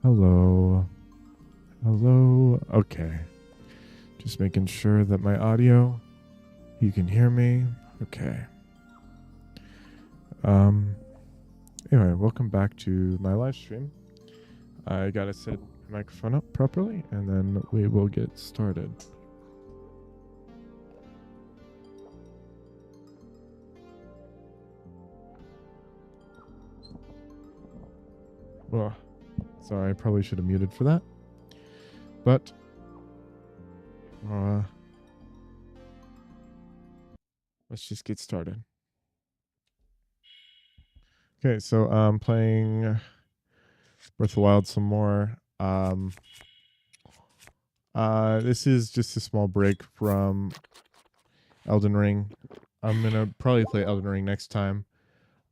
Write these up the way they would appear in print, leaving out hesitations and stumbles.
Hello. Hello. Okay. Just making sure that my audio, you can hear me. Okay. Anyway, welcome back to my live stream. I gotta set the microphone up properly and then we will get started. Well, sorry, I probably should have muted for that. But let's just get started. Okay, so I'm playing Breath of the Wild some more. This is just a small break from Elden Ring. I'm gonna probably play Elden Ring next time.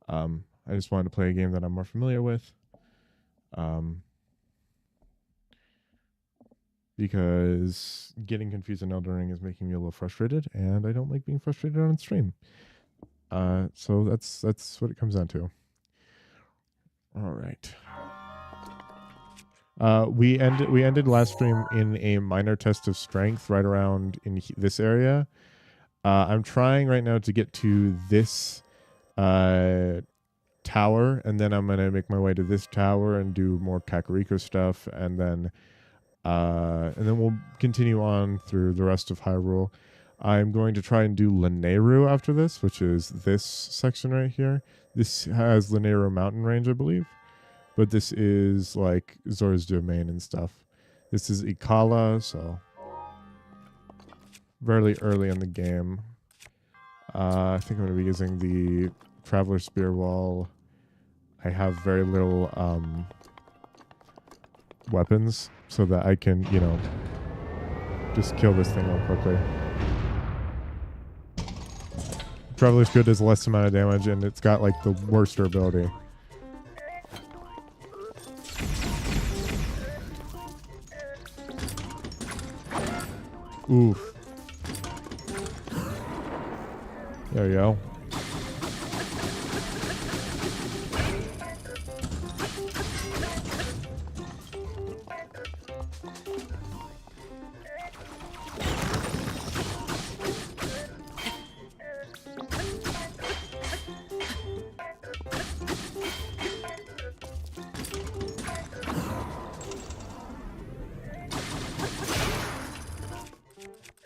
I just wanted to play a game that I'm more familiar with. Because getting confused in Elden Ring is making me a little frustrated, and I don't like being frustrated on stream. So that's what it comes down to. All right. We ended last stream in a minor test of strength right around in this area. I'm trying right now to get to this tower, and then I'm gonna make my way to this tower and do more Kakariko stuff, and then we'll continue on through the rest of Hyrule. I'm going to try and do Lanayru after this, which is this section right here. This has Lanayru mountain range, I believe, but this is like Zora's domain and stuff. This is Ikala, so very early in the game. I think I'm going to be using the Traveler Spear Wall. I have very little weapons so that I can, just kill this thing real quickly. Traveler Spear does less amount of damage, and it's got like the worst durability. Oof. There you go.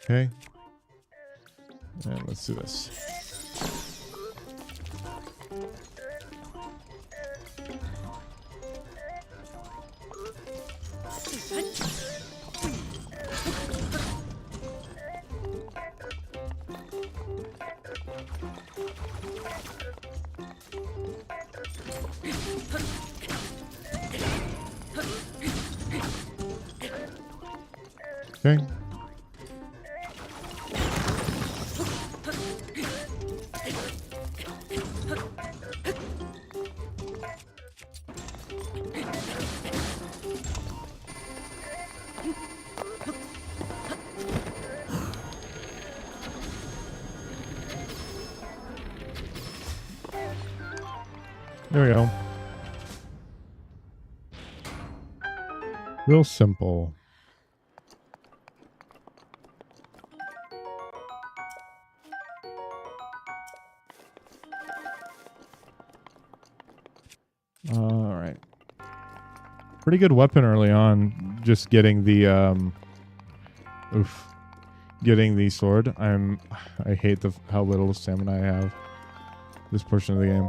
Okay. And let's do this. Okay. There we go. Real simple. All right. Pretty good weapon early on. Just getting the getting the sword. I hate how little stamina I have this portion of the game.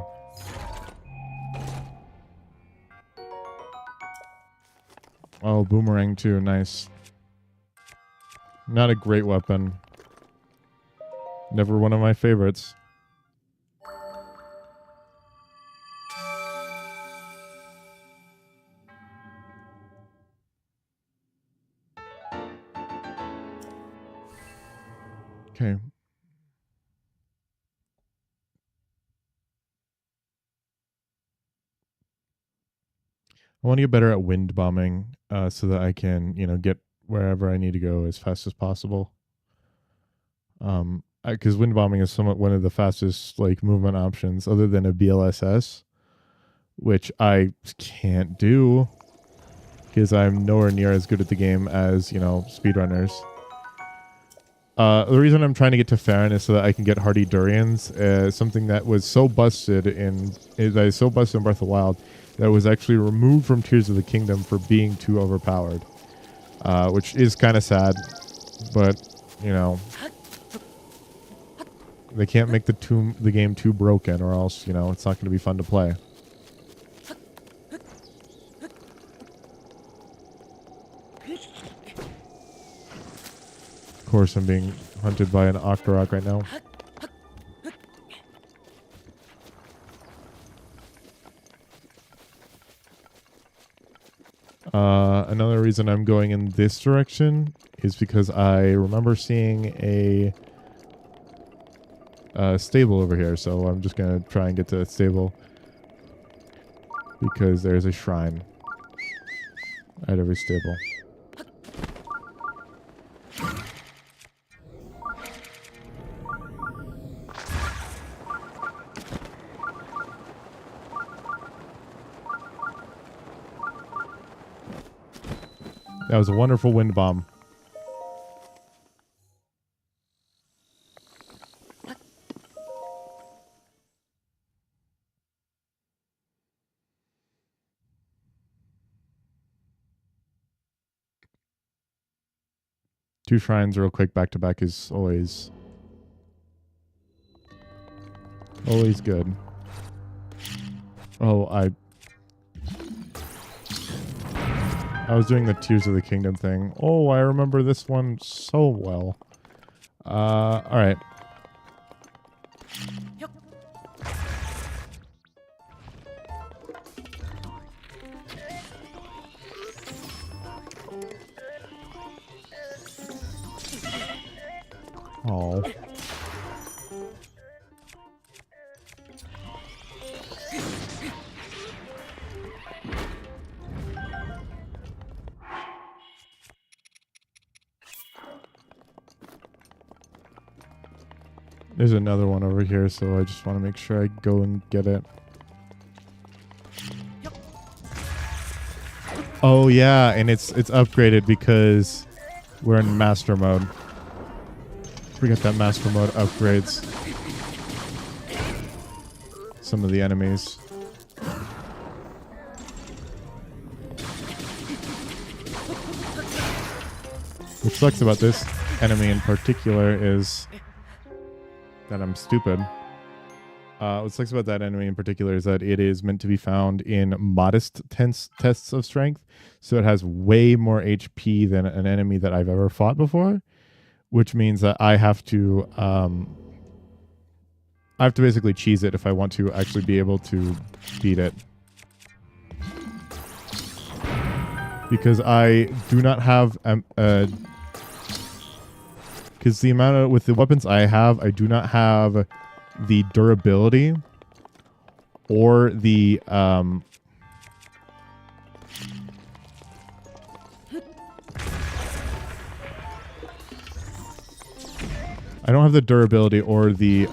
Oh, boomerang too. Nice. Not a great weapon. Never one of my favorites. Okay. I want to get better at wind bombing so that I can, get wherever I need to go as fast as possible. Because wind bombing is somewhat one of the fastest like movement options other than a BLSS, which I can't do. because I'm nowhere near as good at the game as, you know, speedrunners. The reason I'm trying to get to Farron is so that I can get hardy durians, something that was so busted in Breath of the Wild that was actually removed from Tears of the Kingdom for being too overpowered, which is kind of sad, but you know, they can't make the game too broken, or else, you know, it's not going to be fun to play. Of course, I'm being hunted by an Octorok right now. Another reason I'm going in this direction is because I remember seeing a stable over here, so I'm just gonna try and get to that stable because there's a shrine at every stable. That was a wonderful wind bomb. Two shrines real quick back to back is always good. Oh, I was doing the Tears of the Kingdom thing. Oh, I remember this one so well. All right. Oh. There's another one over here, so I just want to make sure I go and get it. Oh yeah, and it's upgraded because we're in master mode. Forget that master mode upgrades some of the enemies. What sucks about this enemy in particular is that I'm stupid. What sucks about that enemy in particular is that it is meant to be found in modest tests of strength, so it has way more HP than an enemy that I've ever fought before, which means that I have to basically cheese it if I want to actually be able to beat it. Because I do not have because the amount of with the weapons I do not have the durability or the I don't have the durability or the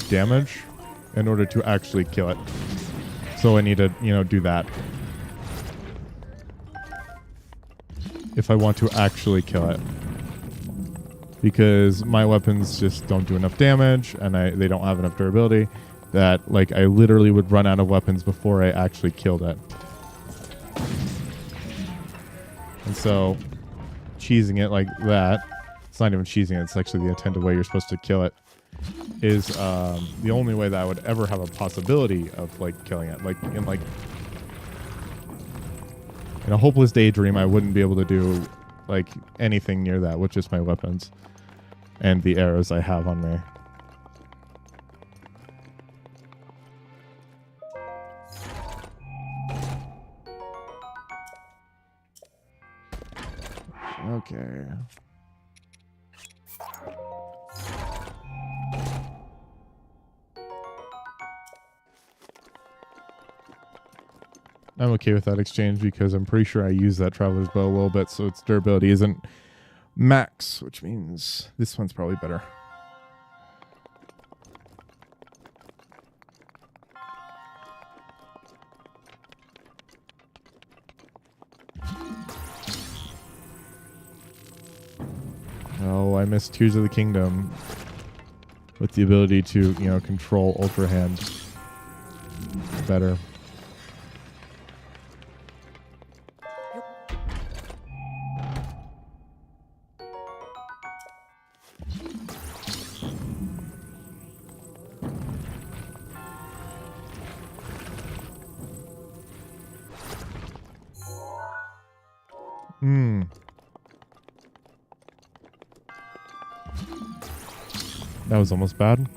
damage in order to actually kill it. So I need to, you know, do that if I want to actually kill it. Because my weapons just don't do enough damage, and they don't have enough durability, that like I literally would run out of weapons before I actually killed it. And so cheesing it like that, it's not even cheesing it, it's actually the intended way you're supposed to kill it, is the only way that I would ever have a possibility of like killing it. Like in a hopeless daydream, I wouldn't be able to do like anything near that with just my weapons and the arrows I have on me. Okay. I'm okay with that exchange because I'm pretty sure I use that Traveler's Bow a little bit, so its durability isn't max, which means this one's probably better. I missed Tears of the Kingdom with the ability to, you know, control Ultra Hand better. That was almost bad.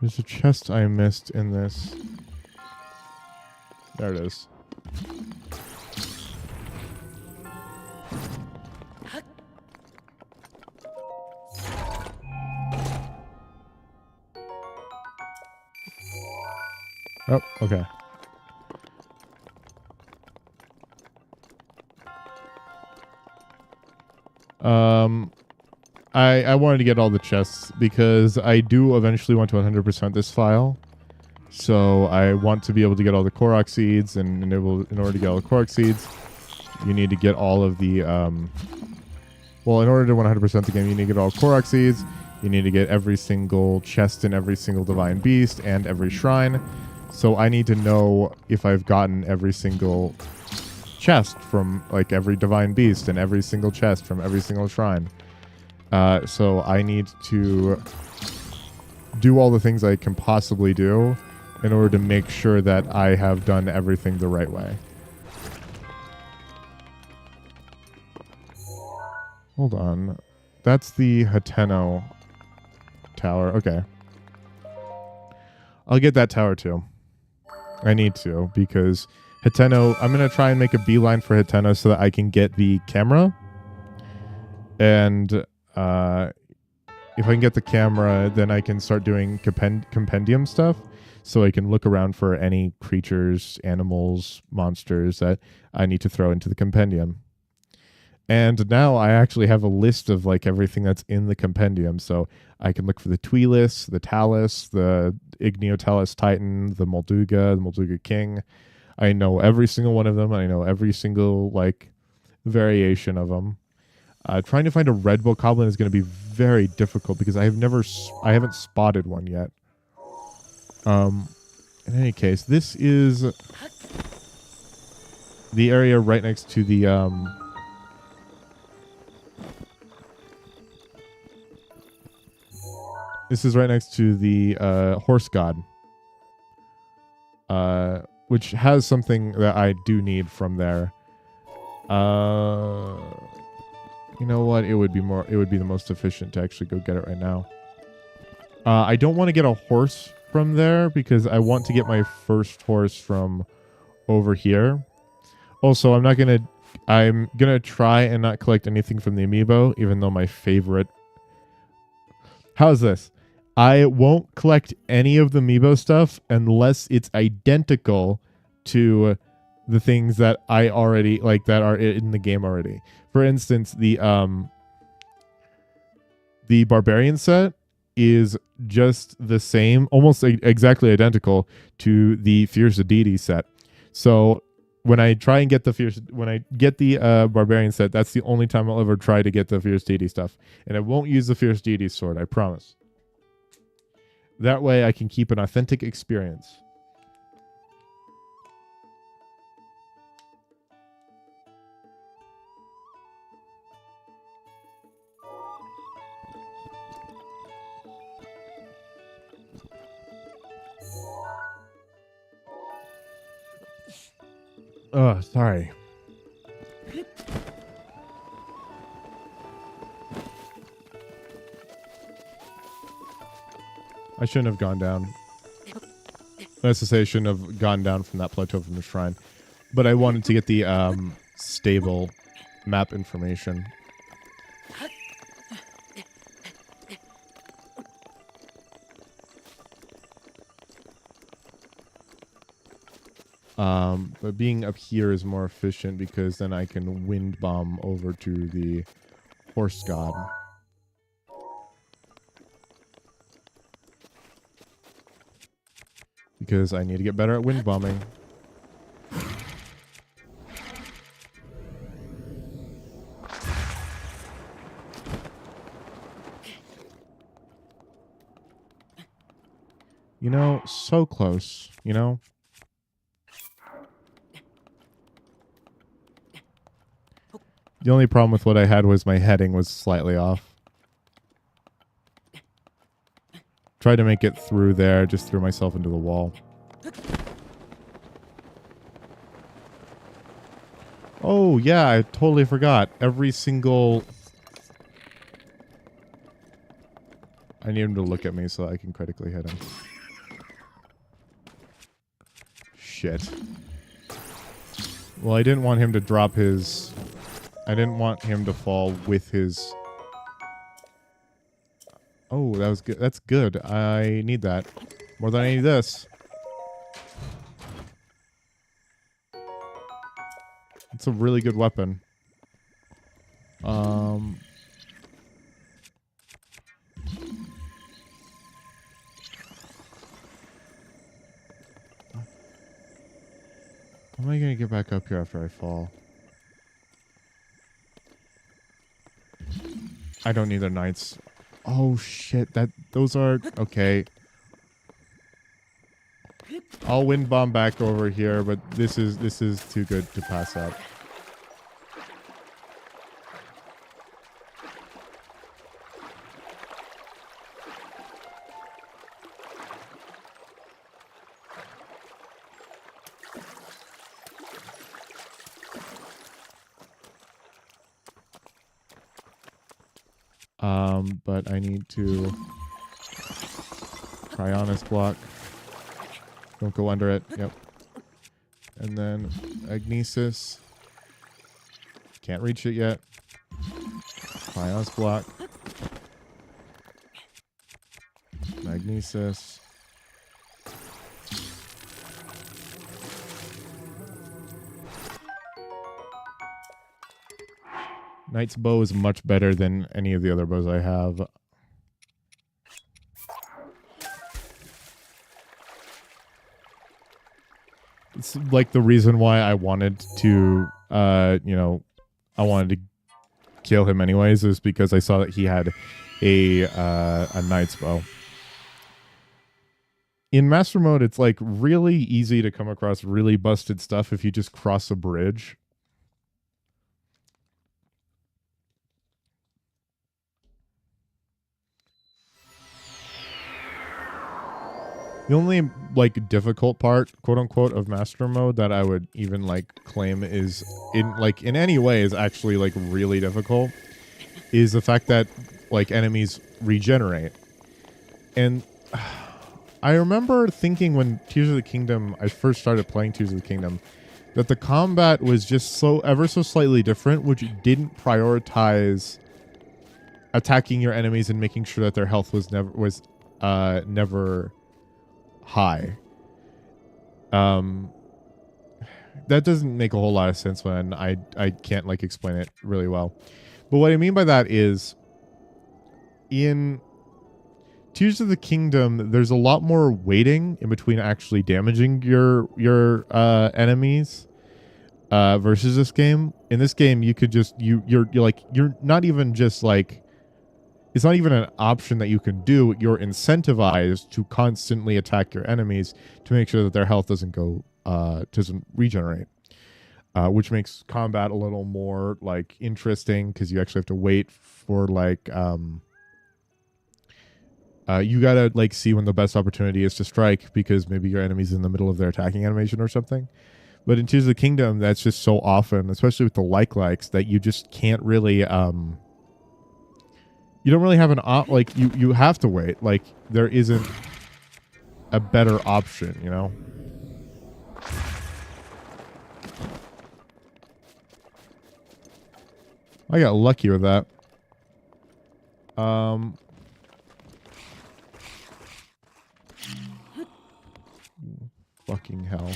There's a chest I missed in this. There it is. Oh, okay. I wanted to get all the chests because I do eventually want to 100% this file. So I want to be able to get all the Korok seeds, and in order to get all the Korok seeds, you need to get all of the, well, in order to 100% the game, you need to get all Korok seeds, you need to get every single chest in every single Divine Beast and every shrine. So I need to know if I've gotten every single chest from, like, every Divine Beast and every single chest from every single shrine. So I need to do all the things I can possibly do in order to make sure that I have done everything the right way. Hold on. That's the Hateno tower. Okay. I'll get that tower too. I need to, because Hateno, I'm going to try and make a beeline for Hateno so that I can get the camera. And if I can get the camera, then I can start doing compendium stuff. So I can look around for any creatures, animals, monsters that I need to throw into the compendium. And now I actually have a list of, like, everything that's in the compendium. So I can look for the Tweelis, the Talus, the Igniotalus Titan, the Molduga King. I know every single one of them. I know every single, like, variation of them. Trying to find a red bokoblin is going to be very difficult because I haven't spotted one yet. In any case, this is the area right next to the this is right next to the horse god, which has something that I do need from there. You know what? It would be the most efficient to actually go get it right now. I don't want to get a horse from there because I want to get my first horse from over here. Also, I'm gonna try and not collect anything from the amiibo, even though my favorite. How's this? I won't collect any of the amiibo stuff unless it's identical to the things that I already like that are in the game already. For instance, the barbarian set is just the same, almost exactly identical to the Fierce Deity set. So when I try and get the barbarian set, that's the only time I'll ever try to get the Fierce Deity stuff, and I won't use the Fierce Deity sword. I promise. That way, I can keep an authentic experience. Oh, sorry. I shouldn't have gone down. That's to say, I shouldn't have gone down from that plateau from the shrine. But I wanted to get the stable map information. But being up here is more efficient because then I can wind bomb over to the horse god. Because I need to get better at wind bombing. You know, so close, you know? The only problem with what I had was my heading was slightly off. Tried to make it through there, just threw myself into the wall. Oh, yeah, I totally forgot. Every single... I need him to look at me so I can critically hit him. Shit. Well, I didn't want him to drop his... I didn't want him to fall with his... Oh, that was good. That's good. I need that. More than I need this. It's a really good weapon. How am I going to get back up here after I fall? I don't need the knights. Oh shit, those are okay. I'll wind bomb back over here, but this is too good to pass up. But I need to Cryonis block. Don't go under it. Yep. And then Agnesis. Can't reach it yet. Cryonis block. Magnesis. Knight's bow is much better than any of the other bows I have. It's like the reason why I wanted to, I wanted to kill him anyways, is because I saw that he had a knight's bow. In Master Mode, it's like really easy to come across really busted stuff if you just cross a bridge. The only like difficult part, quote unquote, of Master Mode that I would even like claim is in any way is actually like really difficult is the fact that like enemies regenerate. And I remember thinking when Tears of the Kingdom, I first started playing Tears of the Kingdom, that the combat was just so ever so slightly different, which didn't prioritize attacking your enemies and making sure that their health was never high. That doesn't make a whole lot of sense when I can't like explain it really well. But what I mean by that is in Tears of the Kingdom, there's a lot more waiting in between actually damaging your enemies versus this game. In this game, you could just you're not even just like, it's not even an option that you can do. You're incentivized to constantly attack your enemies to make sure that their health doesn't regenerate, which makes combat a little more like interesting because you actually have to wait for like you gotta like see when the best opportunity is to strike because maybe your enemy's in the middle of their attacking animation or something. But in Tears of the Kingdom, that's just so often, especially with the likes, that you just can't really you don't really have an like you have to wait. Like there isn't a better option, you know? I got lucky with that. Fucking hell.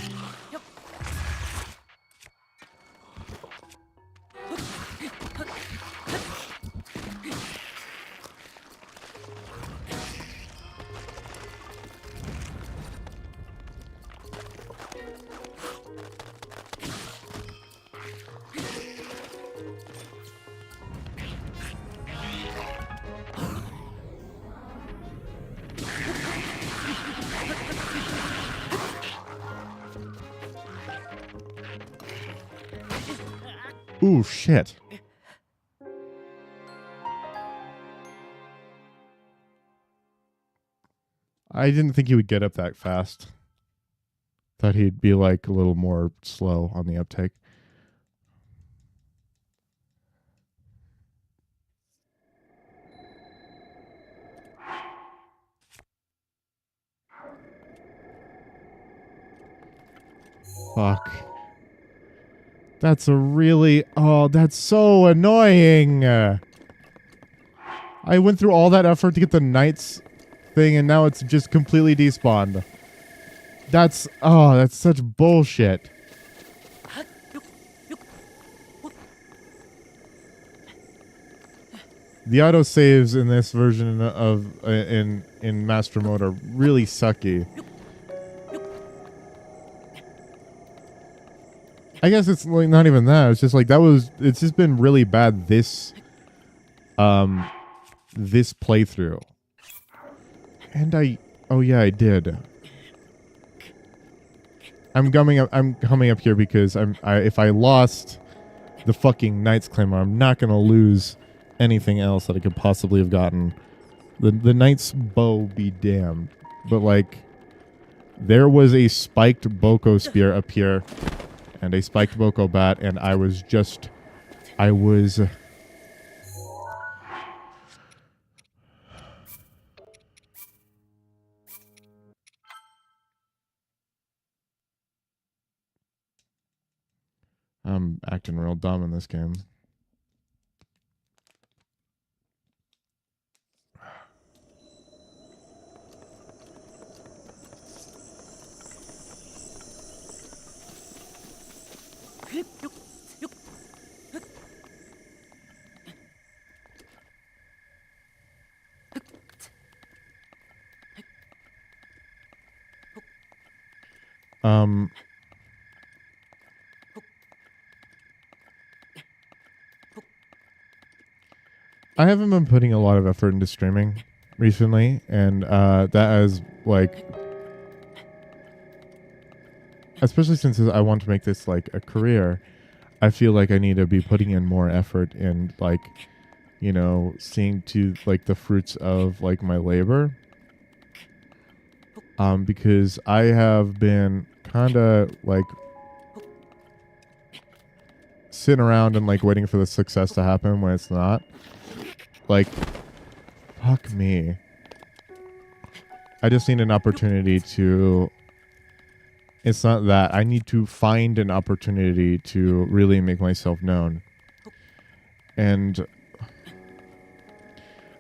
Ooh, shit. I didn't think he would get up that fast. Thought he'd be like a little more slow on the uptake. Fuck. That's a really... Oh, that's so annoying. I went through all that effort to get the Knights thing, and now it's just completely despawned. That's... Oh, that's such bullshit. The autosaves in this version of... in Master Mode are really sucky. I guess it's like not even that. It's just like that was. It's just been really bad this playthrough. And oh yeah, I did. I'm coming up here because if I lost the fucking Knight's Claymore, I'm not gonna lose anything else that I could possibly have gotten. The Knight's bow be damned, but like there was a spiked Boko spear up here. And a spiked Boko bat, and I was... I'm acting real dumb in this game. I haven't been putting a lot of effort into streaming recently, and that is like... Especially since I want to make this like a career, I feel like I need to be putting in more effort and like, you know, seeing to like the fruits of like my labor. Because I have been kind of like sitting around and like waiting for the success to happen when it's not. Like, fuck me. I just need an opportunity to... It's not that. I need to find an opportunity to really make myself known. And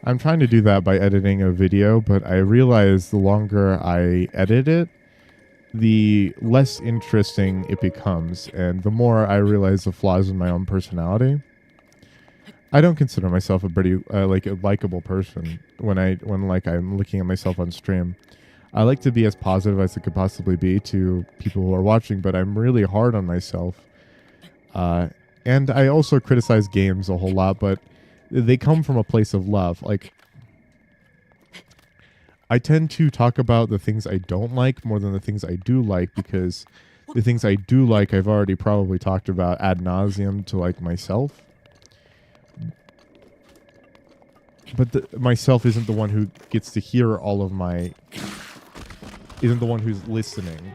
I'm trying to do that by editing a video, but I realize the longer I edit it, the less interesting it becomes, and the more I realize the flaws in my own personality. I don't consider myself a pretty like a likable person when like I'm looking at myself on stream. I like to be as positive as I could possibly be to people who are watching, but I'm really hard on myself. And I also criticize games a whole lot, but they come from a place of love. Like, I tend to talk about the things I don't like more than the things I do like, because the things I do like I've already probably talked about ad nauseum to like myself. But myself isn't the one who gets to hear all of my... Isn't the one who's listening.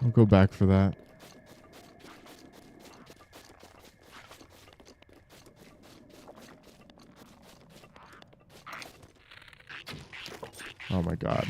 I'll go back for that. Oh my god.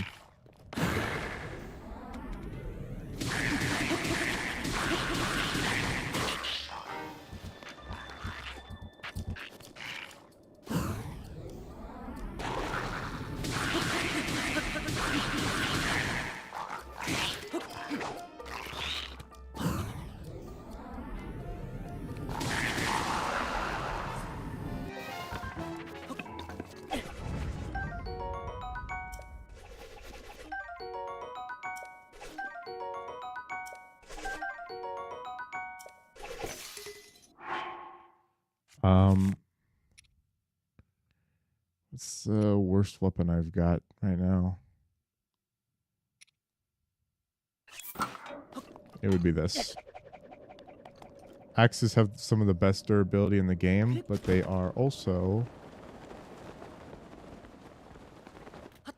What's the worst weapon I've got right now? It would be this. Axes have some of the best durability in the game, but they are also...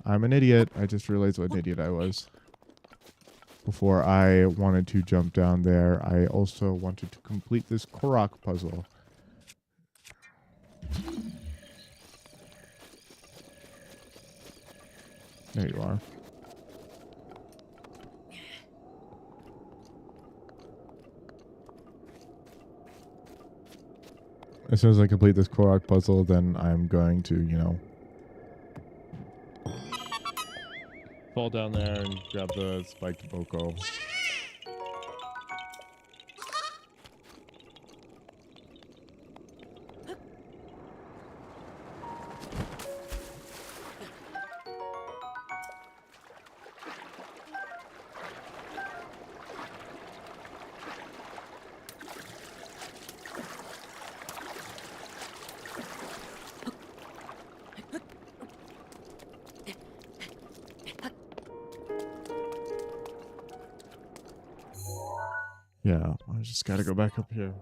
I'm an idiot. I just realized what an idiot I was. Before I wanted to jump down there, I also wanted to complete this Korok puzzle. There you are. As soon as I complete this Korok puzzle, then I'm going to, you know, fall down there and grab the spiked Boko. Yeah, I just gotta go back up here.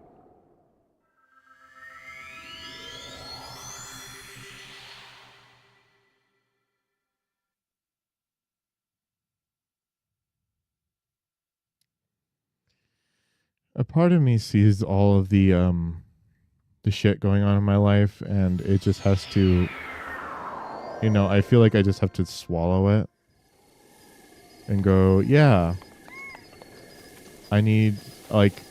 A part of me sees all of the shit going on in my life, and it just has to, you know, I feel like I just have to swallow it and go, yeah, I need, like,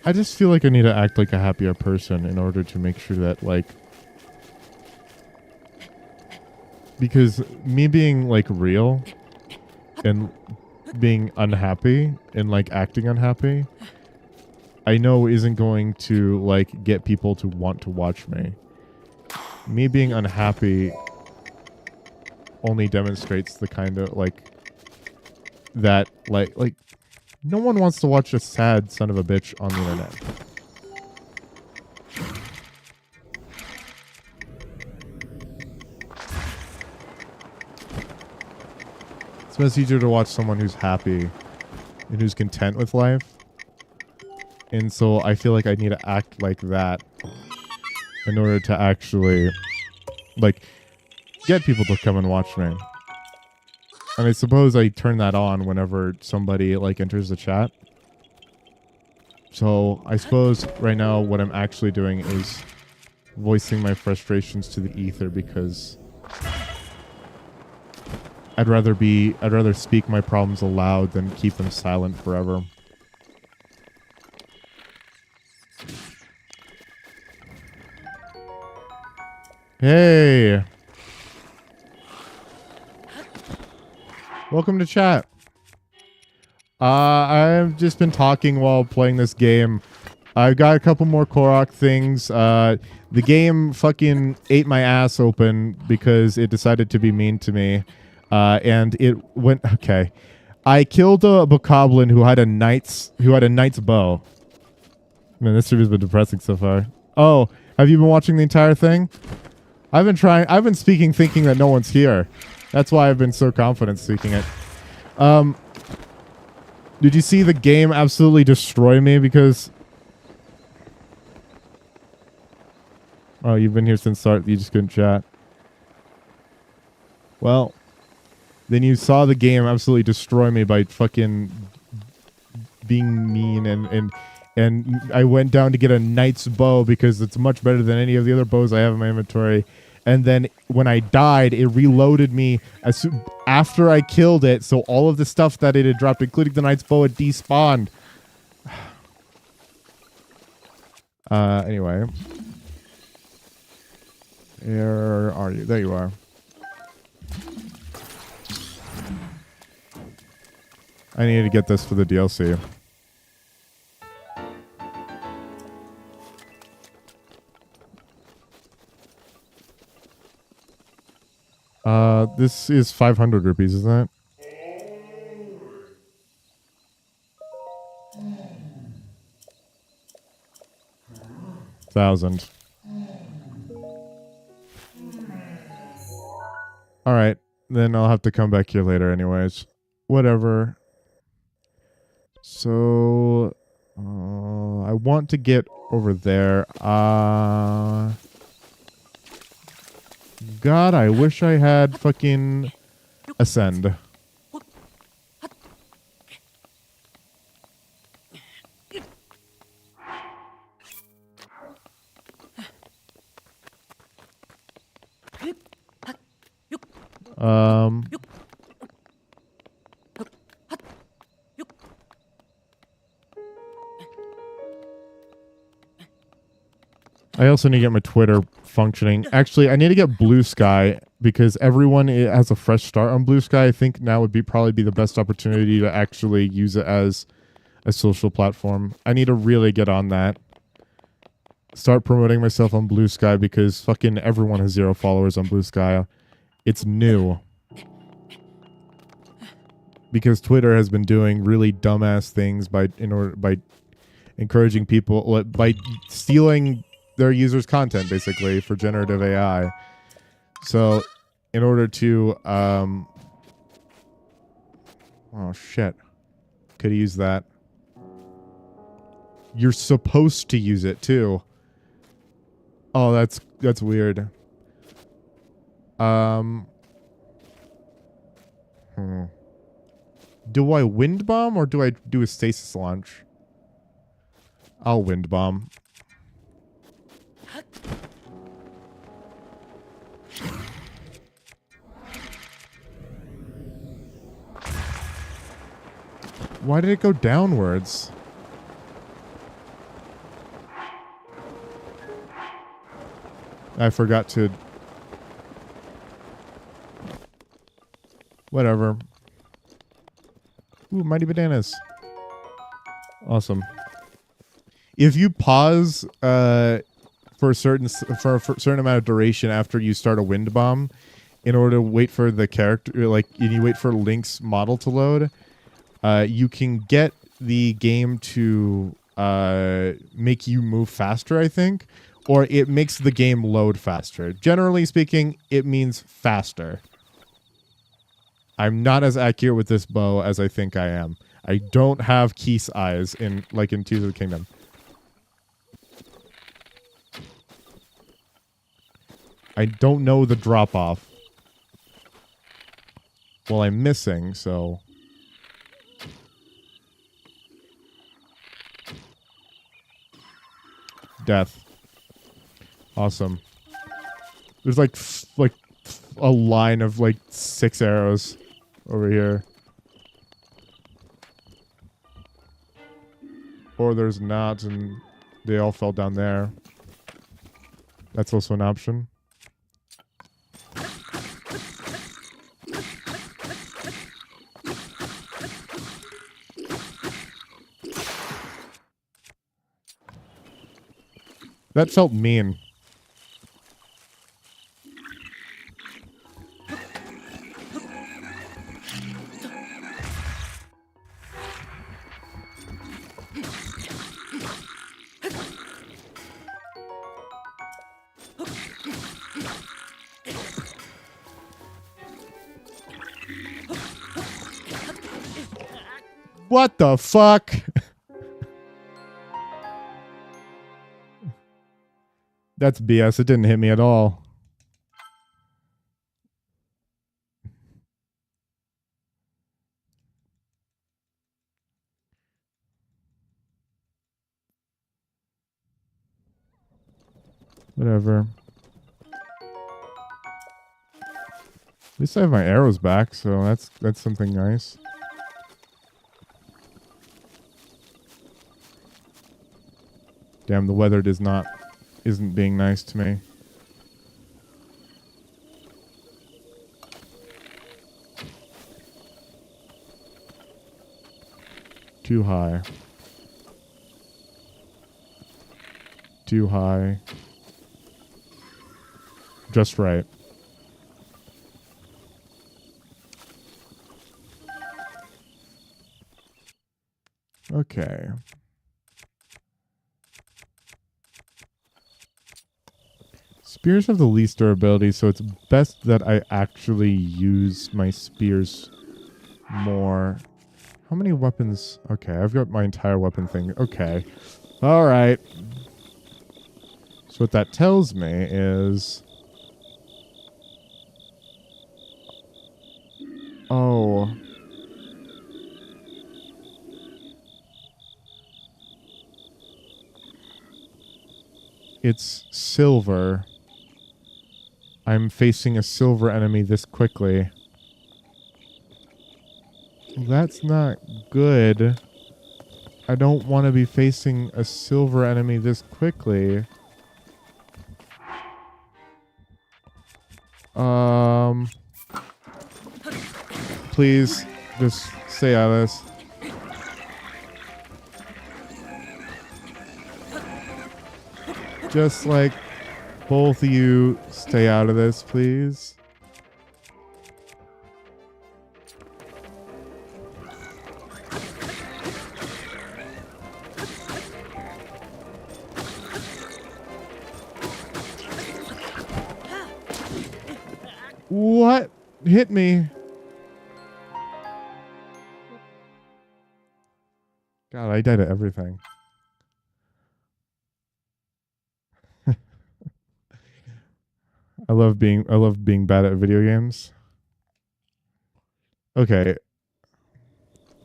I just feel like I need to act like a happier person in order to make sure that, like, because me being, like, real and being unhappy and, like, acting unhappy, I know isn't going to, like, get people to want to watch me. Me being unhappy only demonstrates the kind of, like, that, like, no one wants to watch a sad son of a bitch on the internet. It's much easier to watch someone who's happy and who's content with life. And so I feel like I need to act like that in order to actually, like, get people to come and watch me. And I suppose I turn that on whenever somebody, like, enters the chat. So I suppose right now what I'm actually doing is voicing my frustrations to the ether, because I'd rather speak my problems aloud than keep them silent forever. Hey! Welcome to chat. I've just been talking while playing this game. I've got a couple more Korok things. The game fucking ate my ass open because it decided to be mean to me. And it went, okay. I killed a bokoblin who had a knight's bow. Man, this series has been depressing so far. Oh, have you been watching the entire thing? I've been speaking thinking that no one's here. That's why I've been so confident speaking it. Did you see the game absolutely destroy me because... Oh, you've been here since start. You just couldn't chat. Well, then you saw the game absolutely destroy me by fucking being mean, and I went down to get a knight's bow because it's much better than any of the other bows I have in my inventory. And then when I died, it reloaded me after I killed it, so all of the stuff that it had dropped, including the knight's bow, had despawned. Anyway. Where are you? There you are. I need to get this for the DLC. This is 500 rupees, isn't it? 1,000. All right, then I'll have to come back here later anyways. Whatever. So, I want to get over there. God, I wish I had fucking ascend. I also need to get my Twitter functioning. Actually, I need to get Blue Sky because everyone has a fresh start on Blue Sky. I think now would probably be the best opportunity to actually use it as a social platform. I need to really get on that. Start promoting myself on Blue Sky because fucking everyone has 0 followers on Blue Sky. It's new. Because Twitter has been doing really dumbass things by encouraging people, by stealing their users' content basically for generative AI. So in order to oh shit. Could use that. You're supposed to use it too. Oh, that's weird. Do I wind bomb or do I do a stasis launch? I'll wind bomb. Why did it go downwards? I forgot to... Whatever. Ooh, mighty bananas. Awesome. If you pause for a certain amount of duration after you start a wind bomb, in order to wait for the character, like, and you wait for Link's model to load, you can get the game to make you move faster, I think, or it makes the game load faster. Generally speaking, it means faster. I'm not as accurate with this bow as I think I am. I don't have Keith's eyes in Tears of the Kingdom. I don't know the drop off. Well, I'm missing, so... Death. Awesome. There's like a line of 6 arrows over here. Or there's not, and they all fell down there. That's also an option. That felt mean. What the fuck? That's BS. It didn't hit me at all. Whatever. At least I have my arrows back, so that's something nice. Damn, the weather isn't being nice to me. Too high. Too high. Just right. Okay. Spears have the least durability, so it's best that I actually use my spears more. How many weapons? Okay, I've got my entire weapon thing. Okay. All right. So what that tells me is... Oh. It's silver. I'm facing a silver enemy this quickly. That's not good. I don't want to be facing a silver enemy this quickly. Please, just stay out of this. Just like both of you stay out of this, please. What hit me? God, I died at everything. I love being bad at video games. Okay.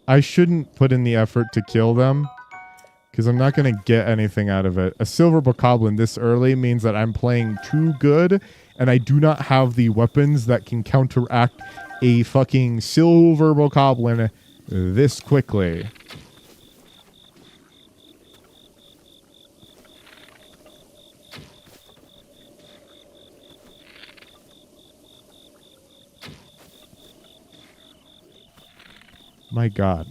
I shouldn't put in the effort to kill them because I'm not going to get anything out of it. A silver bokoblin this early means that I'm playing too good and I do not have the weapons that can counteract a fucking silver bokoblin this quickly. My God.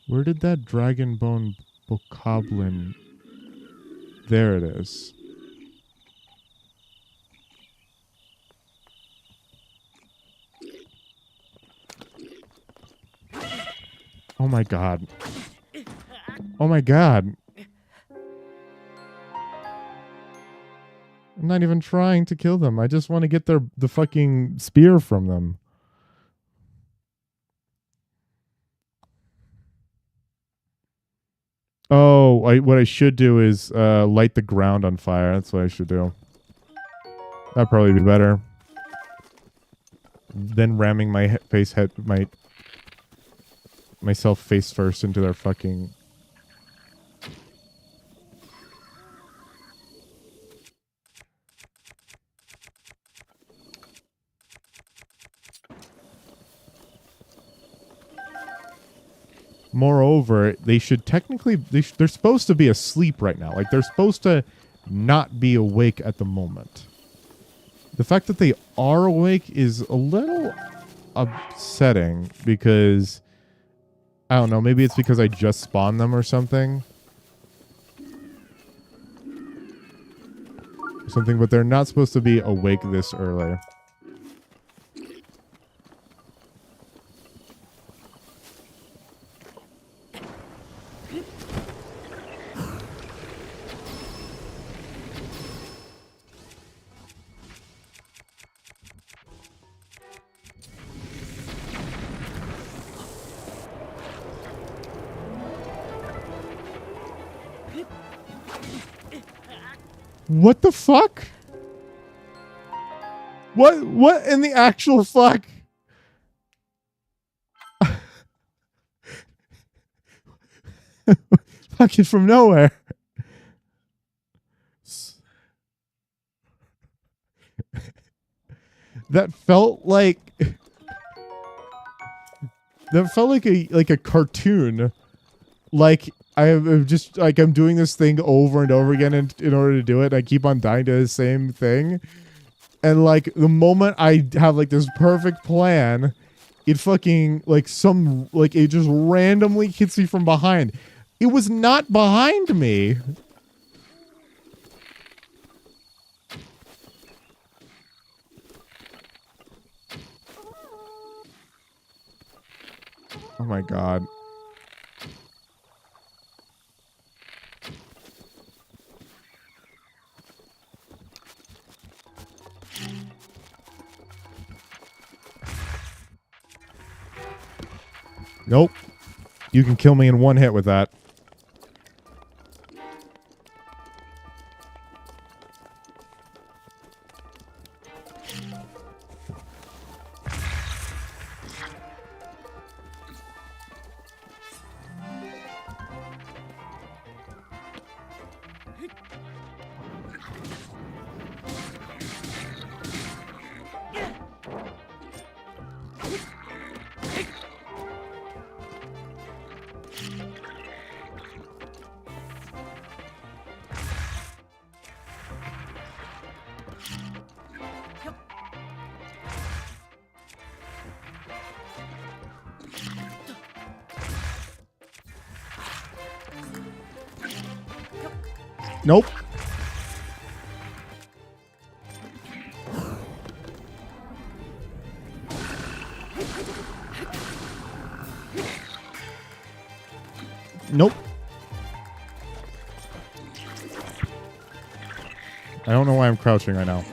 Where did that dragon bone bokoblin? There it is. Oh my God. Oh my God. I'm not even trying to kill them. I just want to get the fucking spear from them. Oh, what I should do is light the ground on fire. That's what I should do. That'd probably be better than ramming myself face first into their fucking... Moreover, they should technically... They're supposed to be asleep right now. Like, they're supposed to not be awake at the moment. The fact that they are awake is a little upsetting because... I don't know, maybe it's because I just spawned them or something. But they're not supposed to be awake this early. What the fuck? What in the actual fuck? Fucking from nowhere. That felt like a cartoon. Like I'm just like I'm doing this thing over and over again in order to do it. I keep on dying to the same thing. And like the moment I have like this perfect plan, it fucking like it just randomly hits me from behind. It was not behind me. Oh my god. Nope. You can kill me in one hit with that. Nope. Nope. I don't know why I'm crouching right now.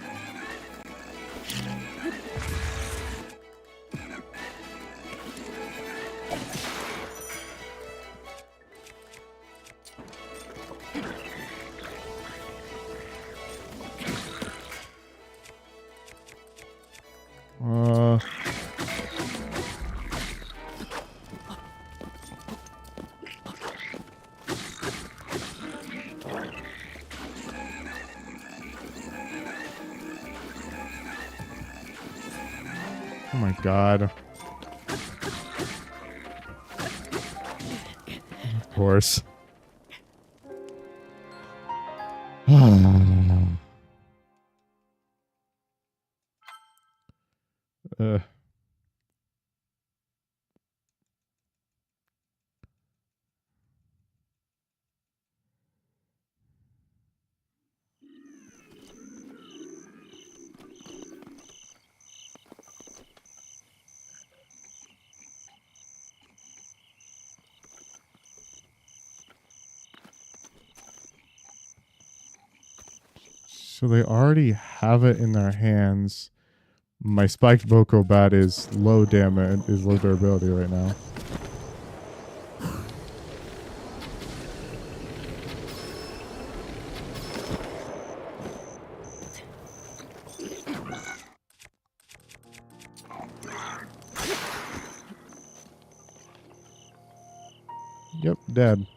Oh my god. Of course. uh. So they already have it in their hands. My spiked Boko bat is low damage, is low durability right now. Yep, dead.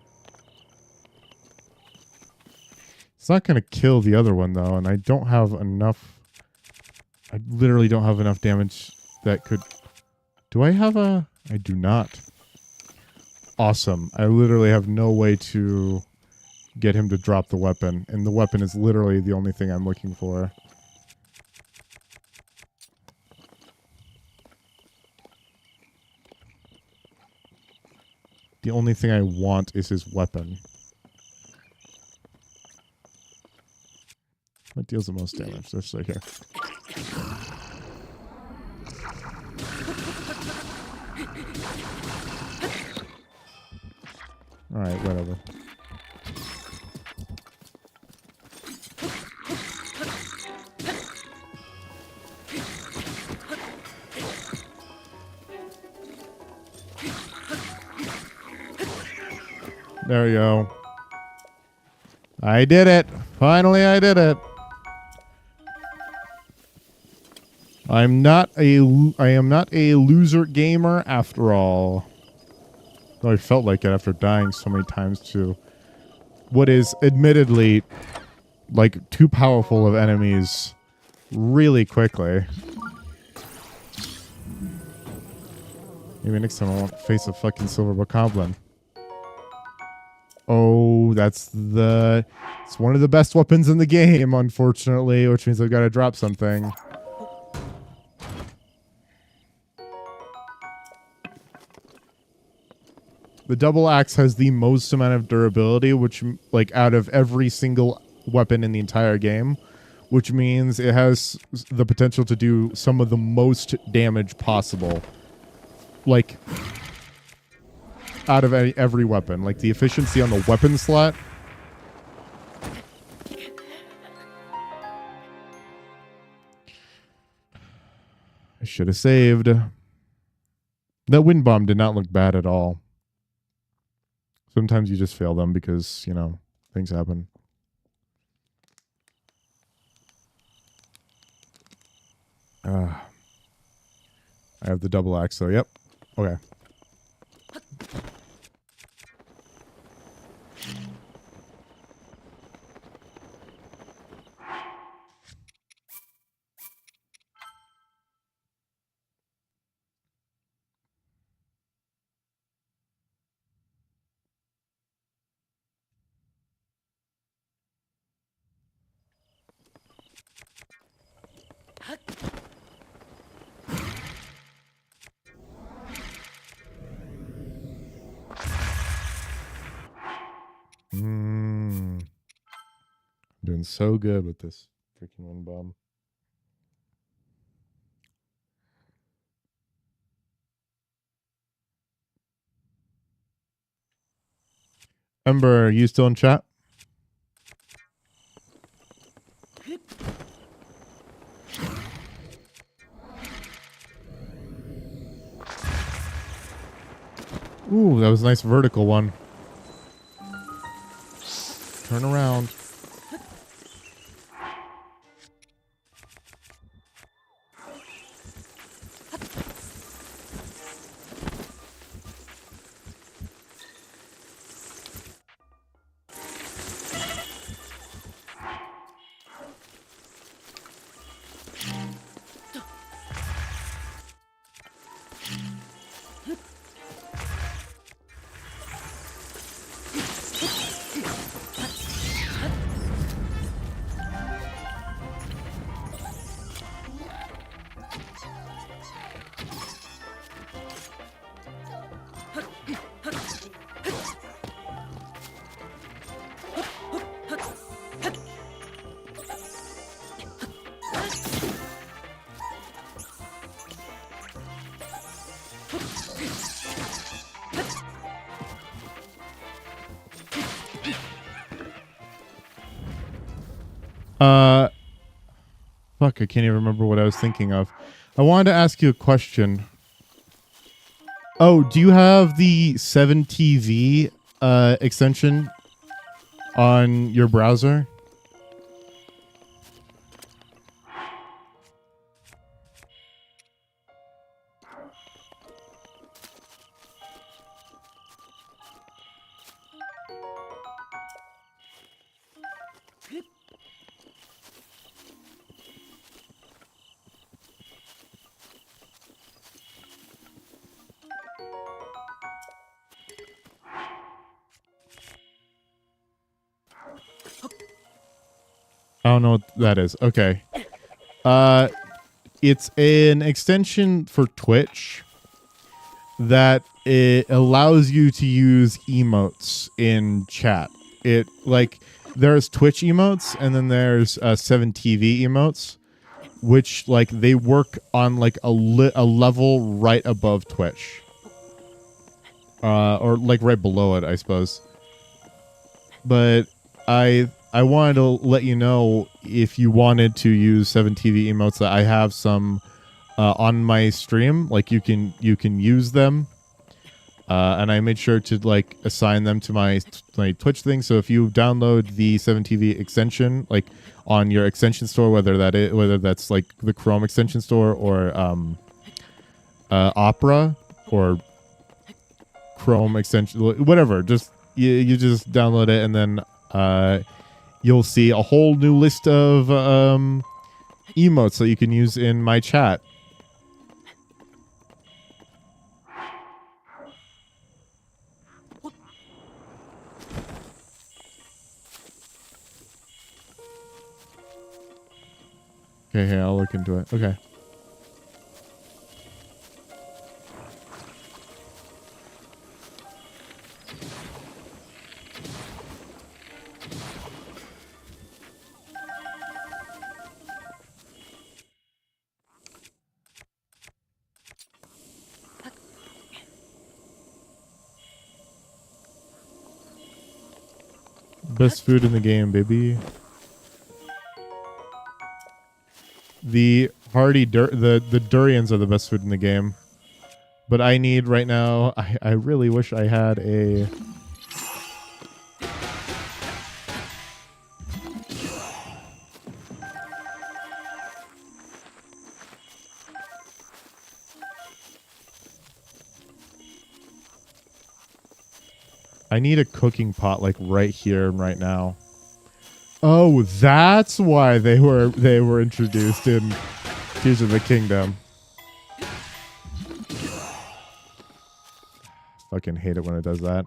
It's not going to kill the other one, though, and I don't have enough... I literally don't have enough damage that could... Do I have a... I do not. Awesome. I literally have no way to get him to drop the weapon, and the weapon is literally the only thing I'm looking for. The only thing I want is his weapon. What deals the most damage? That's right here. Alright, whatever. There we go. I did it. Finally, I did it. I am not a loser gamer after all. Though I felt like it after dying so many times to what is admittedly like too powerful of enemies really quickly. Maybe next time I won't face a fucking silver bokoblin. Oh, it's one of the best weapons in the game, unfortunately, which means I've got to drop something. The double axe has the most amount of durability, which, like, out of every single weapon in the entire game, which means it has the potential to do some of the most damage possible. Like, out of every weapon. Like, the efficiency on the weapon slot. I should have saved. That wind bomb did not look bad at all. Sometimes you just fail them because, you know, things happen. I have the double axe, though. Yep. Okay. Doing so good with this freaking wind bomb. Ember, are you still in chat? Ooh, that was a nice vertical one. Turn around. Fuck, I can't even remember what I was thinking of. I wanted to ask you a question. Oh, do you have the 7TV extension on your browser? I don't know what that is. Okay. It's an extension for Twitch that it allows you to use emotes in chat. It, like, there's Twitch emotes and then there's 7TV emotes, which, like, they work on like a level right above Twitch, or like right below it, I suppose. But I wanted to let you know, if you wanted to use 7TV emotes, that I have some on my stream. Like, you can use them, and I made sure to, like, assign them to my Twitch thing. So if you download the 7TV extension, like, on your extension store, whether that's like the Chrome extension store or Opera or Chrome extension, whatever, just you just download it, and then you'll see a whole new list of emotes that you can use in my chat. Okay, hey, I'll look into it. Okay. Best food in the game, baby. The the durians are the best food in the game. But I need right now, I really wish I had a... I need a cooking pot like right here and right now. Oh, that's why they were introduced in Tears of the Kingdom. Fucking hate it when it does that.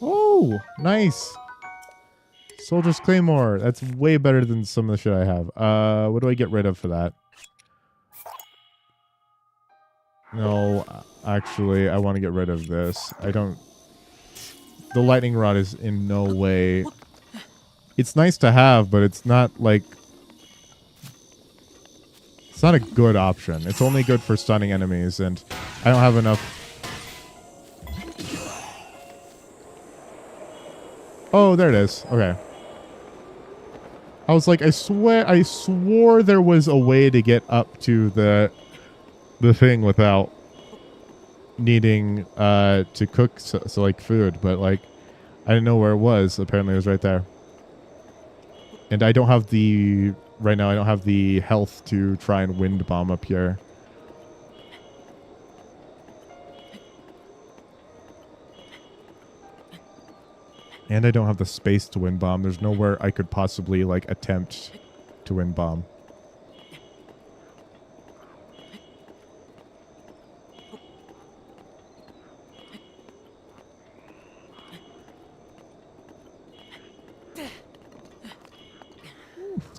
Oh, nice. Soldier's Claymore. That's way better than some of the shit I have. What do I get rid of for that? No, actually, I want to get rid of this. I don't... The lightning rod is in no way... It's nice to have, but it's not like... It's not a good option. It's only good for stunning enemies, and I don't have enough... Oh, there it is. Okay. I was like, I swore there was a way to get up to the thing without needing to cook so like food, but like I didn't know where it was. Apparently it was right there. And I don't have the right now I don't have the health to try and wind bomb up here. And I don't have the space to wind bomb. There's nowhere I could possibly like attempt to wind bomb.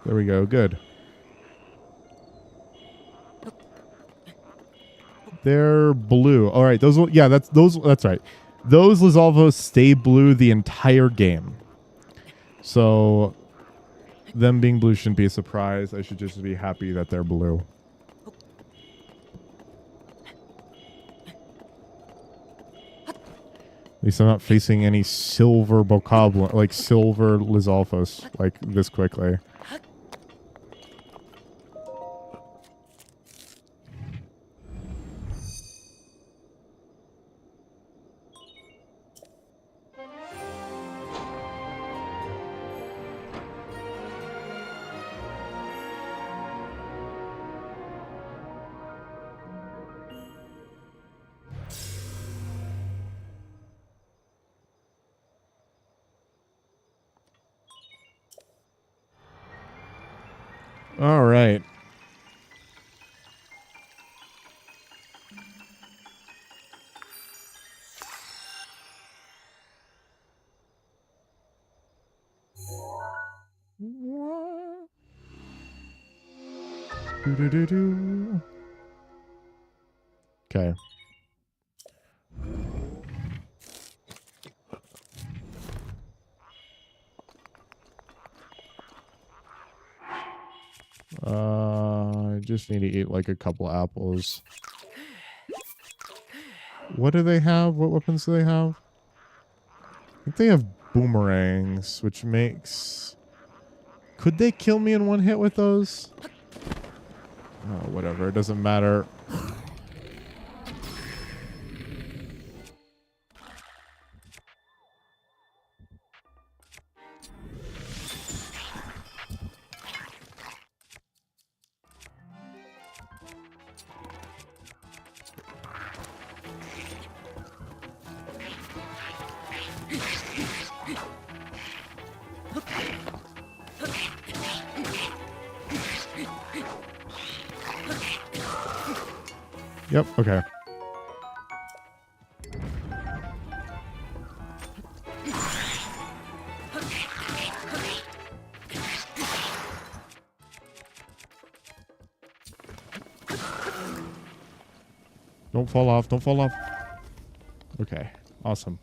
There we go. Good. They're blue. All right. Those. Yeah. That's right. Those Lizalvos stay blue the entire game. So them being blue shouldn't be a surprise. I should just be happy that they're blue. At least I'm not facing any silver bokoblin, like silver Lizalfos, like this quickly. All right. Do. Okay. I just need to eat like a couple apples. What do they have? What weapons do they have? I think they have boomerangs, which makes... Could they kill me in one hit with those? Oh, whatever. It doesn't matter. Yep, okay. Don't fall off. Don't fall off. Okay. Awesome.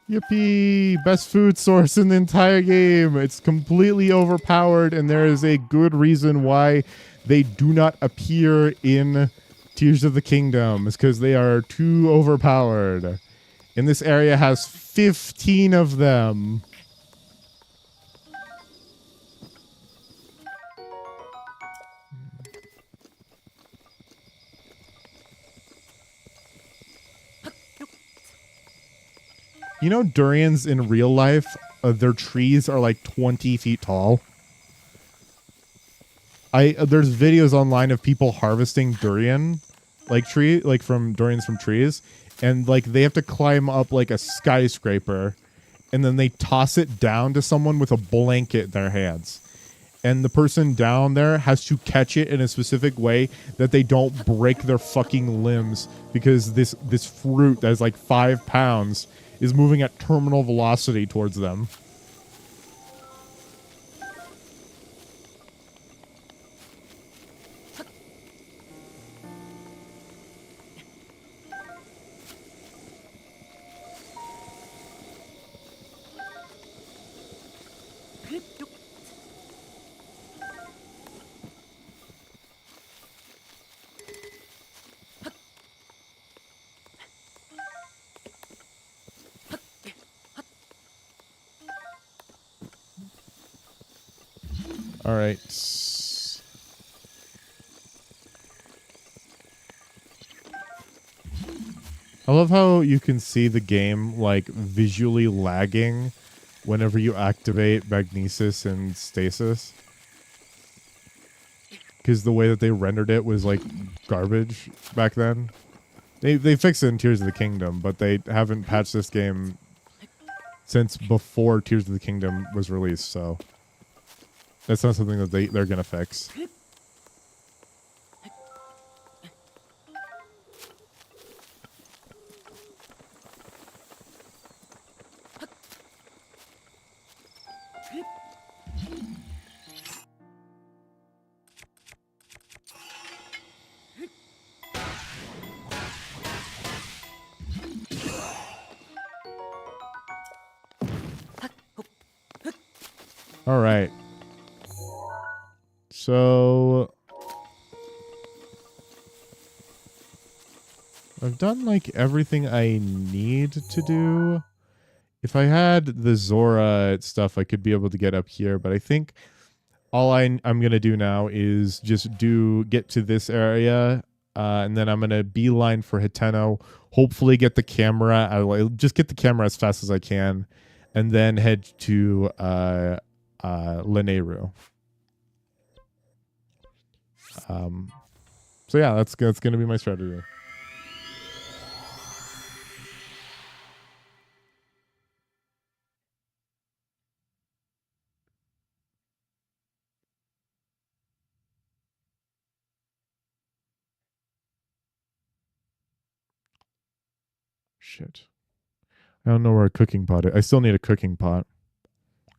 Yippee! Best food source in the entire game. It's completely overpowered, and there is a good reason why they do not appear in Tears of the Kingdom. It's because they are too overpowered. And this area has 15 of them. You know, durians in real life, their trees are like 20 feet tall. There's videos online of people harvesting durians from trees, and like they have to climb up like a skyscraper, and then they toss it down to someone with a blanket in their hands. And the person down there has to catch it in a specific way that they don't break their fucking limbs, because this fruit that is like 5 pounds is moving at terminal velocity towards them. All right. I love how you can see the game like visually lagging whenever you activate magnesis and stasis. Because the way that they rendered it was like garbage back then. They fixed it in Tears of the Kingdom, but they haven't patched this game since before Tears of the Kingdom was released, so that's not something that they're gonna fix. All right. So I've done like everything I need to do. If I had the Zora stuff, I could be able to get up here, but I think all I'm gonna do now is just get to this area, and then I'm gonna beeline for Hiteno. Hopefully, get the camera. I'll just get the camera as fast as I can, and then head to Lanayru. So yeah, that's gonna be my strategy. Shit. I don't know where a cooking pot is. I still need a cooking pot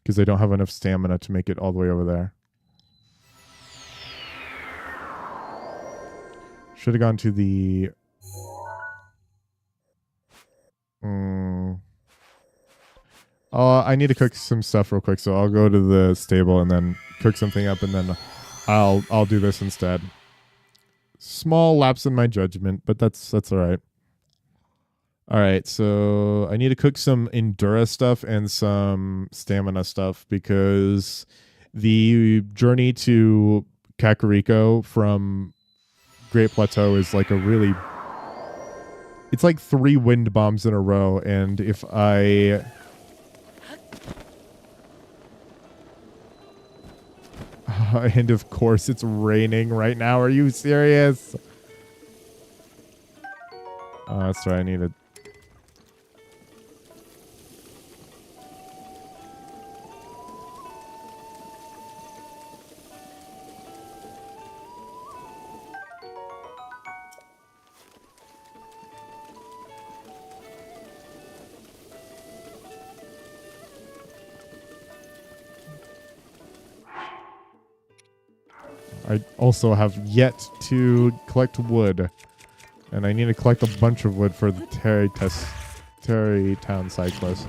because I don't have enough stamina to make it all the way over there. Should have gone to the... I need to cook some stuff real quick, so I'll go to the stable and then cook something up, and then I'll do this instead. Small lapse in my judgment, but that's all right. All right, so I need to cook some Endura stuff and some stamina stuff, because the journey to Kakariko from Great Plateau is like it's like 3 wind bombs in a row, and if I... and of course it's raining right now. Are you serious? Oh, that's right. I need it. I also have yet to collect wood. And I need to collect a bunch of wood for the Terry Town side quest.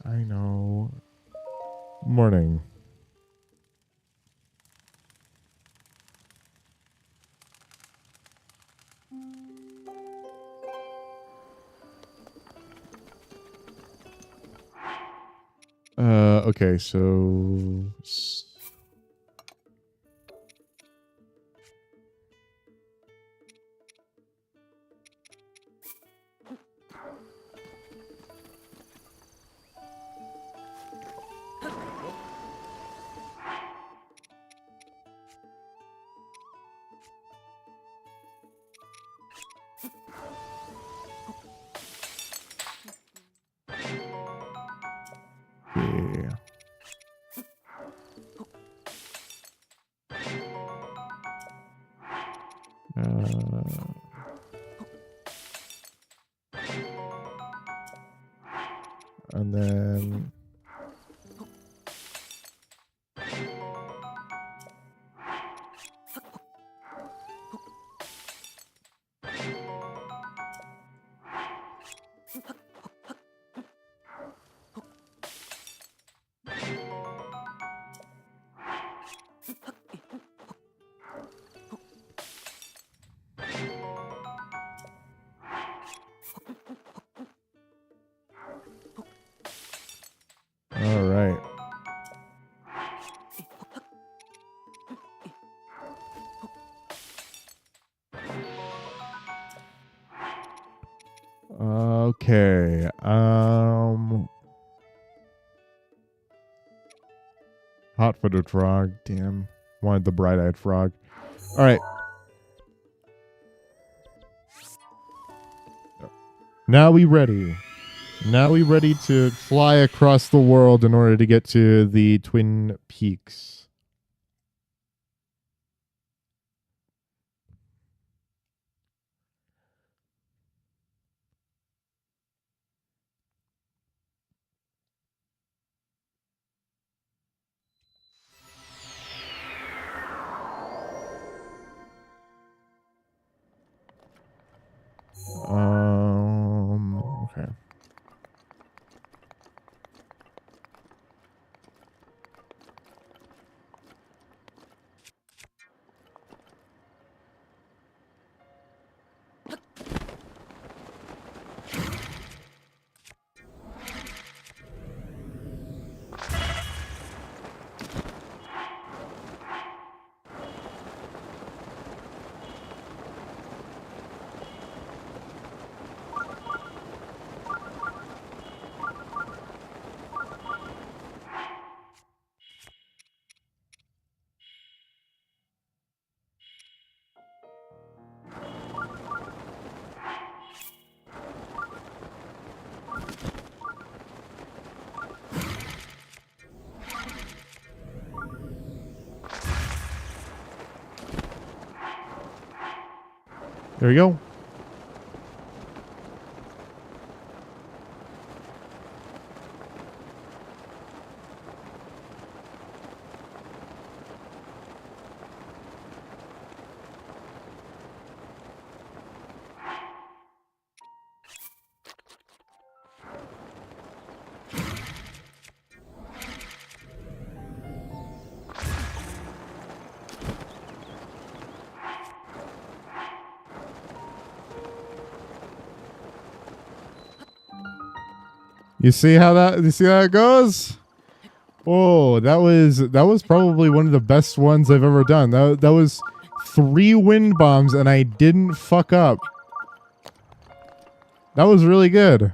I know. Morning. Okay, so... Yeah. And then... All right. Okay. Hot-footed frog. Damn. Wanted the bright-eyed frog. All right. Now we ready. Now we ready to fly across the world in order to get to the Twin Peaks. Okay. There we go. You see how it goes? Oh, that was probably one of the best ones I've ever done. That was 3 wind bombs and I didn't fuck up. That was really good.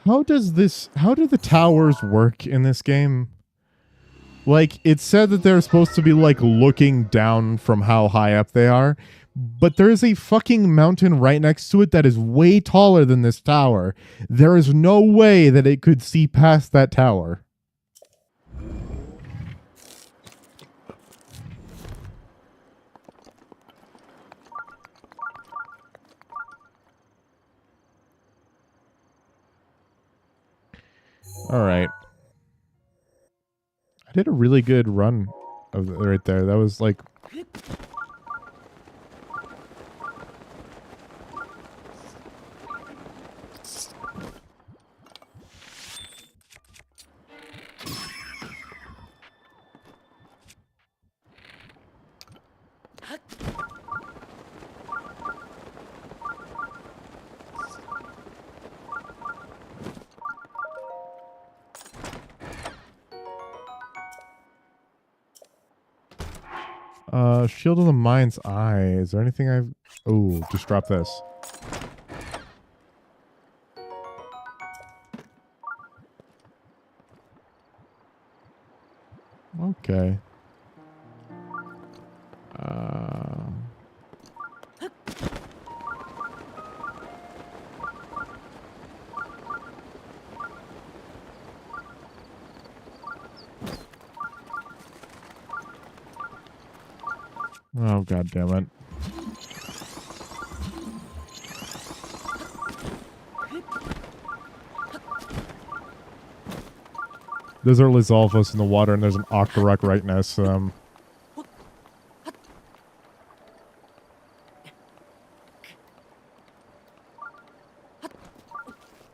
How do the towers work in this game? Like, it said that they're supposed to be, like, looking down from how high up they are, but there is a fucking mountain right next to it that is way taller than this tower. There is no way that it could see past that tower. All right. I did a really good run of right there. That was like... Shield of the Mind's Eye. Is there anything I've... Oh, just drop this. Okay. Oh, god damn it. Those are Lizalfos in the water, and there's an Octorok right next to them.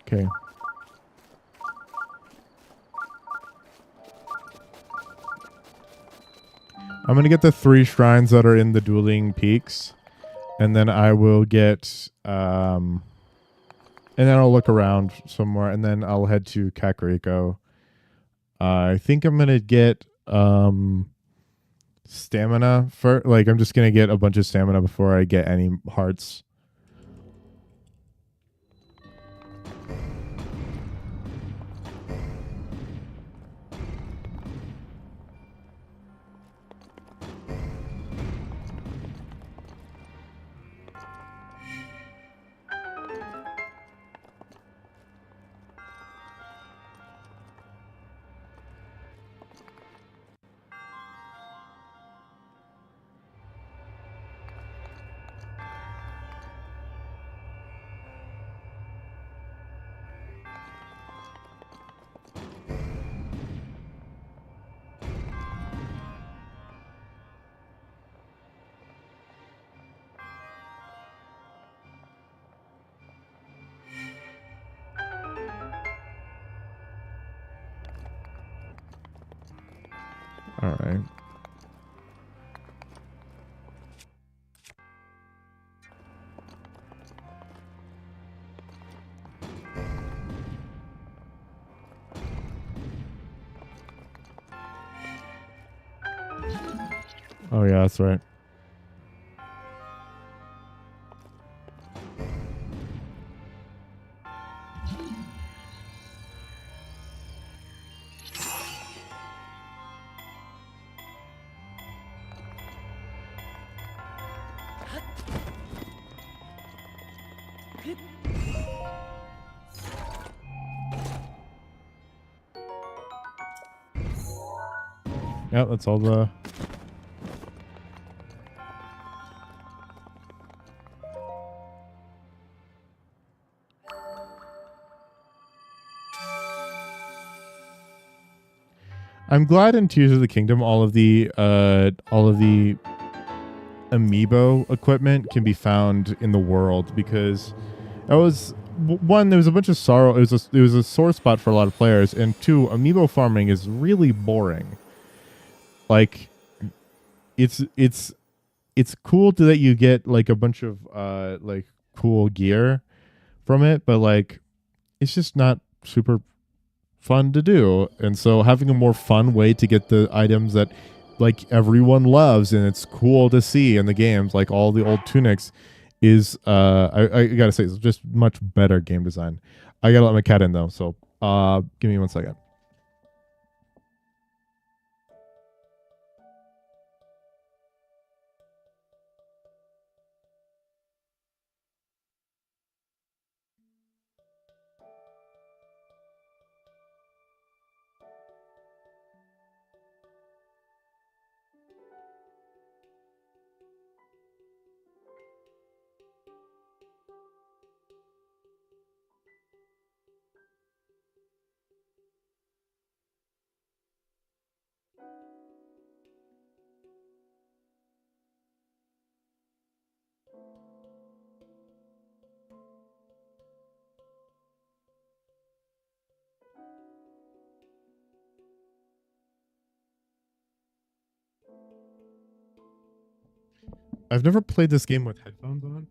Okay. I'm going to get the 3 shrines that are in the Dueling Peaks. And then I will get... and then I'll look around somewhere. And then I'll head to Kakariko. I think I'm going to get stamina. Like, I'm just going to get a bunch of stamina before I get any hearts. All right. Oh, yeah, that's right. Yeah, that's all the... I'm glad in Tears of the Kingdom all of the amiibo equipment can be found in the world, because that was one, there was a bunch of sorrow. It was a sore spot for a lot of players, and two, amiibo farming is really boring. Like, it's cool that you get like a bunch of like cool gear from it, but like it's just not super fun to do. And so having a more fun way to get the items that like everyone loves and it's cool to see in the games, like all the old tunics, is I gotta say it's just much better game design. I gotta let my cat in though, so give me 1 second. I've never played this game with headphones on,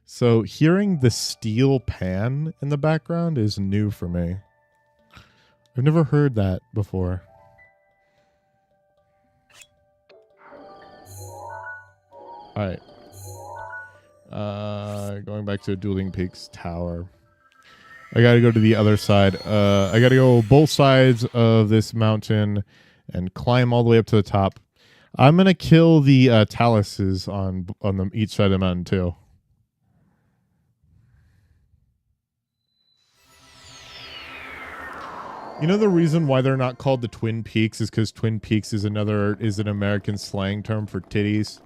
so hearing the steel pan in the background is new for me. I've never heard that before. All right. Going back to Dueling Peaks Tower. I gotta go to the other side. I gotta go both sides of this mountain and climb all the way up to the top. I'm gonna kill the taluses on each side of the mountain too. You know the reason why they're not called the Twin Peaks is because Twin Peaks is an American slang term for titties.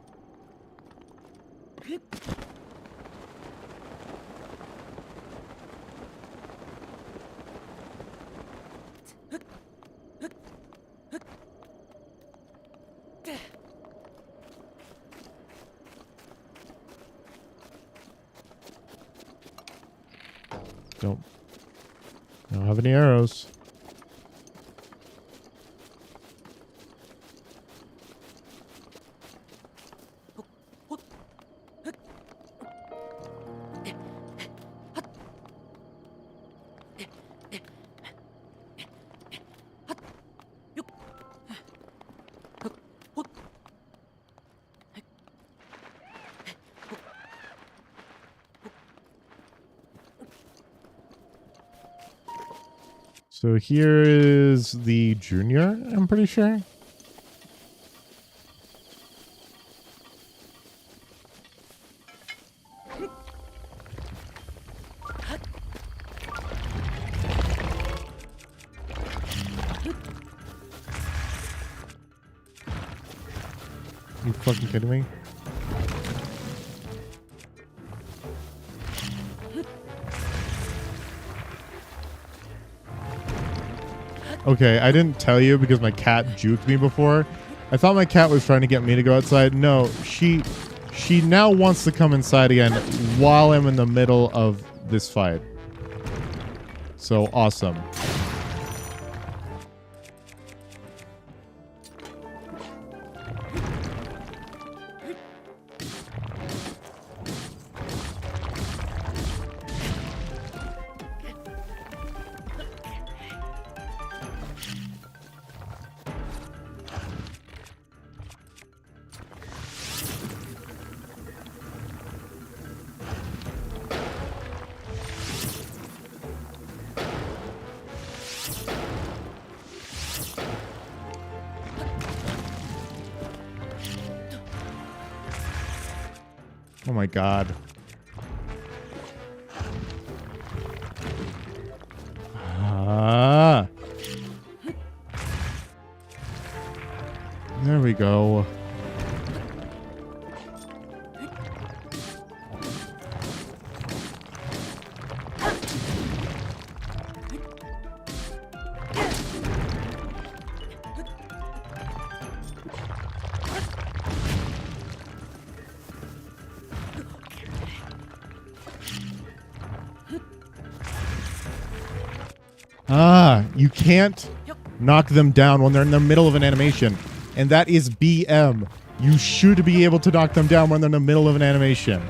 Don't have any arrows. So here is the junior, I'm pretty sure. You fucking kidding me? Okay, I didn't tell you because my cat juked me before. I thought my cat was trying to get me to go outside. No, she now wants to come inside again while I'm in the middle of this fight. So awesome. Oh my god. Ah. There we go. You can't knock them down when they're in the middle of an animation. And that is BM. You should be able to knock them down when they're in the middle of an animation.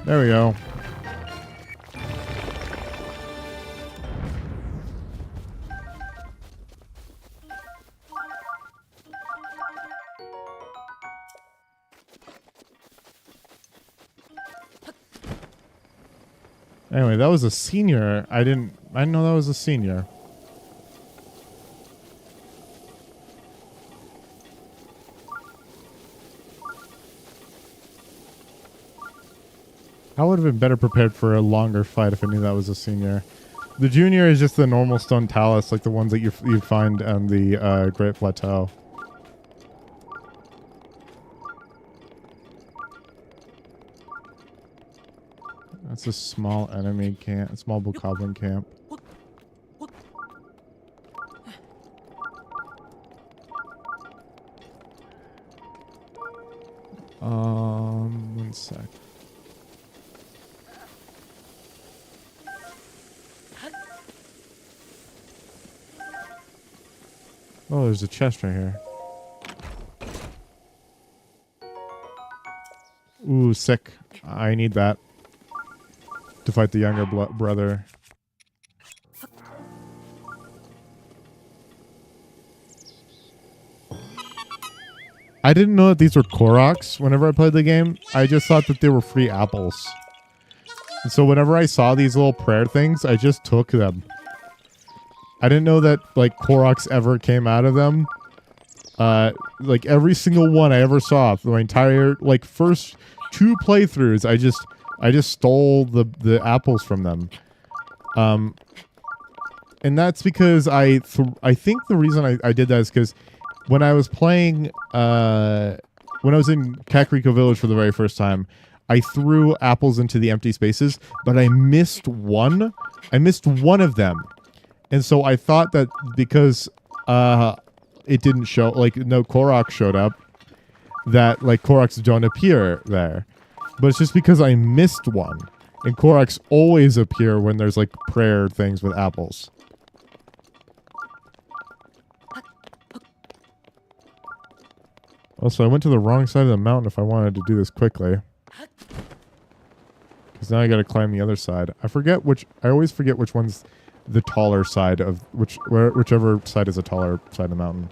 There we go. Anyway, that was a senior. I didn't know that was a senior. I would have been better prepared for a longer fight if I knew that was a senior. The junior is just the normal stone talus, like the ones that you find on the Great Plateau. That's a small enemy camp, a small bokoblin camp. One sec. Oh, there's a chest right here. Ooh, sick. I need that to fight the younger brother. I didn't know that these were Koroks whenever I played the game. I just thought that they were free apples. And so whenever I saw these little prayer things, I just took them. I didn't know that like Koroks ever came out of them. Like every single one I ever saw for my entire like first 2 playthroughs, I just stole the apples from them. And that's because I think the reason I did that is because when I was playing when I was in Kakariko Village for the very first time, I threw apples into the empty spaces, but I missed one. I missed one of them. And so I thought that because it didn't show, like no Korok showed up, that like Koroks don't appear there. But it's just because I missed one. And Koroks always appear when there's like prayer things with apples. Also, I went to the wrong side of the mountain if I wanted to do this quickly. Because now I gotta climb the other side. I always forget which one's the taller side of whichever side is a taller side of the mountain.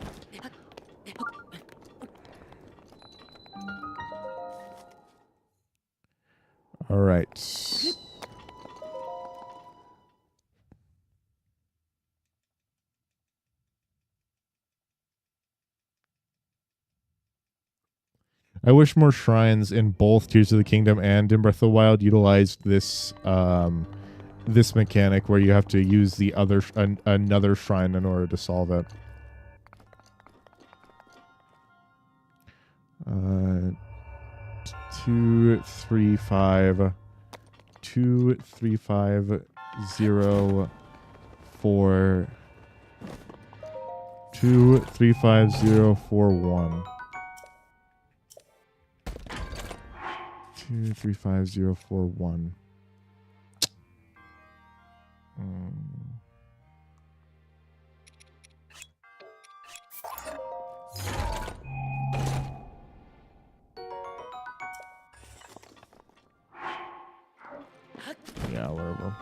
All right. I wish more shrines in both Tears of the Kingdom and in Breath of the Wild utilized this this mechanic where you have to use the other another shrine in order to solve it. 2 3 5 2 3 5 0 4 2 3 5 0 4 1 2 3 5 0 4 1. Yeah, whatever.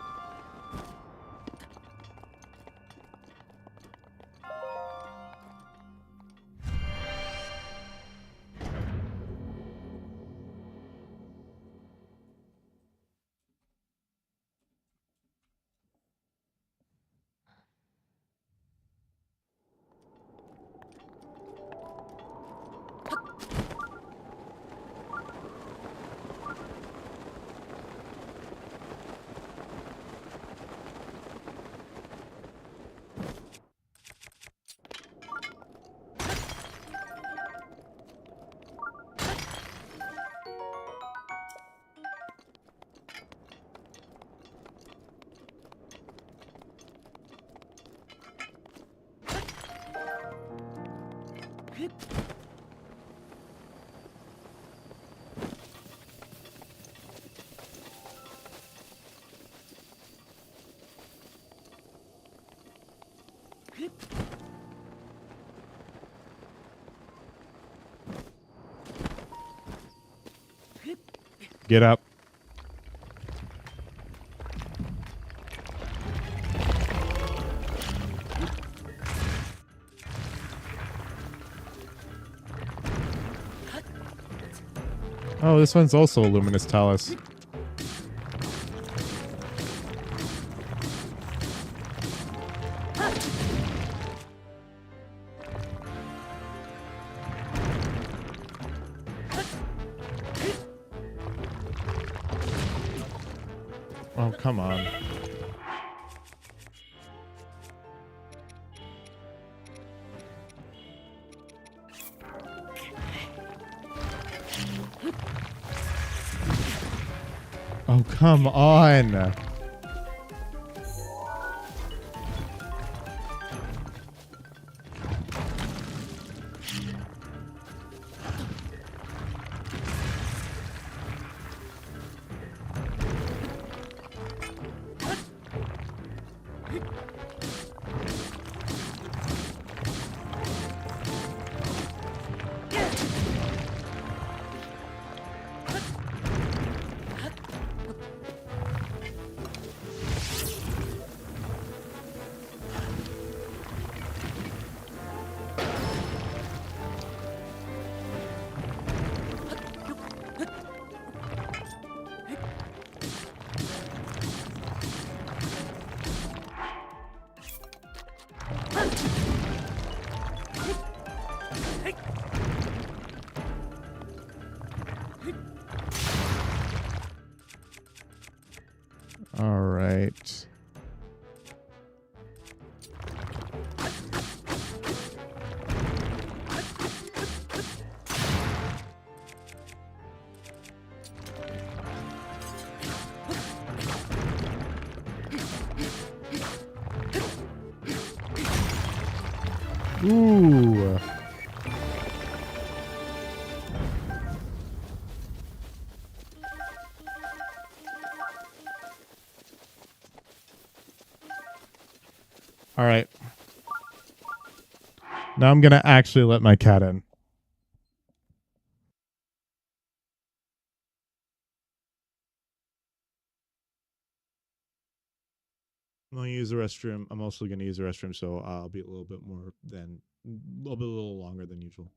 Get up. Oh, this one's also a luminous talus. Oh, come on. Oh, come on. All right. Ooh. All right. Now I'm going to actually let my cat in. I'm going to use the restroom. I'm also going to use the restroom, so I'll be a little bit longer than usual.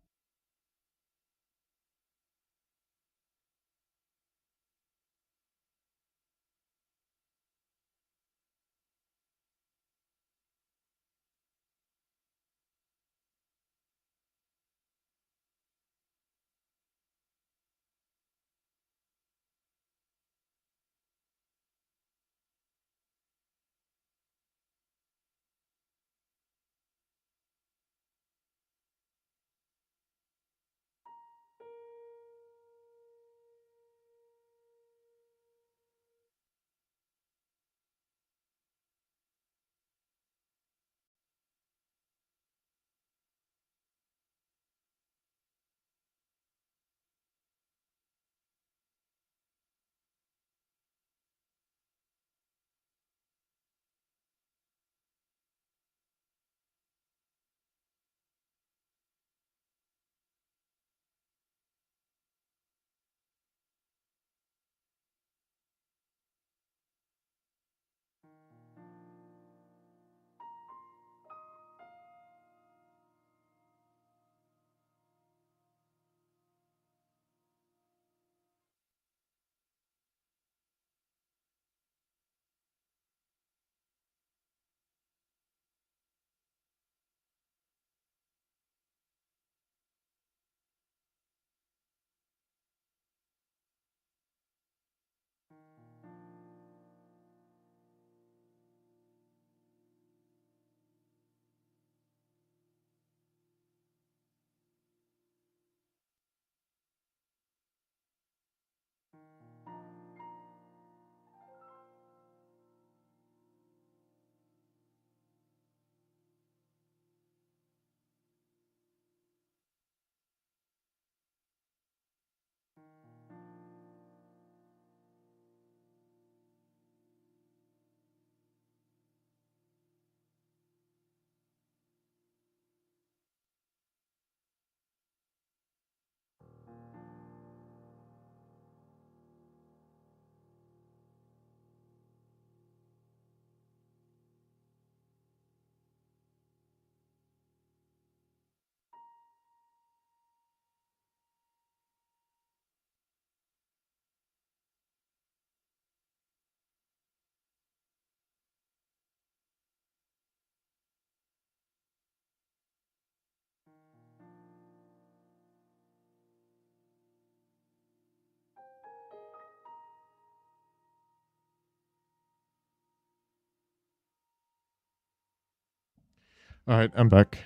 All right, I'm back.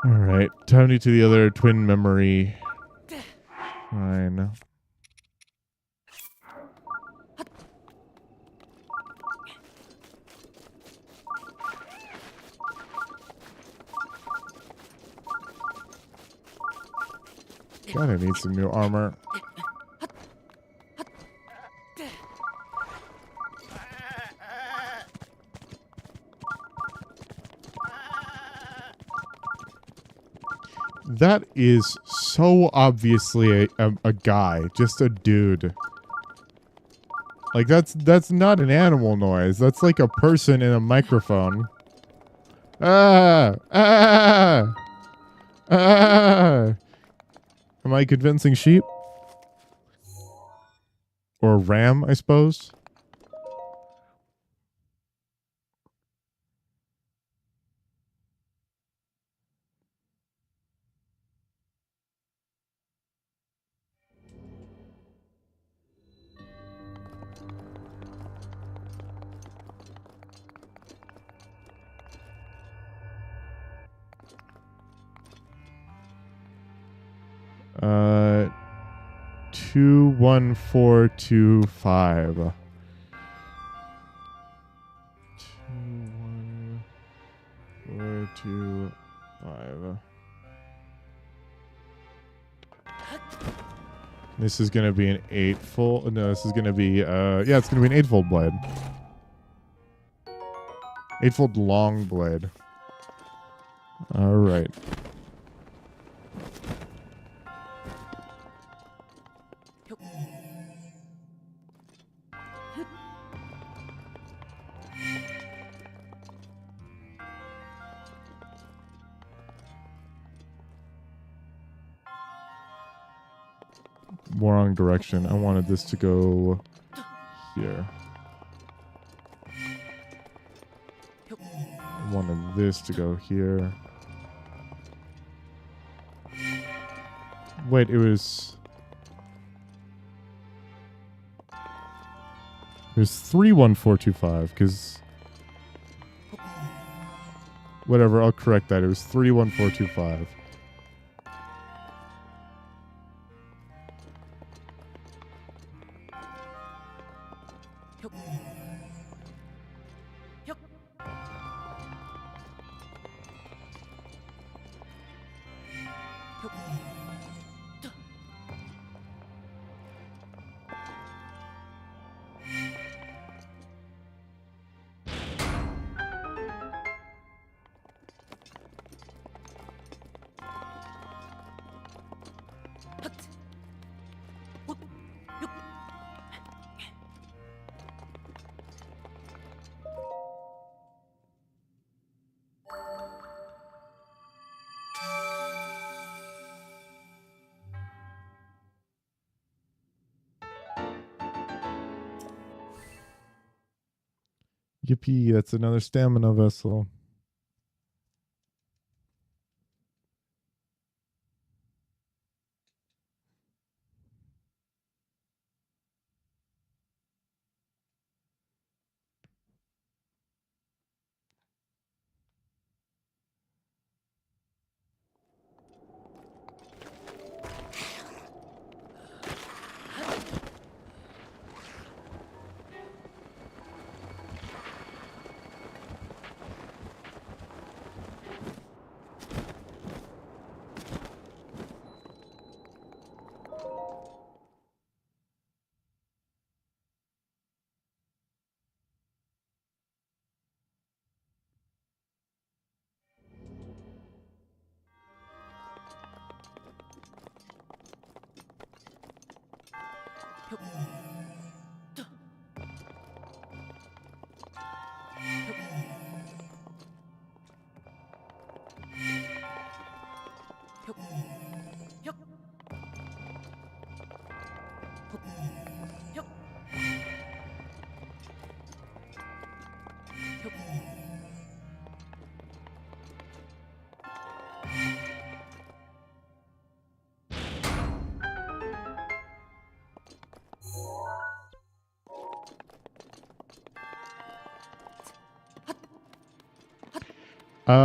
All right, time to the other twin memory. Fine. God, I need some new armor. That is so obviously a guy, just a dude. Like that's not an animal noise. That's like a person in a microphone. Ah! Ah! Ah! Am I convincing sheep? Or a ram, I suppose? 21425. 21425. This is gonna be an eightfold. No, this is gonna be yeah, it's gonna be an eightfold blade. Eightfold long blade. All right. Wrong direction. I wanted this to go here. I wanted this to go here. Wait, it was 31425 because whatever, I'll correct that. It was 31425. Yippee, that's another stamina vessel.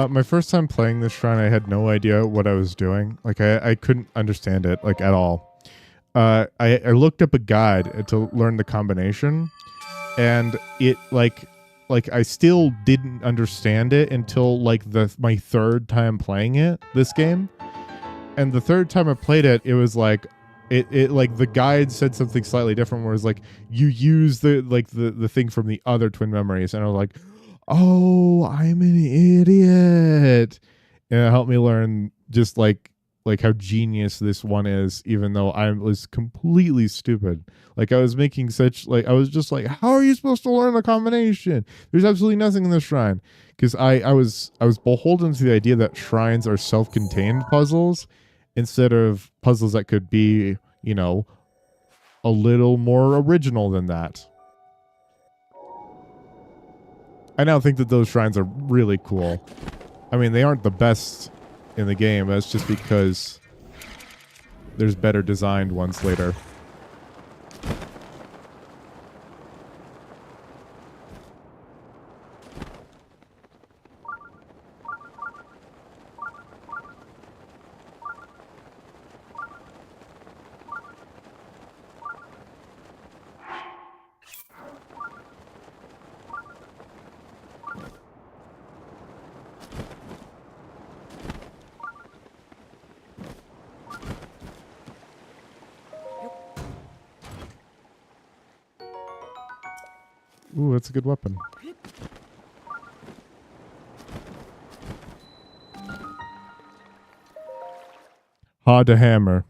My first time playing this shrine, I had no idea what I was doing. Like, I couldn't understand it, like, at all. I looked up a guide to learn the combination, and it, like I still didn't understand it until, like, my third time playing this game. And the third time I played it, it was like, it like the guide said something slightly different, where it's like, you use the thing from the other twin memories, and I was like, oh, I'm an idiot. And it helped me learn just like how genius this one is, even though I was completely stupid. Like, I was making such, like, I was just like, how are you supposed to learn the combination? There's absolutely nothing in this shrine. Because I was beholden to the idea that shrines are self-contained puzzles instead of puzzles that could be, you know, a little more original than that. I now think that those shrines are really cool. I mean, they aren't the best in the game. That's just because there's better designed ones later. Ooh, that's a good weapon. Hard to hammer.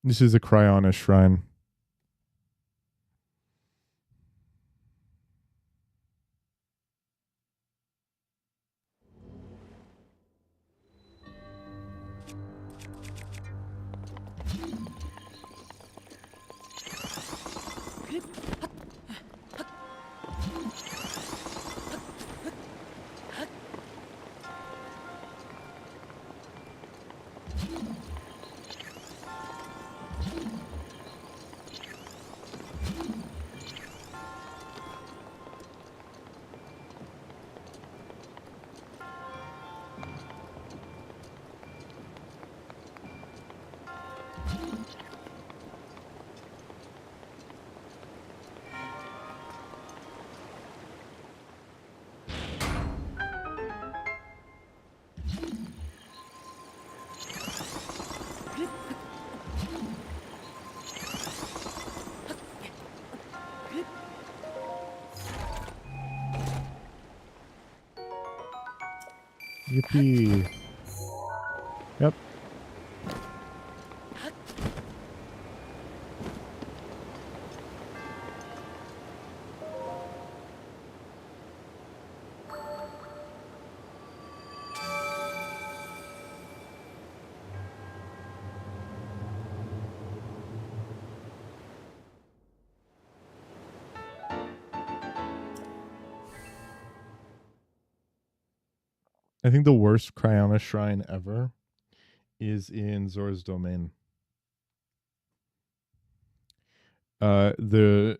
This is a Cryonis shrine. Yippee. Yep. I think the worst Cryonis shrine ever is in Zora's Domain. The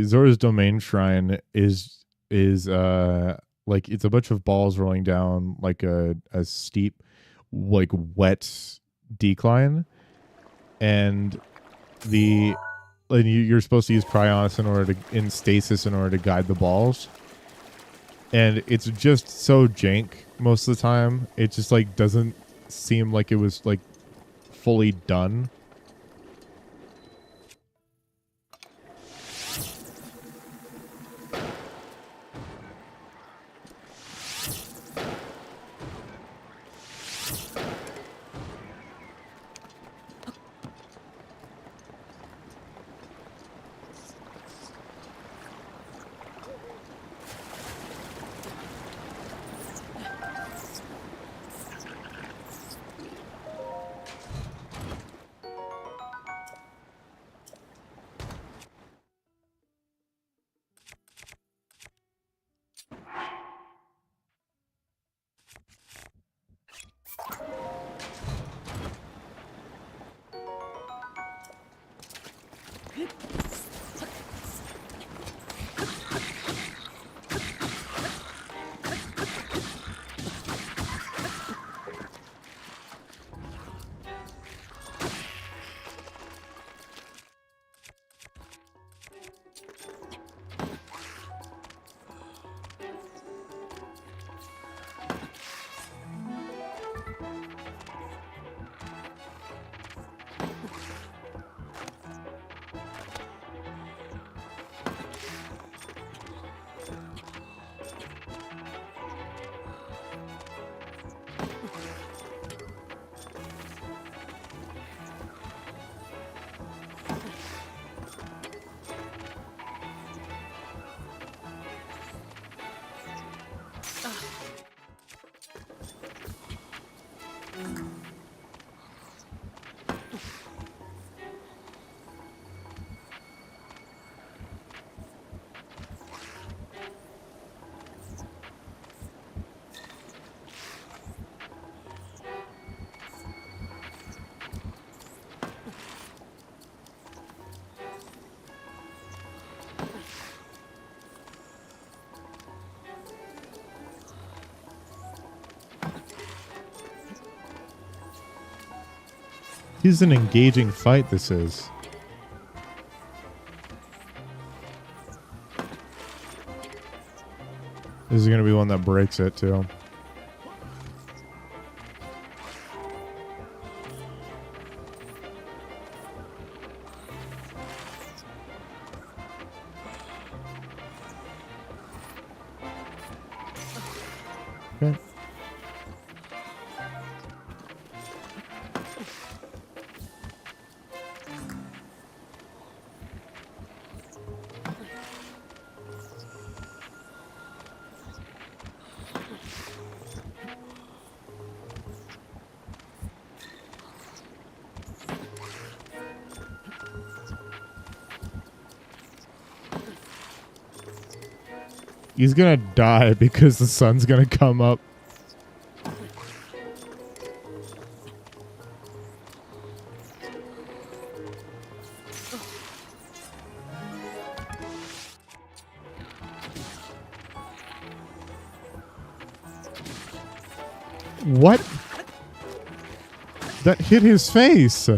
Zora's Domain shrine is like, it's a bunch of balls rolling down like a steep, like, wet decline, and you're supposed to use Cryonis in stasis in order to guide the balls. And it's just so jank most of the time. It just, like, doesn't seem like it was, like, fully done. He's an engaging fight, this is. This is going to be one that breaks it, too. Okay. He's gonna die because the sun's gonna come up. What? That hit his face.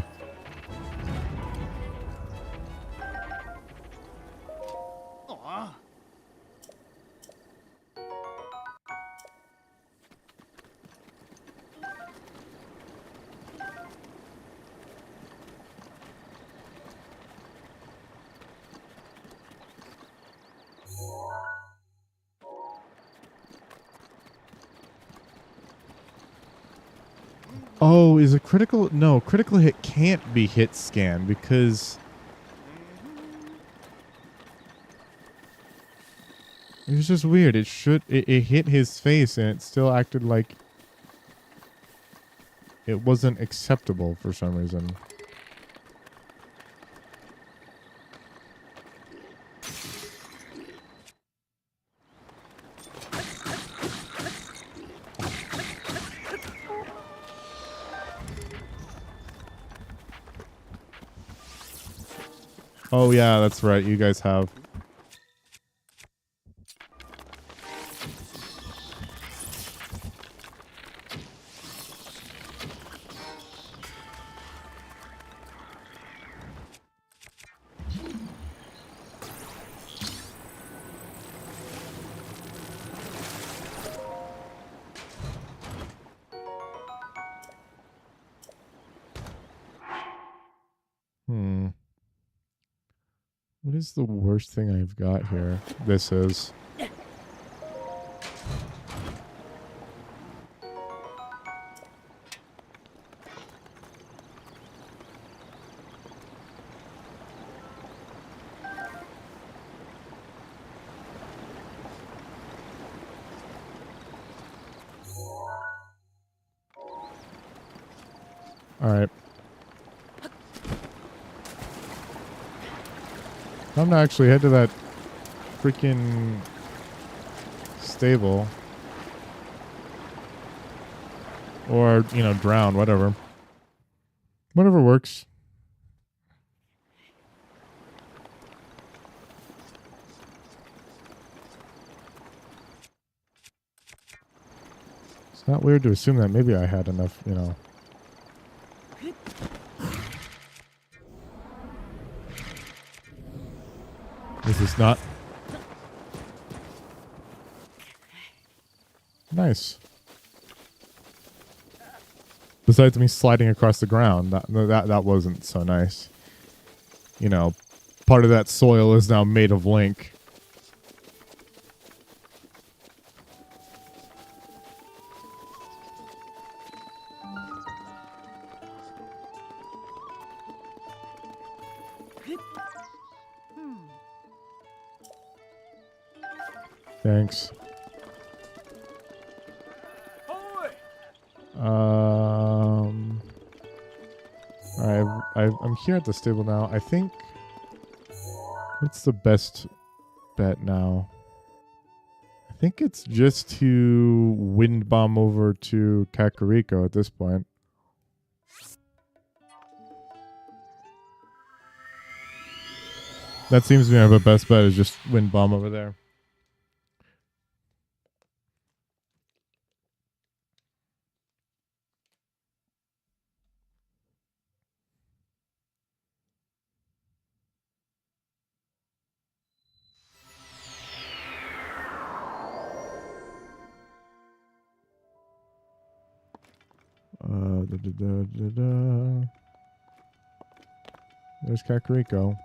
Oh, is a critical... No, critical hit can't be hit scan because... It was just weird. It hit his face and it still acted like... It wasn't acceptable for some reason. Oh yeah, that's right. You guys have. What is the worst thing I've got here? This is. All right. I'm gonna actually head to that freaking stable. Or, you know, drown, whatever. Whatever works. It's not weird to assume that maybe I had enough, you know. This is not... Nice. Besides me sliding across the ground, that wasn't so nice. You know, part of that soil is now made of Link. Thanks. I'm here at the stable now. I think... What's the best bet now? I think it's just to wind bomb over to Kakariko at this point. That seems to be my best bet, is just wind bomb over there. There's Kakariko.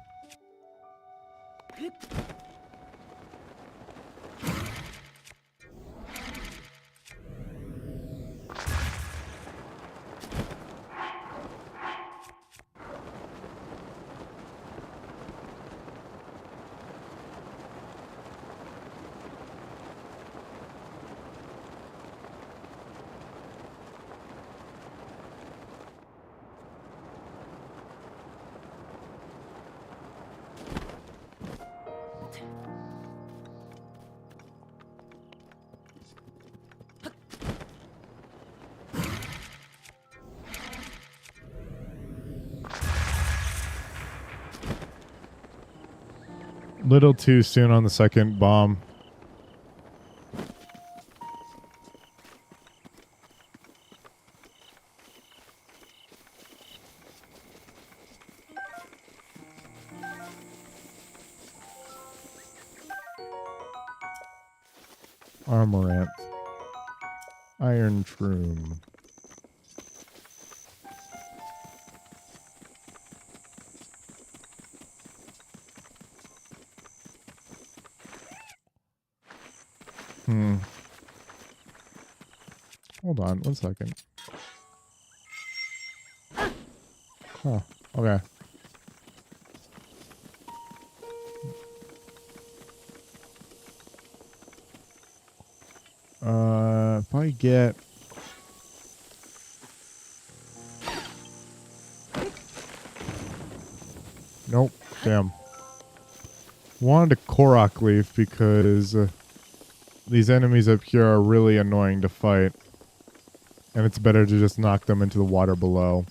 Little too soon on the second bomb. Armorant. Iron Shroom. Hold on, 1 second. Huh, okay. If I get... Nope, damn. Wanted a Korok leaf because these enemies up here are really annoying to fight. And it's better to just knock them into the water below.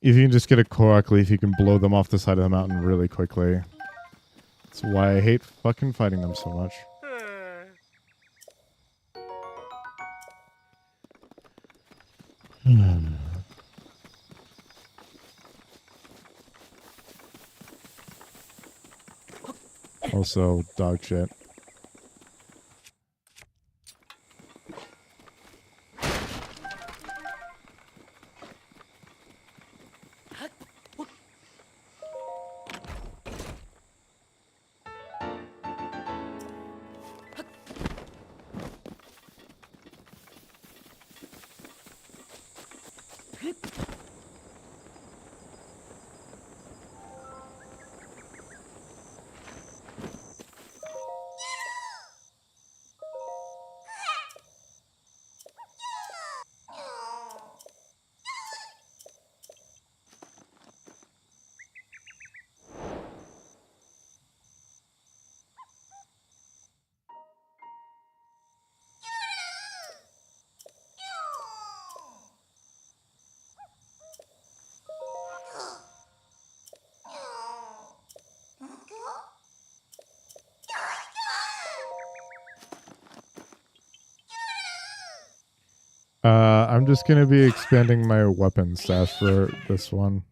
If you can just get a Korok leaf, you can blow them off the side of the mountain really quickly. That's why I hate fucking fighting them so much. Also, dog shit. I'm just gonna be expanding my weapon stash for this one.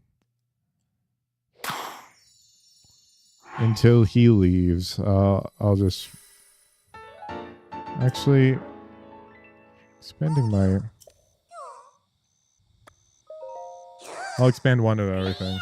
Until he leaves. I'll just... Actually... Expanding my... I'll expand one of everything.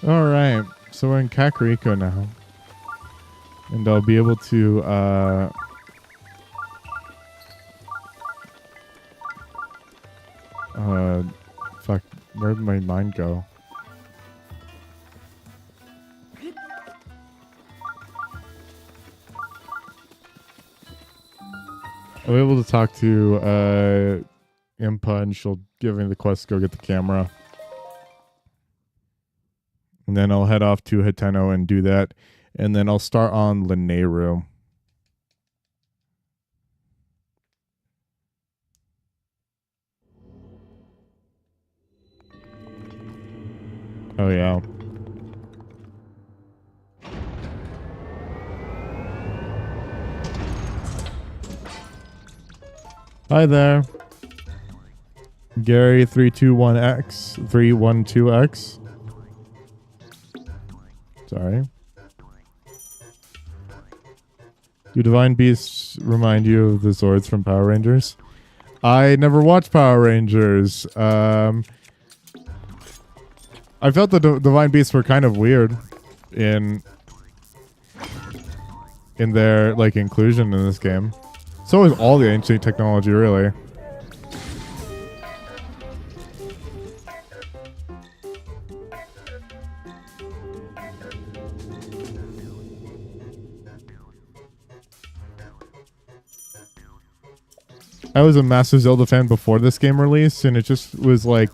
Alright, so we're in Kakariko now. And I'll be able to, fuck, where'd my mind go? I'll be able to talk to, Impa, and she'll give me the quest to go get the camera. And then I'll head off to Hiteno and do that. And then I'll start on Lanayru. Oh, yeah. Hi there. Gary 321X 312X. Sorry. Do Divine Beasts remind you of the Zords from Power Rangers? I never watched Power Rangers. I felt the Divine Beasts were kind of weird in their like inclusion in this game. So is all the ancient technology, really. I was a massive Zelda fan before this game released, and it just was like,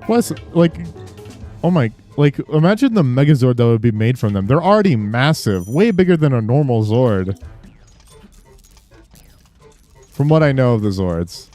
Plus, like, oh my, like, imagine the Megazord that would be made from them. They're already massive, way bigger than a normal Zord. From what I know of the Zords.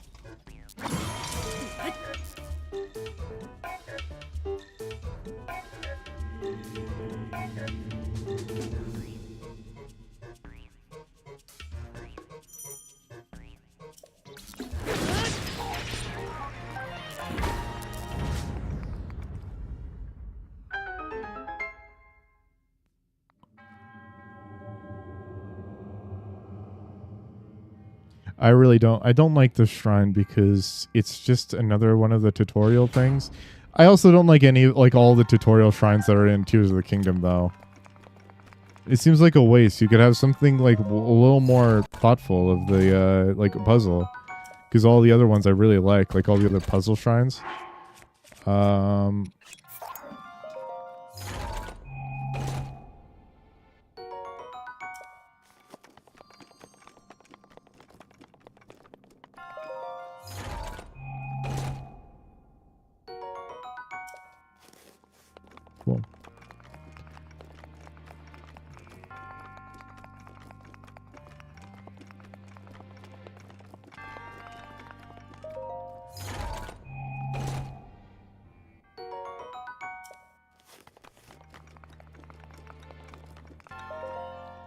I don't like the shrine because it's just another one of the tutorial things. I also don't like all the tutorial shrines that are in Tears of the Kingdom, though. It seems like a waste. You could have something like a little more thoughtful of the like puzzle, because all the other ones I really like all the other puzzle shrines.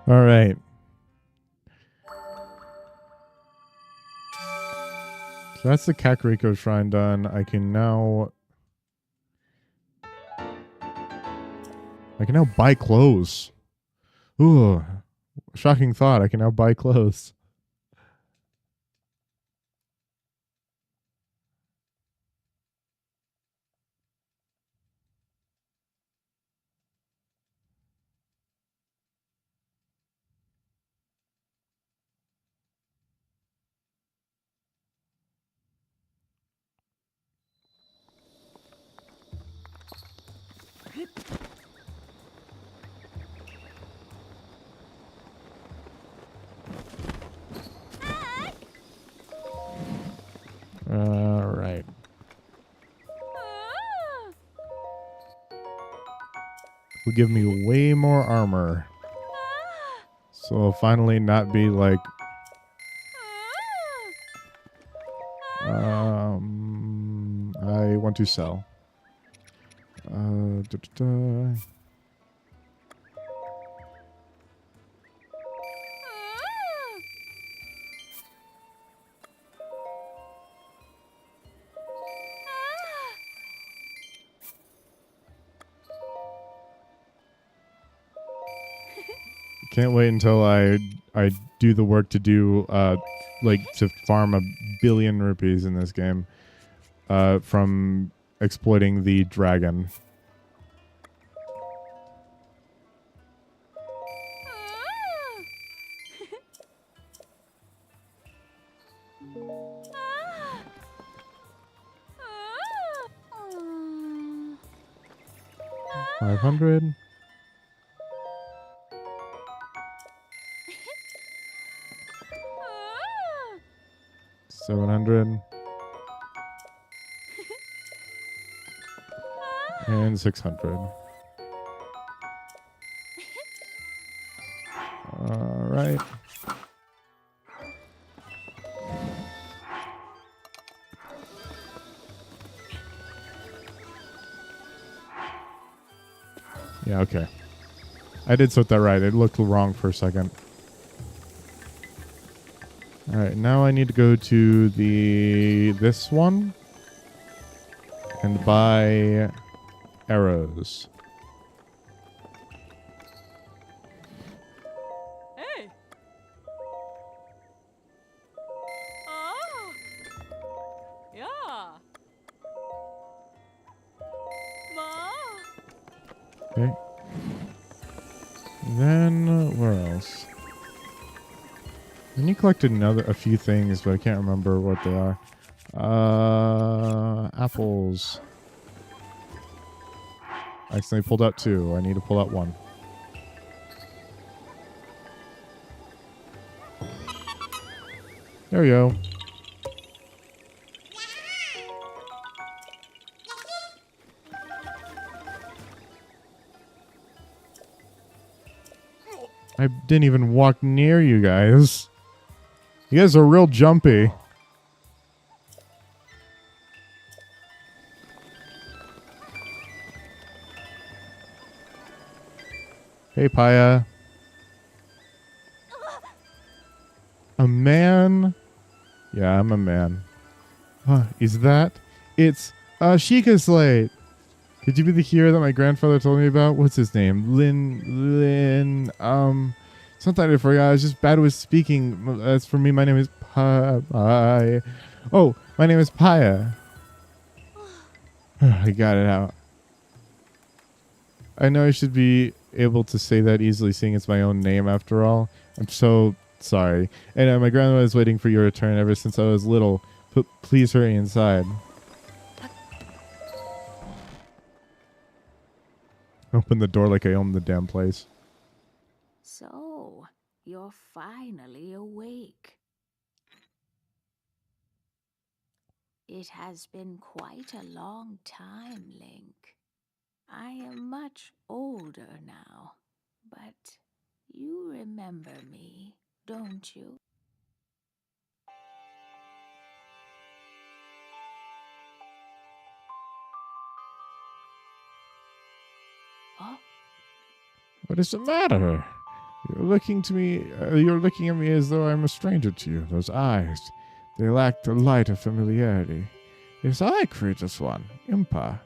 All right. So that's the Kakariko shrine done. I can now buy clothes. Ooh, shocking thought. I can now buy clothes. All right. Will give me way more armor. So I'll finally not be like I want to sell. Da, da, da. Can't wait until I do the work to do like to farm 1,000,000,000 rupees in this game from exploiting the dragon. $500. 700. And 600. All right. Yeah, okay. I did sort that right. It looked wrong for a second. All right, now I need to go to this one and buy arrows. Hey. Ah. Yeah. Ma. Okay. Then where else? And you collected a few things, but I can't remember what they are. Apples. I accidentally pulled out 2. I need to pull out 1. There we go. I didn't even walk near you guys. You guys are real jumpy. Hey, Paya. A man? Yeah, I'm a man. Huh, is that? It's Sheikah Slate. Could you be the hero that my grandfather told me about? What's his name? Lin, something I forgot. I was just bad with speaking. As for me, my name is Paya. Oh, my name is Paya. I got it out. I know I should be able to say that easily, seeing it's my own name after all. I'm so sorry. And my grandma was waiting for your return ever since I was little. Please hurry inside. Open the door like I own the damn place. So, you're finally awake. It has been quite a long time, Link. I am much older now, but you remember me, don't you? Oh, What is the matter? You're looking at me as though I'm a stranger to you. Those eyes, they lack the light of familiarity. Yes, I, Courageous One, Impa.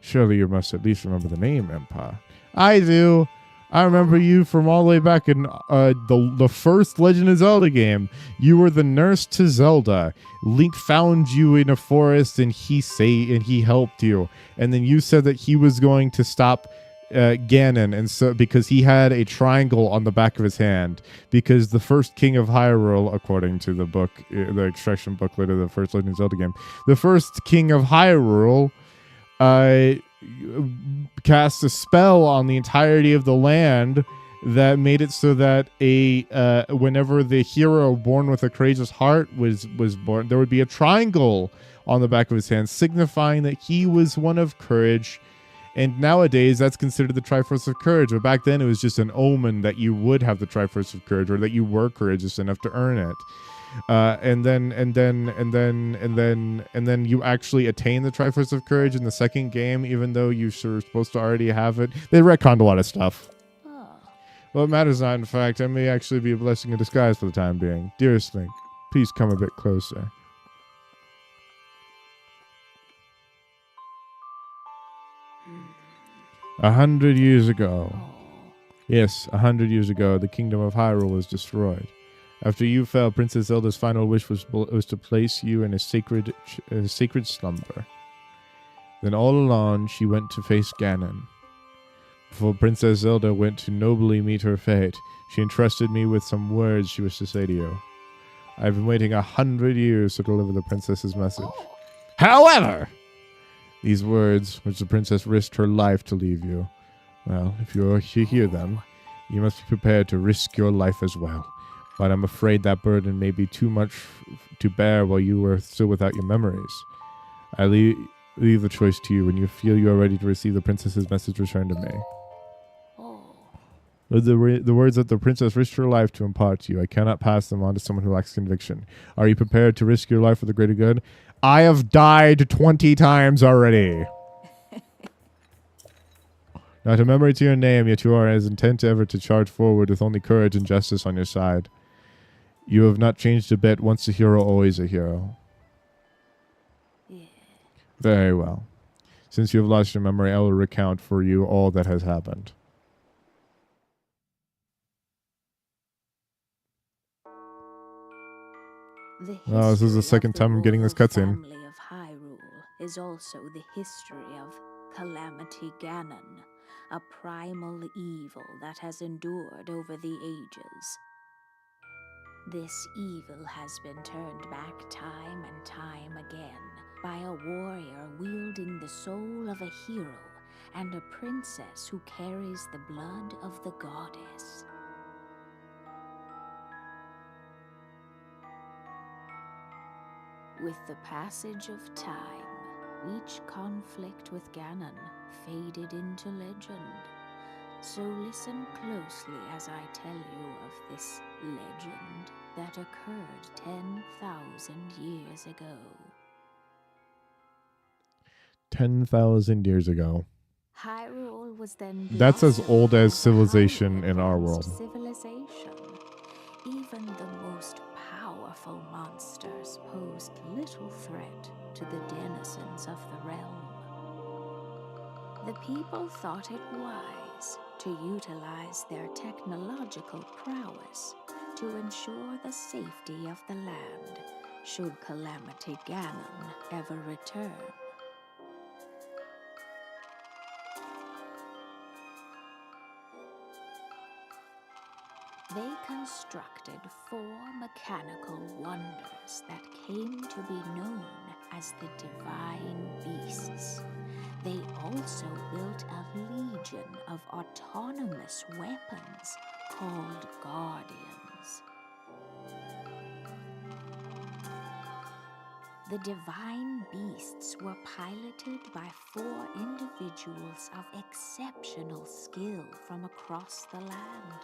Surely you must at least remember the name Impa. I do. I remember you from all the way back in the first Legend of Zelda game. You were the nurse to Zelda. Link found you in a forest, and he helped you. And then you said that he was going to stop Ganon, and so because he had a triangle on the back of his hand, because the first king of Hyrule, according to the book, the extraction booklet of the first Legend of Zelda game, the first king of Hyrule cast a spell on the entirety of the land that made it so that whenever the hero born with a courageous heart was born, there would be a triangle on the back of his hand, signifying that he was one of courage. And nowadays, that's considered the Triforce of Courage. But back then, it was just an omen that you would have the Triforce of Courage, or that you were courageous enough to earn it. And then you actually attain the Triforce of Courage in the second game, even though you were supposed to already have it. They retconned a lot of stuff. Well, it matters not. In fact, I may actually be a blessing in disguise for the time being. Dearest Link, please come a bit closer. A 100 years ago. Yes, 100 years ago, the kingdom of Hyrule was destroyed. After you fell, Princess Zelda's final wish was to place you in a sacred slumber. Then all alone, she went to face Ganon. Before Princess Zelda went to nobly meet her fate, she entrusted me with some words she wished to say to you. I've been waiting 100 years to deliver the princess's message. However, these words, which the princess risked her life to leave you, well, if you hear them, you must be prepared to risk your life as well. But I'm afraid that burden may be too much to bear while you are still without your memories. I leave the choice to you. When you feel you are ready to receive the princess's message, return to me. The words that the princess risked her life to impart to you, I cannot pass them on to someone who lacks conviction. Are you prepared to risk your life for the greater good? I have died 20 times already. Not a memory to your name, yet you are as intent ever to charge forward with only courage and justice on your side. You have not changed a bit. Once a hero, always a hero. Yeah. Very well. Since you have lost your memory, I will recount for you all that has happened. Oh, this is the second time I'm getting this cutscene. The family of Hyrule is also the history of Calamity Ganon, a primal evil that has endured over the ages. This evil has been turned back time and time again by a warrior wielding the soul of a hero and a princess who carries the blood of the goddess. With the passage of time, each conflict with Ganon faded into legend. So listen closely as I tell you of this legend that occurred 10,000 years ago. 10,000 years ago. Hyrule was then That's as old as blossomed civilization over in our advanced world. Civilization. Even the most powerful monsters posed little threat to the denizens of the realm. The people thought it wise to utilize their technological prowess to ensure the safety of the land should Calamity Ganon ever return. They constructed 4 mechanical wonders that came to be known as the Divine Beasts. They also built a legion of autonomous weapons called Guardians. The Divine Beasts were piloted by 4 individuals of exceptional skill from across the land.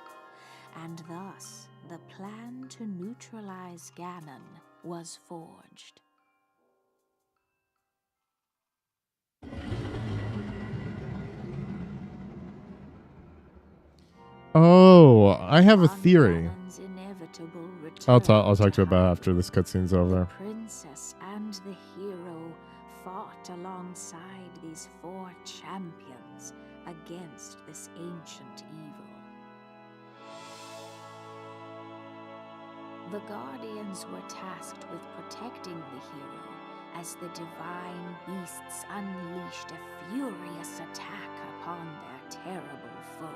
And thus, the plan to neutralize Ganon was forged. Oh, I have a Upon theory. Ganon's inevitable I'll return talk to you to about it after Hyrule, this cutscene's the over. princess and the hero fought alongside these four champions against this ancient evil. The Guardians were tasked with protecting the hero as the divine beasts unleashed a furious attack upon their terrible foe.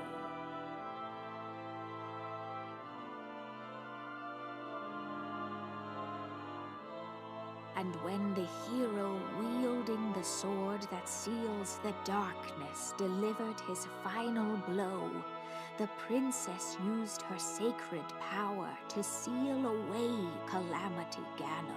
And when the hero wielding the sword that seals the darkness delivered his final blow, the princess used her sacred power to seal away Calamity Ganon.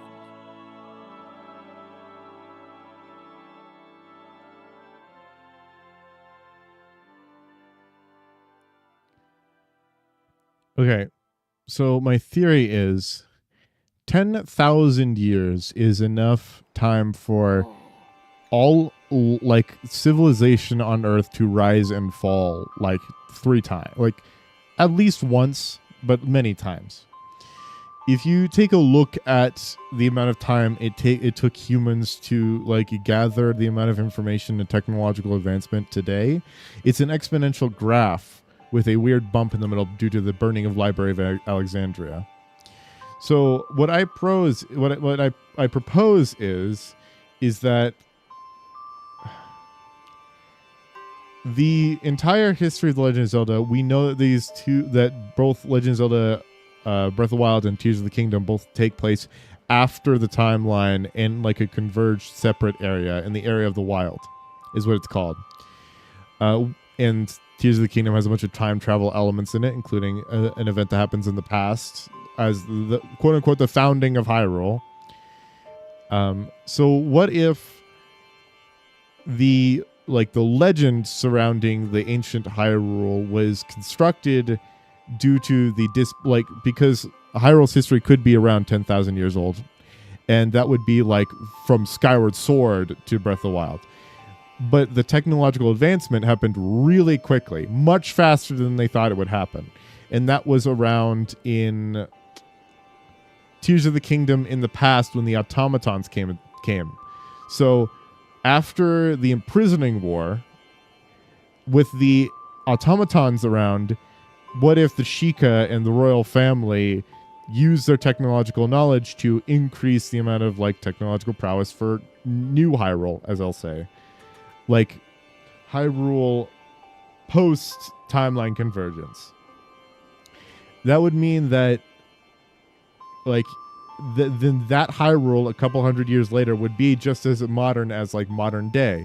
Okay, so my theory is 10,000 years is enough time for Oh, all like civilization on Earth to rise and fall like 3 times, like at least once, but many times. If you take a look at the amount of time it took humans to like gather the amount of information and technological advancement today, it's an exponential graph with a weird bump in the middle due to the burning of Library of Alexandria. So what I propose is that the entire history of the Legend of Zelda, we know that both Legend of Zelda Breath of the Wild and Tears of the Kingdom both take place after the timeline in like a converged separate area, in the area of the wild is what it's called. And Tears of the Kingdom has a bunch of time travel elements in it, including an event that happens in the past as the quote unquote the founding of Hyrule. So what if the legend surrounding the ancient Hyrule was constructed due to because Hyrule's history could be around 10,000 years old, and that would be like from Skyward Sword to Breath of the Wild. But the technological advancement happened really quickly, much faster than they thought it would happen. And that was around in Tears of the Kingdom in the past when the automatons came. So after the imprisoning war, with the automatons around, what if the Sheikah and the royal family use their technological knowledge to increase the amount of like technological prowess for new Hyrule, as I'll say, like Hyrule post timeline convergence? That would mean that like then that Hyrule a couple hundred years later would be just as modern as like modern day,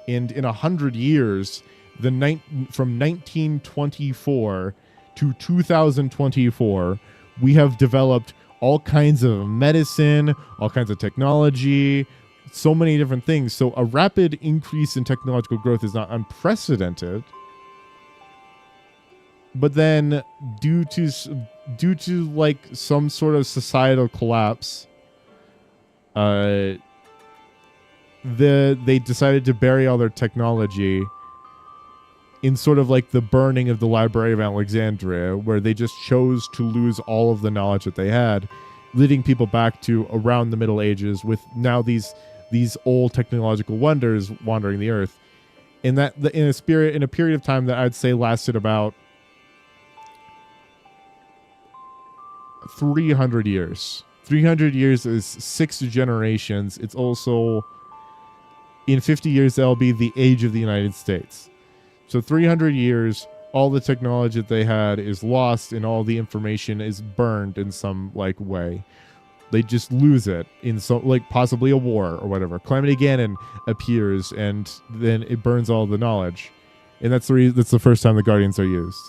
and in 100 years, from 1924 to 2024, we have developed all kinds of medicine, all kinds of technology, so many different things. So a rapid increase in technological growth is not unprecedented. But then due to like some sort of societal collapse, they decided to bury all their technology in sort of like the burning of the Library of Alexandria, where they just chose to lose all of the knowledge that they had, leading people back to around the Middle Ages with now these old technological wonders wandering the earth. In a period of time that I'd say lasted about 300 years. 300 years is 6 generations. It's also, in 50 years, that'll be the age of the United States. So 300 years, all the technology that they had is lost and all the information is burned in some like way. They just lose it in some like possibly a war or whatever. Calamity Ganon appears and then it burns all the knowledge. And that's the first time the Guardians are used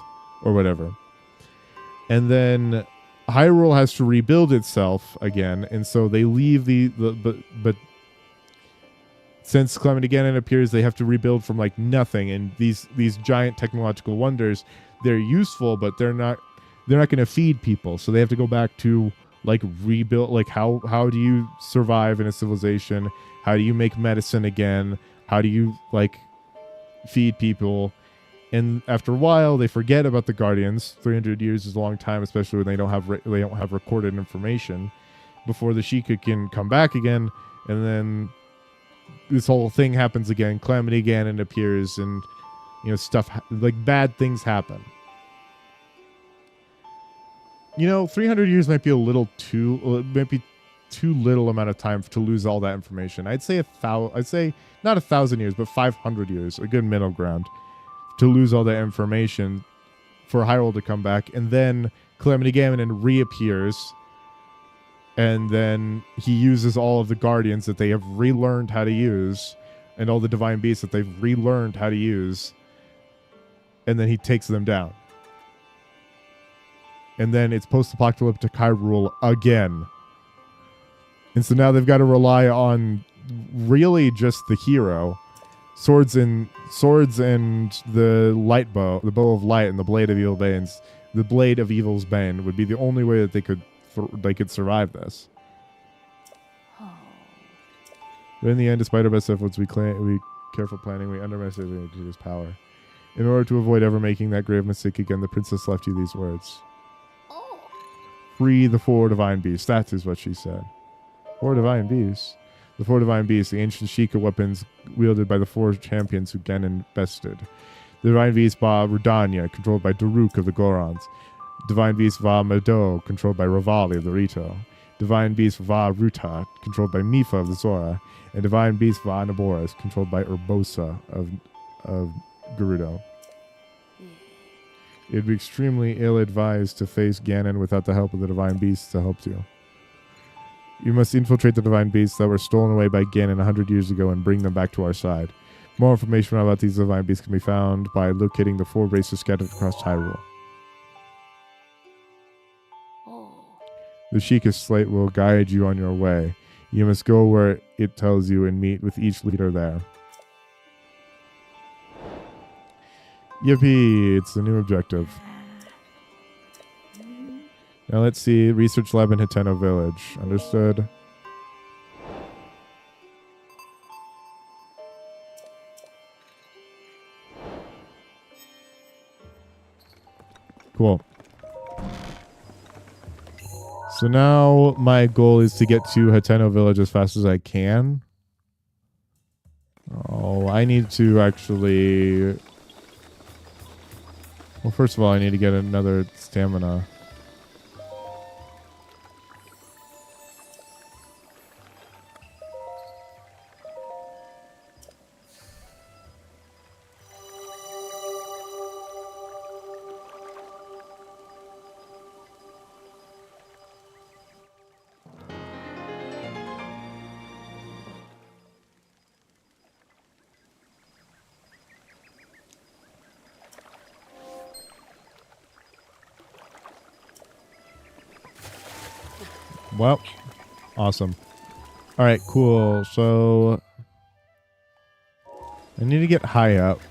or whatever. And then Hyrule has to rebuild itself again, and so they leave but since Calamity Ganon appears, they have to rebuild from like nothing. And these giant technological wonders, they're useful, but they're not going to feed people. So they have to go back to like rebuild. Like how do you survive in a civilization? How do you make medicine again? How do you like feed people? And after a while, they forget about the Guardians. 300 years is a long time, especially when they don't have recorded information. Before the Sheikah can come back again, and then this whole thing happens again. Calamity Ganon appears, and stuff like bad things happen. 300 years might be might be too little amount of time to lose all that information. I'd say not 1,000 years, but 500 years, a good middle ground, to lose all that information for Hyrule to come back, and then Calamity Ganon reappears, and then he uses all of the Guardians that they have relearned how to use, and all the Divine Beasts that they've relearned how to use, and then he takes them down. And then it's post-apocalyptic Hyrule again. And so now they've got to rely on really just the hero, swords and the light bow, the bow of light, and the blade of evil banes. The blade of evil's bane would be the only way that they could survive this. Oh. But in the end, despite our best efforts, we careful planning, we underestimated his power. In order to avoid ever making that grave mistake again, the princess left you these words. Oh. Free the 4 divine beasts. That is what she said. 4 divine beasts. The 4 divine beasts, the ancient Sheikah weapons wielded by the 4 champions who Ganon bested. The divine beast Va Rudanya, controlled by Daruk of the Gorons. Divine beast Va Mado, controlled by Revali of the Rito. Divine beast Va Ruta, controlled by Mifa of the Zora. And divine beast Va Naboris, controlled by Urbosa of Gerudo. It would be extremely ill-advised to face Ganon without the help of the divine beasts to help you. You must infiltrate the divine beasts that were stolen away by Ganon 100 years ago and bring them back to our side. More information about these divine beasts can be found by locating the 4 races scattered across Hyrule. Oh. The Sheikah slate will guide you on your way. You must go where it tells you and meet with each leader there. Yippee! It's the new objective. Now let's see. Research lab in Hateno Village. Understood. Cool. So now my goal is to get to Hateno Village as fast as I can. Oh, I need to actually... Well, first of all, I need to get another stamina. Well, awesome. All right, cool. So I need to get high up.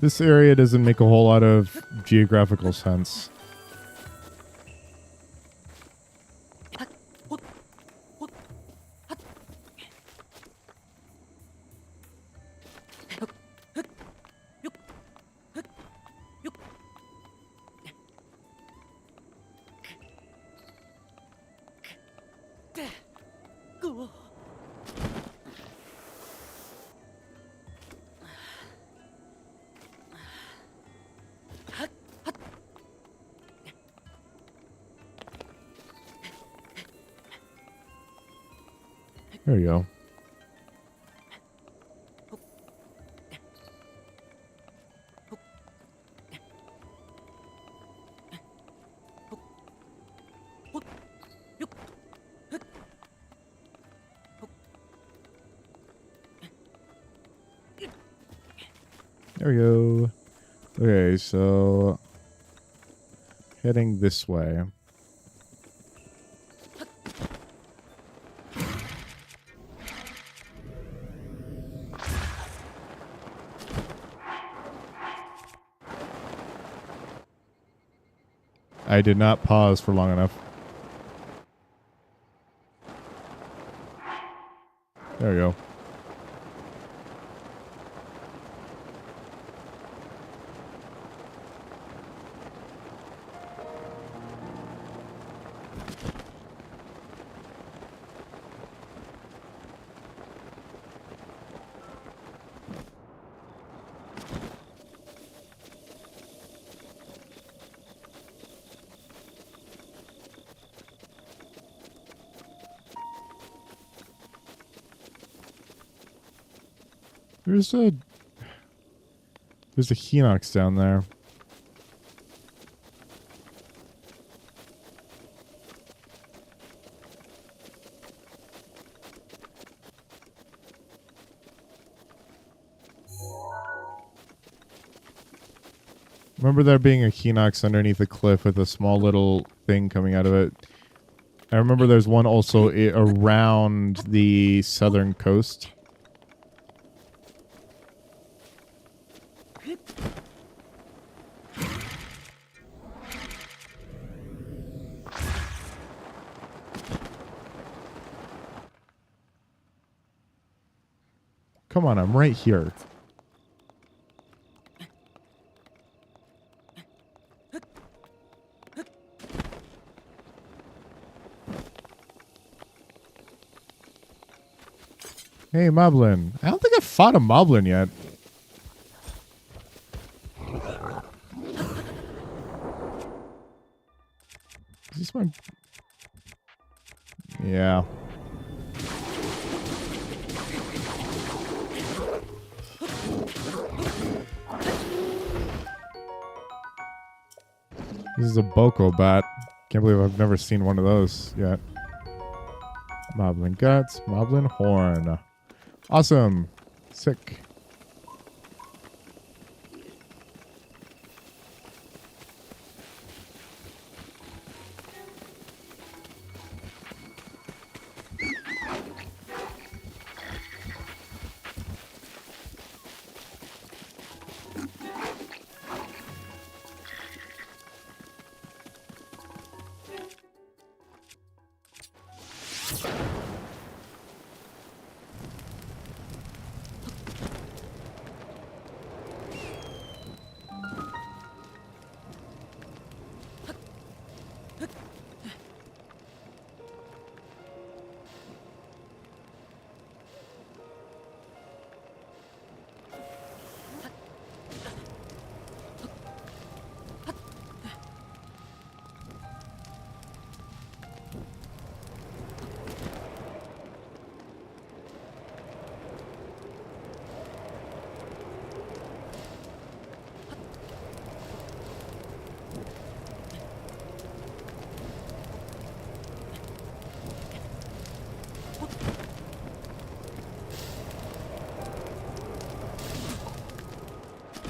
This area doesn't make a whole lot of geographical sense. There you go. There we go. Okay, so heading this way. I did not pause for long enough. There we go. There's a Hinox down there. Remember there being a Hinox underneath a cliff with a small little thing coming out of it? I remember there's one also around the southern coast. Come on, I'm right here. Hey, Moblin. I don't think I've fought a Moblin yet. Is this my... Yeah. This is a Boko bat. Can't believe I've never seen one of those yet. Moblin guts, Moblin horn. Awesome. Sick.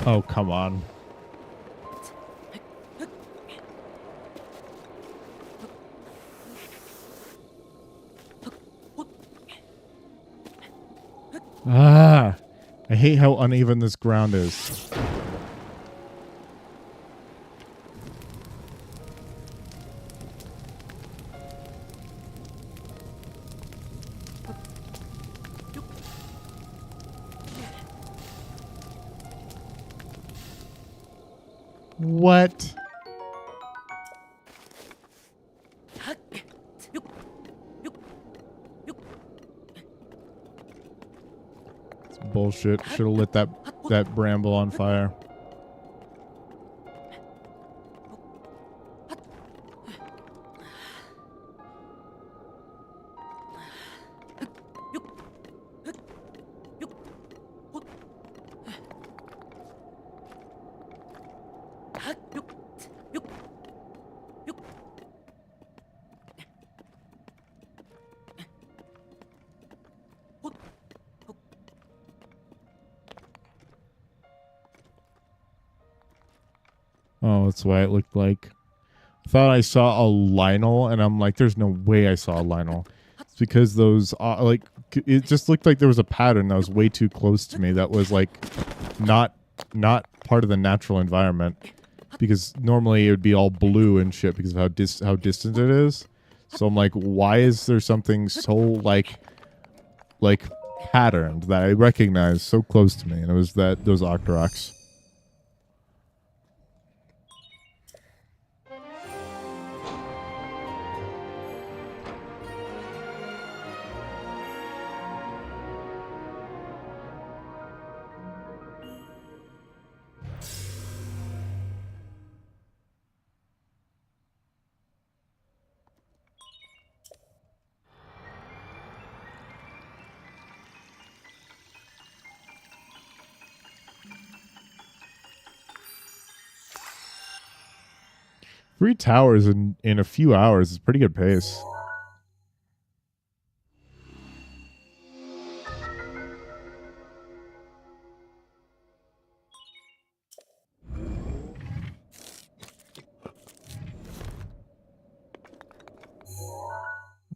Oh, come on. Ah, I hate how uneven this ground is. What? It's bullshit. Should have lit that bramble on fire. that's why it looked like. I thought I saw a Lionel, and I'm like, there's no way I saw a Lionel. It's because those, it just looked like there was a pattern that was way too close to me. That was like not part of the natural environment. Because normally it would be all blue and shit because of how distant it is. So I'm like, why is there something so like patterned that I recognize so close to me? And it was those Octoroks. Three towers in a few hours is pretty good pace.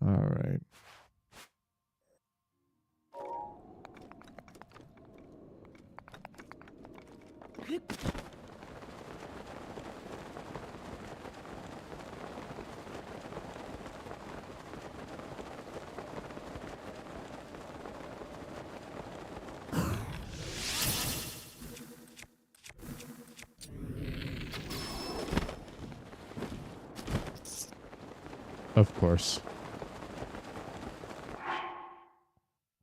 All right. Of course.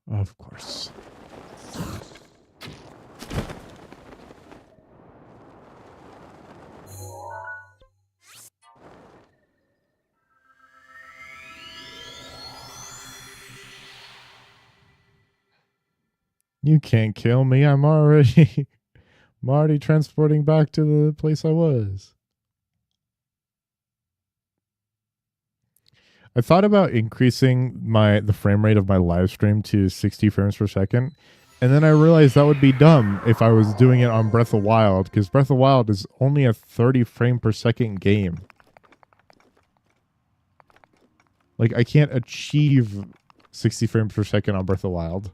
Of course. You can't kill me. I'm already transporting back to the place I was. I thought about increasing the frame rate of my live stream to 60 frames per second, and then I realized that would be dumb if I was doing it on Breath of Wild, because Breath of Wild is only a 30 frame per second game. Like, I can't achieve 60 frames per second on Breath of Wild.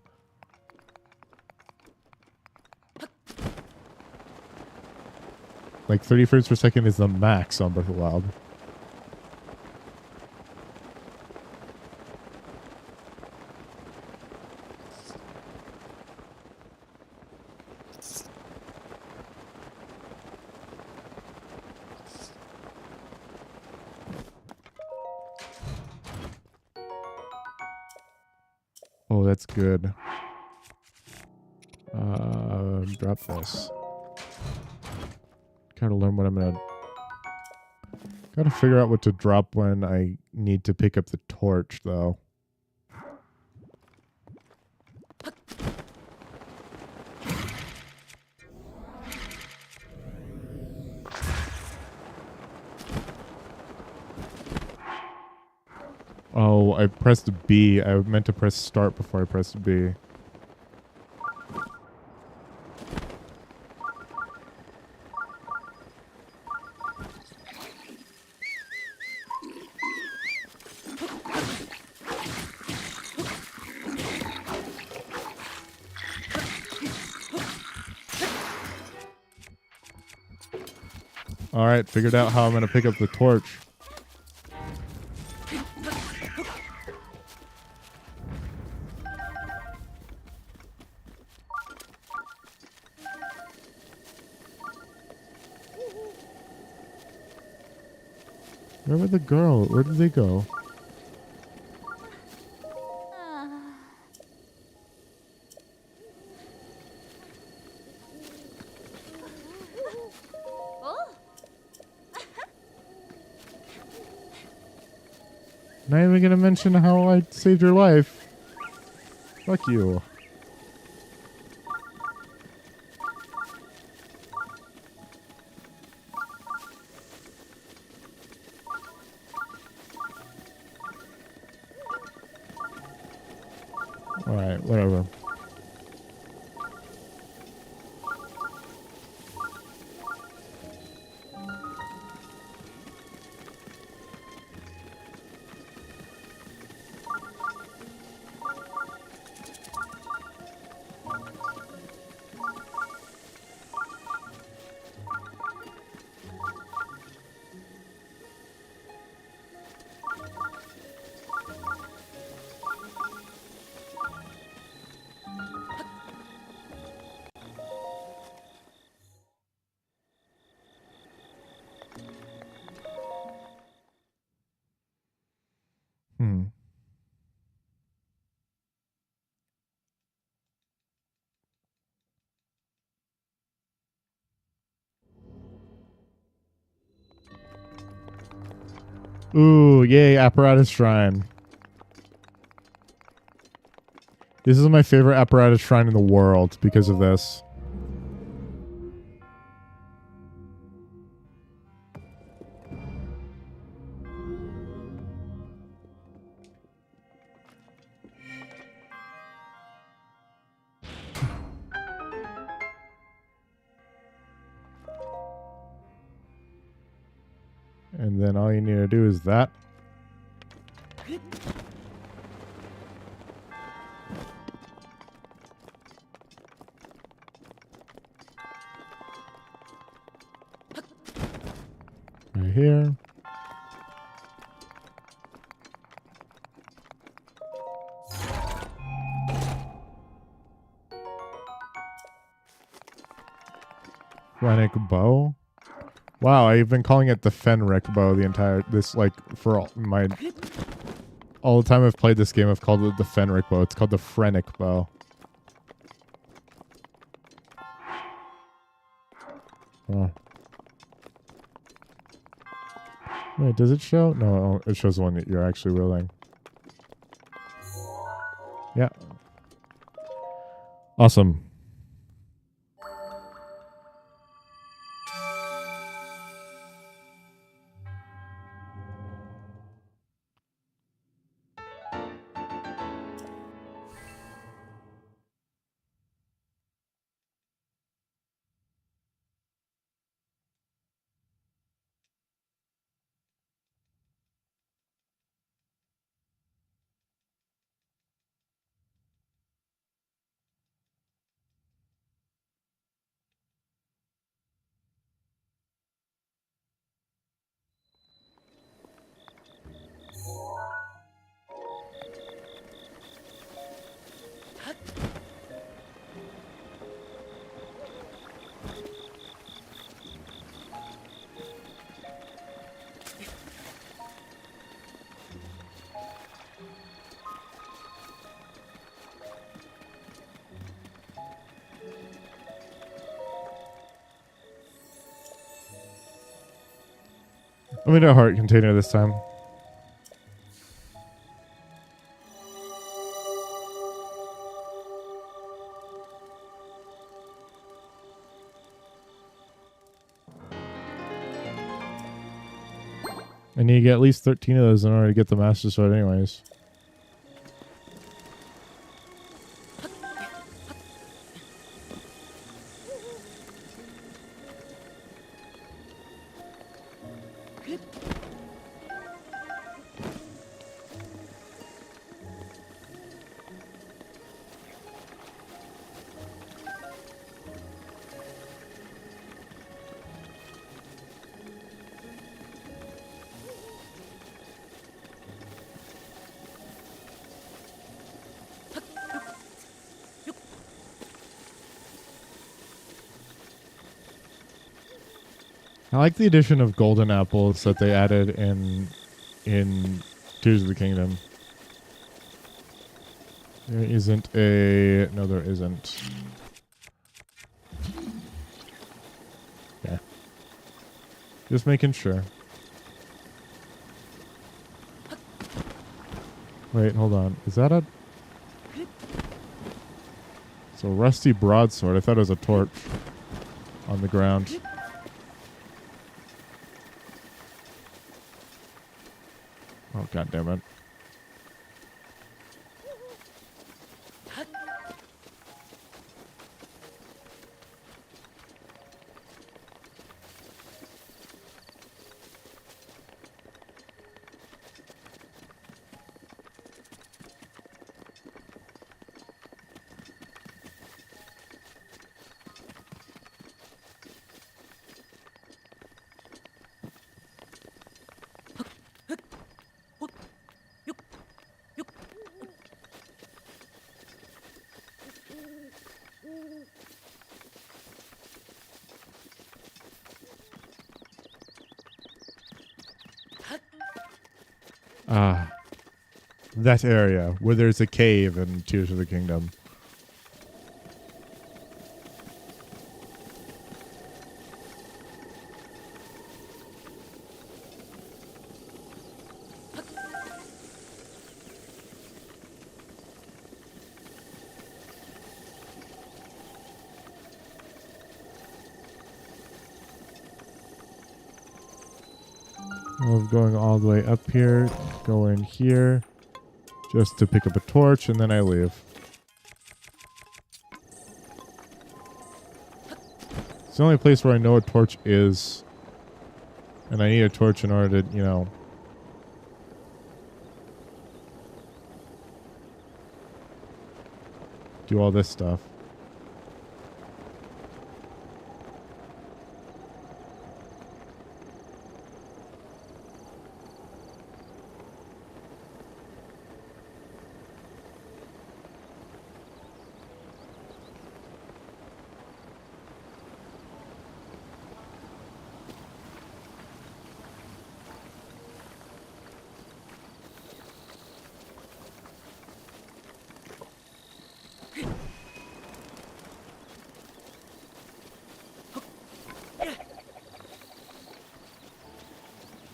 Like, 30 frames per second is the max on Breath of Wild. Oh, that's good. Drop this. Gotta learn what I'm gonna... Gotta figure out what to drop when I need to pick up the torch, though. Oh, I pressed B. I meant to press start before I pressed B. All right, figured out how I'm going to pick up the torch. Where were the girl? Where did they go? Not even gonna mention how I saved your life. Fuck you. Alright, whatever. Ooh, yay, apparatus shrine. This is my favorite apparatus shrine in the world because of this. And then all you need to do is that. Right here. Phrenic bow. Wow, I've been calling it the Fenric bow the entire for all the time I've played this game. I've called it the Fenric bow. It's called the Phrenic bow. Oh. Wait, does it show? No, it shows the one that you're actually wielding. Yeah. Awesome. Let me do a heart container this time. I need to get at least 13 of those in order to get the Master Sword anyways. I like the addition of golden apples that they added in Tears of the Kingdom. There isn't a... No, there isn't. Yeah. Just making sure. Wait, hold on. Is that a... It's a rusty broadsword. I thought it was a torch on the ground. Oh, God damn it. Ah, that area where there's a cave in Tears of the Kingdom. of going all the way up here, go in here, just to pick up a torch, and then I leave. It's the only place where I know a torch is, and I need a torch in order to, you know, do all this stuff.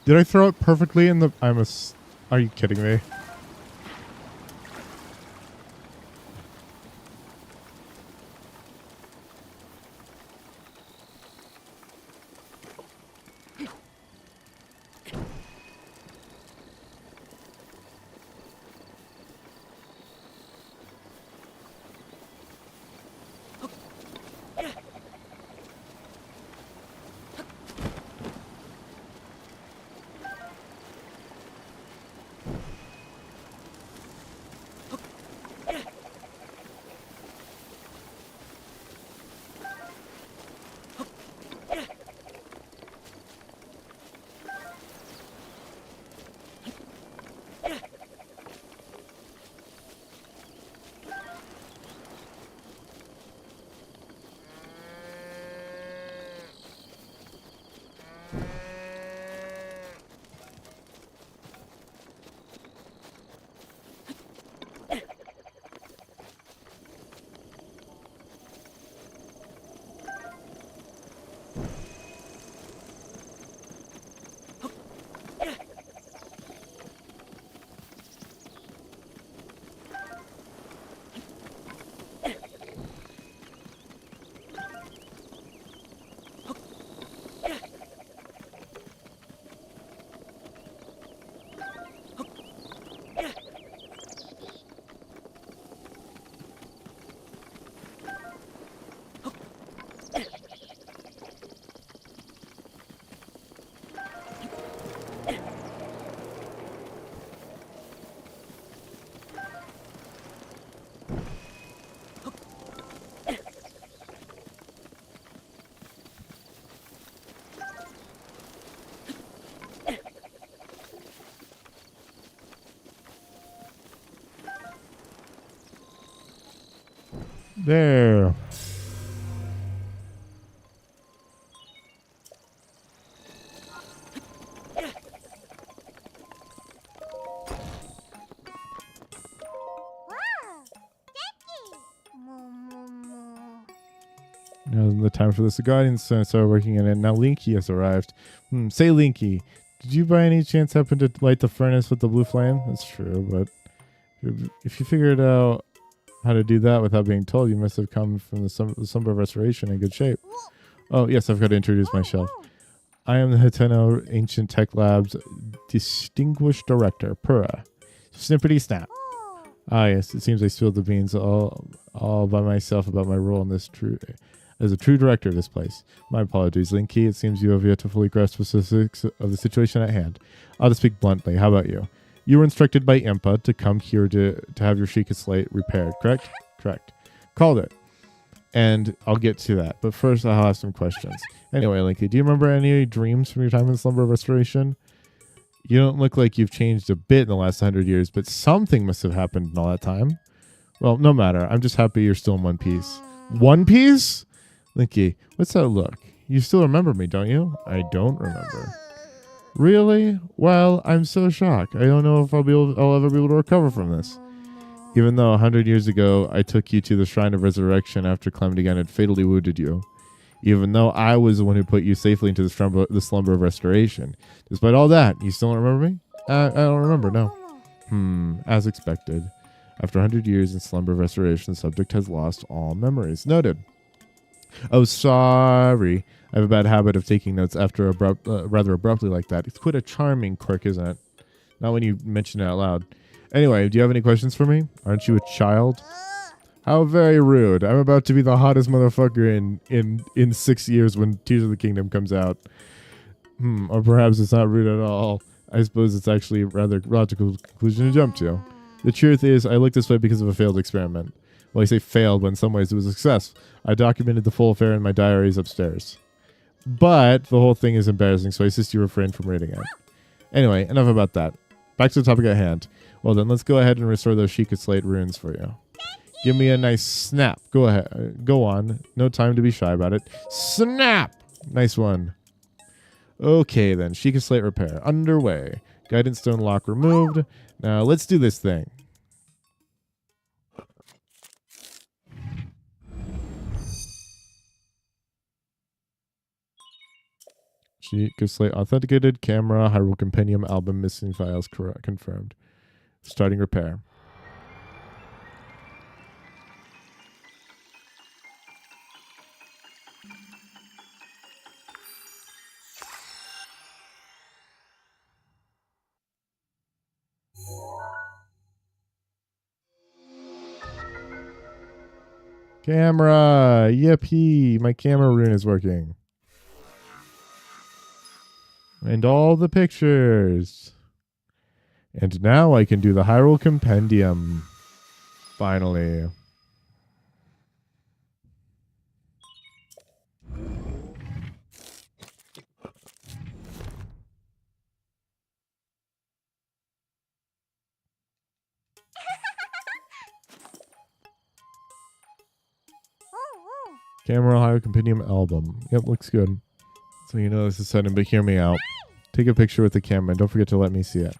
Did I throw it perfectly in the... Are you kidding me? There. Now the time for this guidance, so I started working on it. Now Linky has arrived. Say Linky, did you by any chance happen to light the furnace with the blue flame? That's true, but if you figured out how to do that without being told, you must have come from the Slumber of Restoration in good shape. Oh, yes, I've got to introduce myself. I am the Hiteno Ancient Tech Lab's Distinguished Director, Pura. Snippety snap. Ah, yes, it seems I spilled the beans all by myself about my role in this as a true director of this place. My apologies, Linky. It seems you have yet to fully grasp the specifics of the situation at hand. I'll just speak bluntly. How about you? You were instructed by Impa to come here to have your Sheikah slate repaired, correct? Correct. Called it. And I'll get to that. But first, I'll ask some questions. Anyway, Linky, do you remember any dreams from your time in Slumber of Restoration? You don't look like you've changed a bit in the last 100 years, but something must have happened in all that time. Well, no matter. I'm just happy you're still in one piece. One Piece? Linky, what's that look? You still remember me, don't you? I don't remember. Really? Well, I'm so shocked. I don't know if I'll ever be able to recover from this. Even though 100 years ago, I took you to the Shrine of Resurrection after Calamity Gun had fatally wounded you. Even though I was the one who put you safely into the slumber of restoration. Despite all that, you still don't remember me? I don't remember, no. As expected. After 100 years in slumber of restoration, the subject has lost all memories. Noted. Oh, sorry. I have a bad habit of taking notes after rather abruptly like that. It's quite a charming quirk, isn't it? Not when you mention it out loud. Anyway, do you have any questions for me? Aren't you a child? How very rude. I'm about to be the hottest motherfucker in 6 years when Tears of the Kingdom comes out. Or perhaps it's not rude at all. I suppose it's actually a rather logical conclusion to jump to. The truth is, I look this way because of a failed experiment. Well, I say failed, but in some ways it was a success. I documented the full affair in my diaries upstairs. But the whole thing is embarrassing, so I insist you refrain from reading it. Anyway, enough about that. Back to the topic at hand. Well then, let's go ahead and restore those Sheikah Slate runes for you. Give me a nice snap. Go ahead. Go on. No time to be shy about it. Snap! Nice one. Okay then, Sheikah Slate repair. Underway. Guidance stone lock removed. Now let's do this thing. Sheikah Slate authenticated. Camera. Hyrule Compendium album missing files confirmed. Starting repair. Camera! Yippee! My camera rune is working. And all the pictures. And now I can do the Hyrule Compendium. Finally. Camera Hyrule Compendium album. Yep, looks good. So you know this is sudden, but hear me out. Take a picture with the camera and don't forget to let me see it.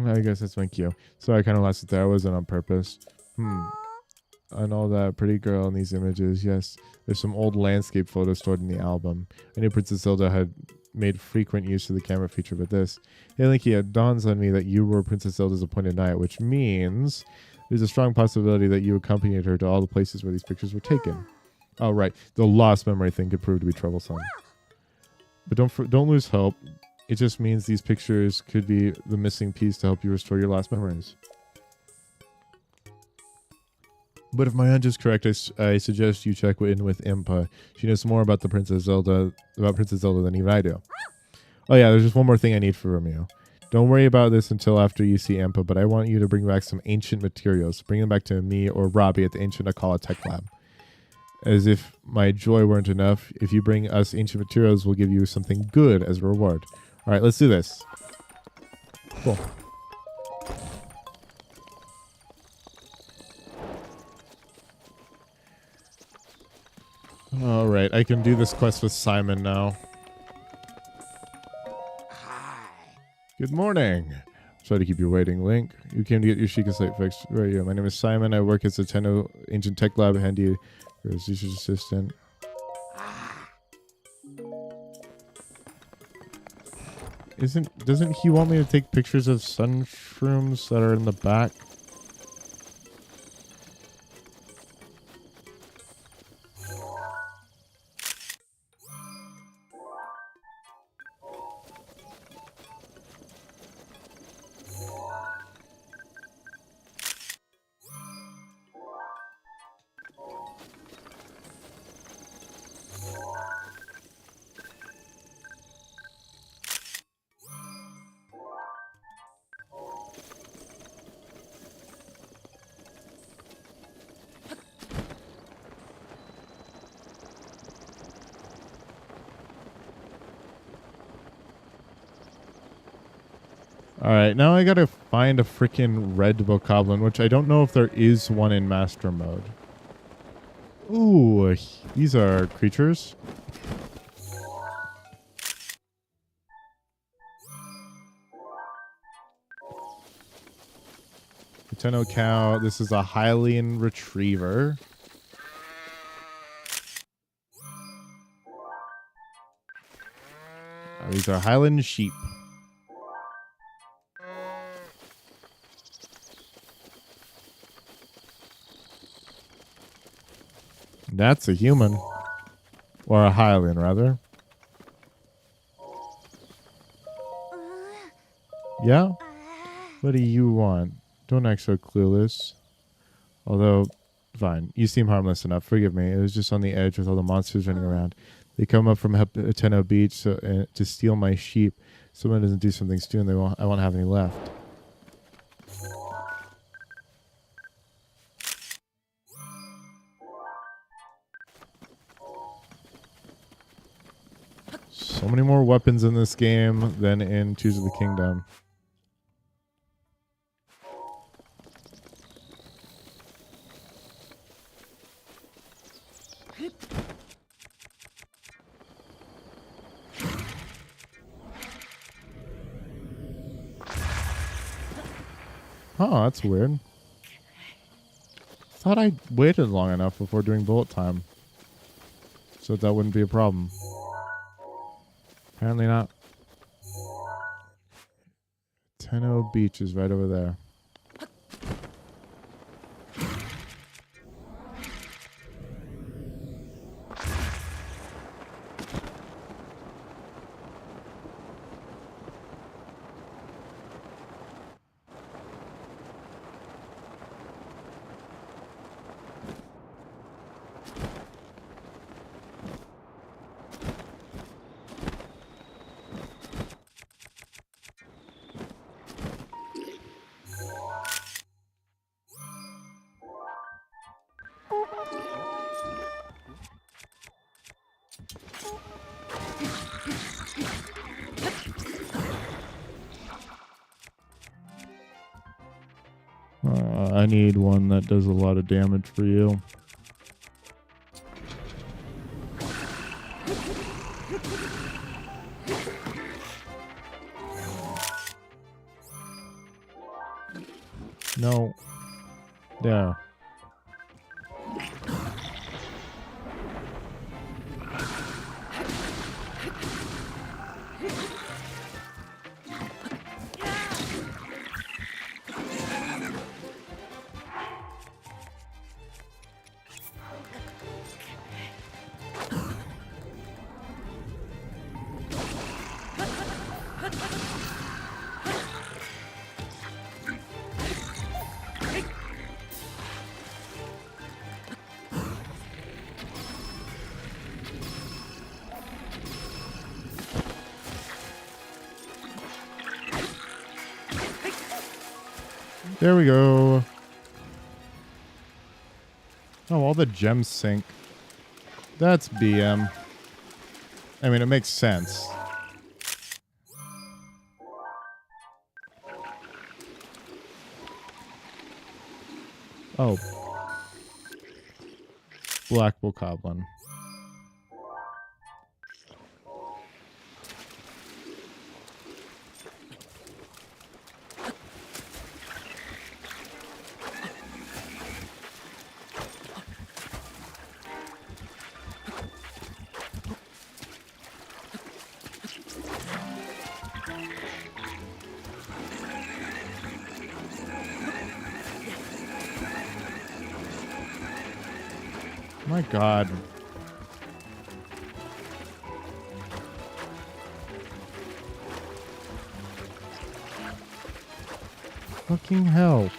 I guess that's my cue. Sorry, I kind of lost it there. I wasn't on purpose. And all that pretty girl in these images. Yes, there's some old landscape photos stored in the album. I knew Princess Zelda had made frequent use of the camera feature, but this. Hey, Linky, it dawns on me that you were Princess Zelda's appointed knight, which means there's a strong possibility that you accompanied her to all the places where these pictures were taken. Oh, right. The lost memory thing could prove to be troublesome. But don't lose hope. It just means these pictures could be the missing piece to help you restore your lost memories. But if my hunch is correct, I suggest you check in with Impa. She knows more about Princess Zelda than even I do. Oh yeah, there's just one more thing I need from you. Don't worry about this until after you see Impa, but I want you to bring back some ancient materials. Bring them back to me or Robbie at the Ancient Akala Tech Lab. As if my joy weren't enough, if you bring us ancient materials, we'll give you something good as a reward. All right, let's do this. Cool. All right, I can do this quest with Simon now. Hi. Good morning. Sorry to keep you waiting, Link. You came to get your Sheikah Slate fixed. Where are you? My name is Simon. I work as a Tenno Ancient Tech Lab handy research assistant. Doesn't he want me to take pictures of sun shrooms that are in the back? Alright, now I gotta find a freaking red bokoblin, which I don't know if there is one in master mode. Ooh, these are creatures. Tenno cow. This is a Hylian retriever. These are Highland sheep. That's a human. Or a Hylian, rather. Yeah? What do you want? Don't act so clueless. Although, fine. You seem harmless enough. Forgive me. It was just on the edge with all the monsters running around. They come up from Tenno Beach to steal my sheep. Someone doesn't do something soon, I won't have any left. So many more weapons in this game than in Tears of the Kingdom. Oh, that's weird. Thought I waited long enough before doing bullet time. So that wouldn't be a problem. Apparently not. Tenno Beach is right over there. I need one that does a lot of damage for you. No. There. There we go. Oh, all the gems sink. That's BM. I mean, it makes sense. Oh. Black Bokoblin. My God. Fucking hell.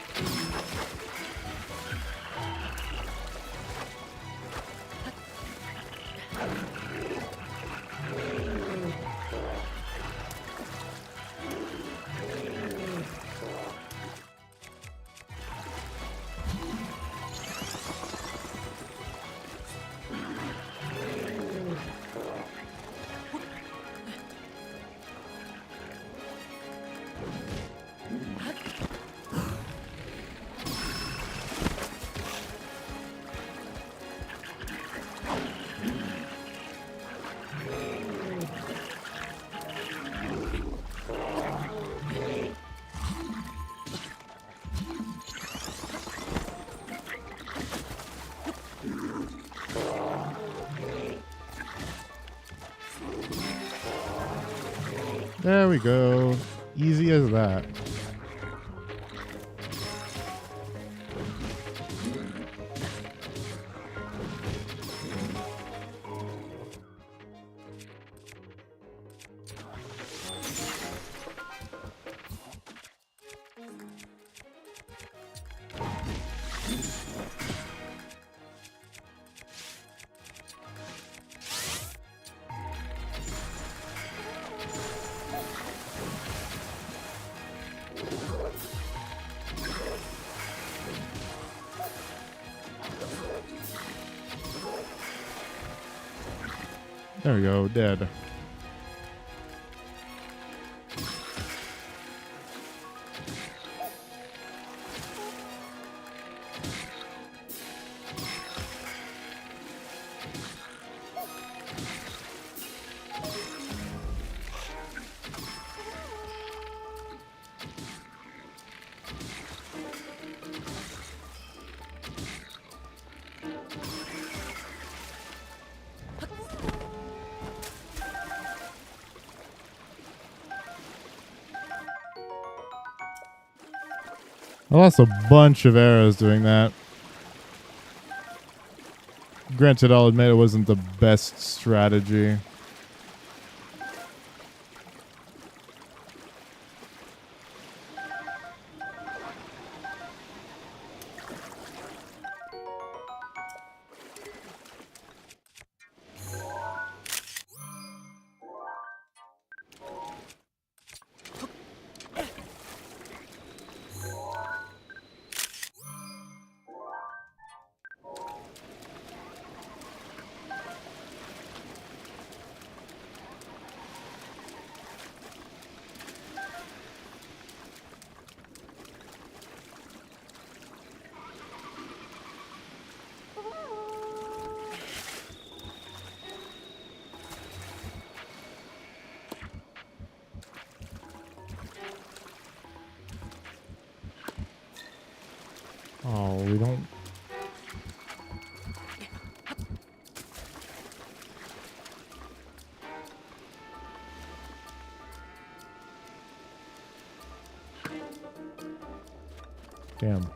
There we go. Easy as that. There we go, dead. I lost a bunch of arrows doing that. Granted, I'll admit it wasn't the best strategy. Oh, we don't... Damn.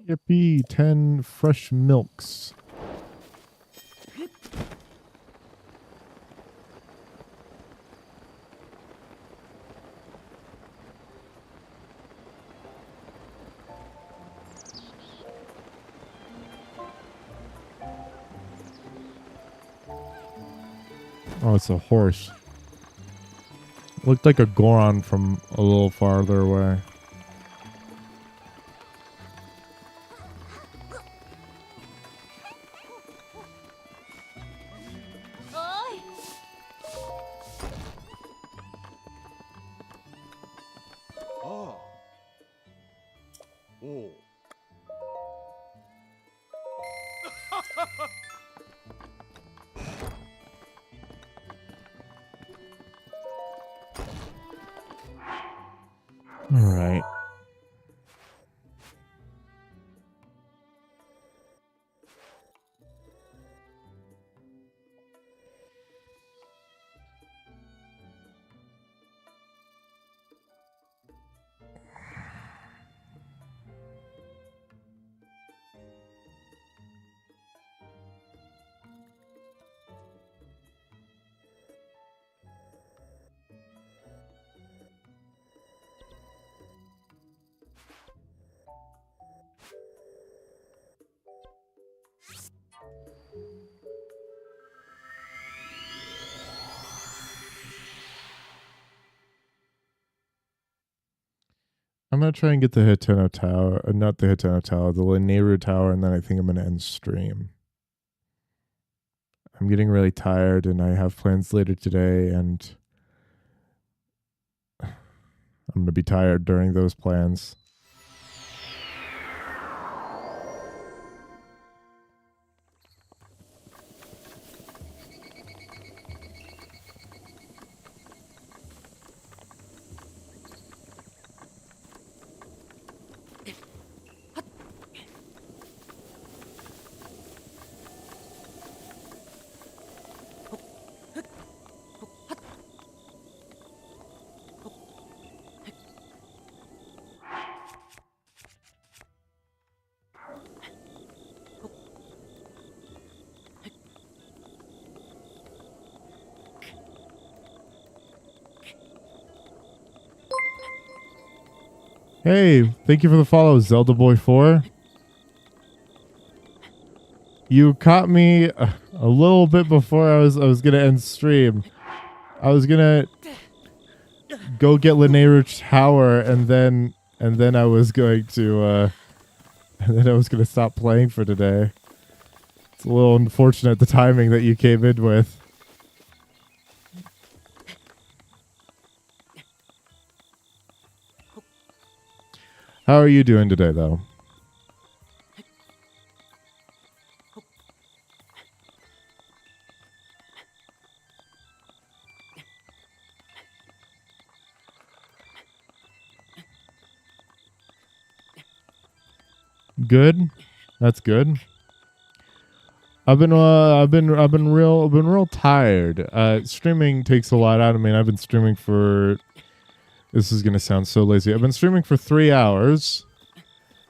Yippee, 10 fresh milks. Oh, it's a horse. Looked like a Goron from a little farther away. Oi! Oh. Oh. All right. I'm gonna try and get the Hitono Tower, not the Hitono Tower, the Lanayru Tower, and then I think I'm gonna end stream. I'm getting really tired, and I have plans later today, and I'm gonna be tired during those plans. Hey, thank you for the follow, Zelda Boy 4. You caught me a little bit before I was gonna end stream. I was gonna go get Lanayru Tower, and then I was going to and then I was gonna stop playing for today. It's a little unfortunate the timing that you came in with. How are you doing today, though? Good. That's good. I've been real tired. Streaming takes a lot out of me, and I've been streaming for. This is gonna sound so lazy. I've been streaming for 3 hours,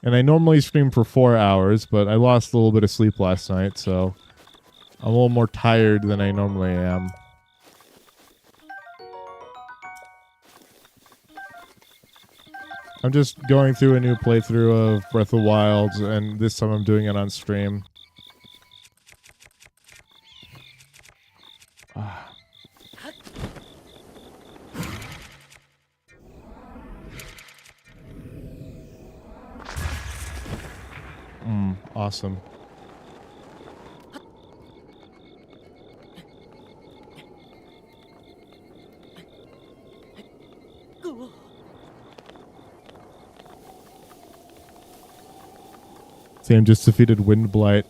and I normally stream for 4 hours, but I lost a little bit of sleep last night, so I'm a little more tired than I normally am. I'm just going through a new playthrough of Breath of the Wild, and this time I'm doing it on stream. Awesome. Sam just defeated Wind Blight.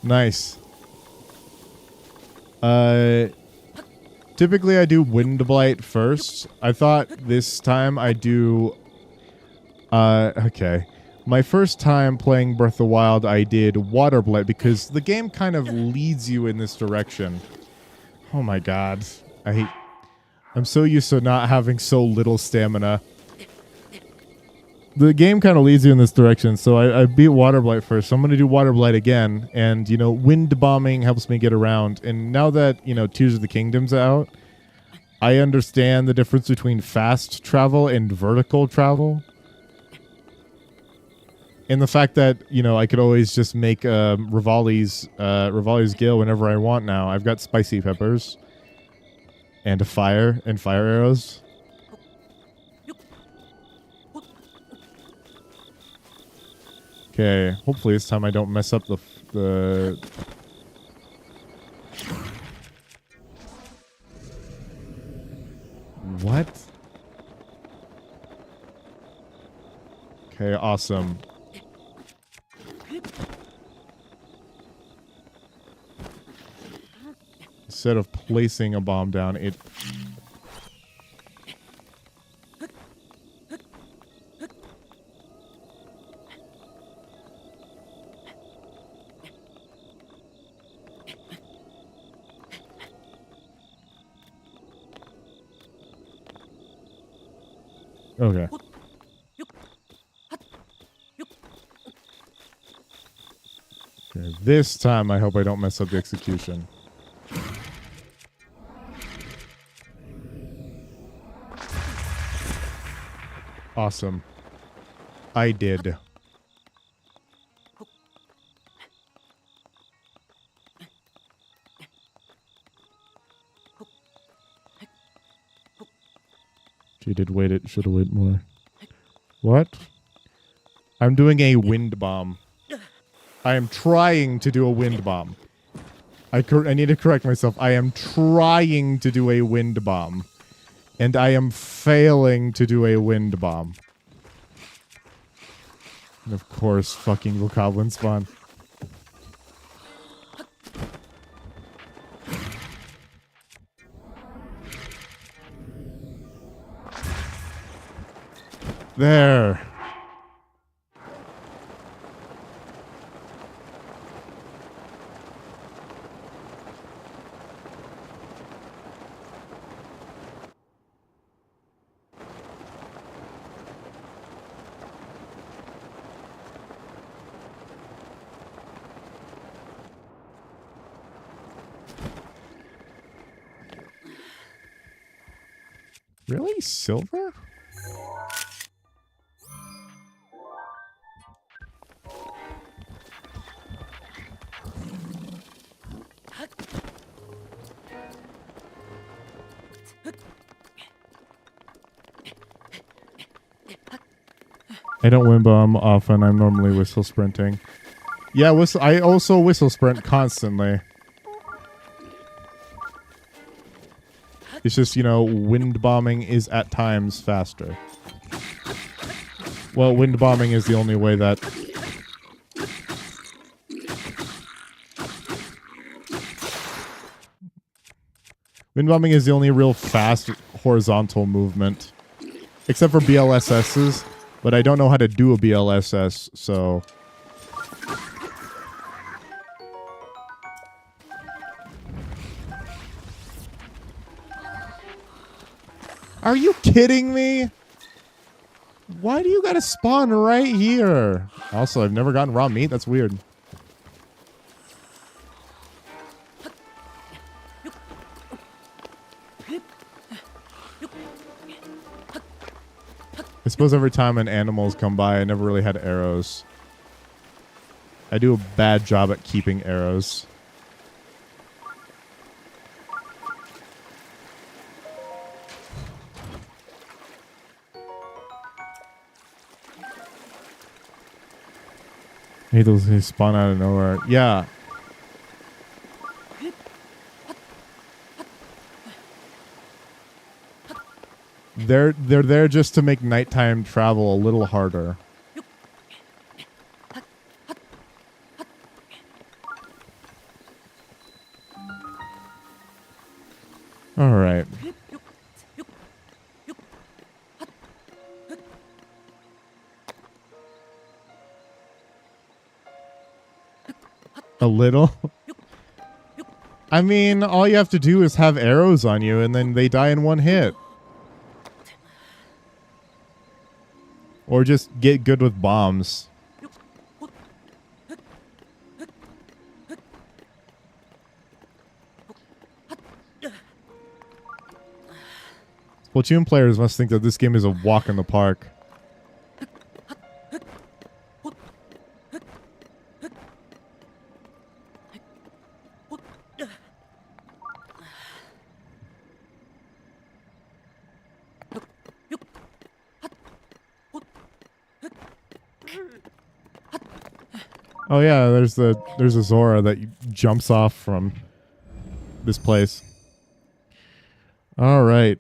Nice. Typically I do Wind Blight first. I thought this time I do... okay. My first time playing Breath of the Wild, I did Water Blight because the game kind of leads you in this direction. Oh my god. I'm so used to not having so little stamina. The game kind of leads you in this direction, so I beat Water Blight first. So I'm going to do Water Blight again, and, you know, wind bombing helps me get around. And now that, you know, Tears of the Kingdom's out, I understand the difference between fast travel and vertical travel. And the fact that, you know, I could always just make Rivali's Gale whenever I want now. I've got spicy peppers and a fire and fire arrows. Okay, hopefully this time I don't mess up the... What? Okay, awesome. Instead of placing a bomb down, it... Okay. Okay. This time, I hope I don't mess up the execution. Awesome. I did. She did wait it. Should have waited more. What? I'm doing a wind bomb. I am trying to do a wind bomb. I need to correct myself. I am trying to do a wind bomb. And I am failing to do a wind bomb. And of course, fucking bokoblin spawn. There. Really? Silver? I don't wind bomb often. I'm normally whistle sprinting. Yeah, I also whistle sprint constantly. It's just, you know, wind bombing is at times faster. Well, wind bombing is the only way that... Wind bombing is the only real fast horizontal movement. Except for BLSS's. But I don't know how to do a BLSS, so... Are you kidding me? Why do you gotta spawn right here? Also, I've never gotten raw meat. That's weird. I suppose every time an animal's come by, I never really had arrows. I do a bad job at keeping arrows. I hate those they spawn out of nowhere. Yeah. They're there just to make nighttime travel a little harder. All right. A little? I mean, all you have to do is have arrows on you and then they die in one hit. Or just get good with bombs. Splatoon players must think that this game is a walk in the park. Oh yeah, there's a Zora that jumps off from this place. All right.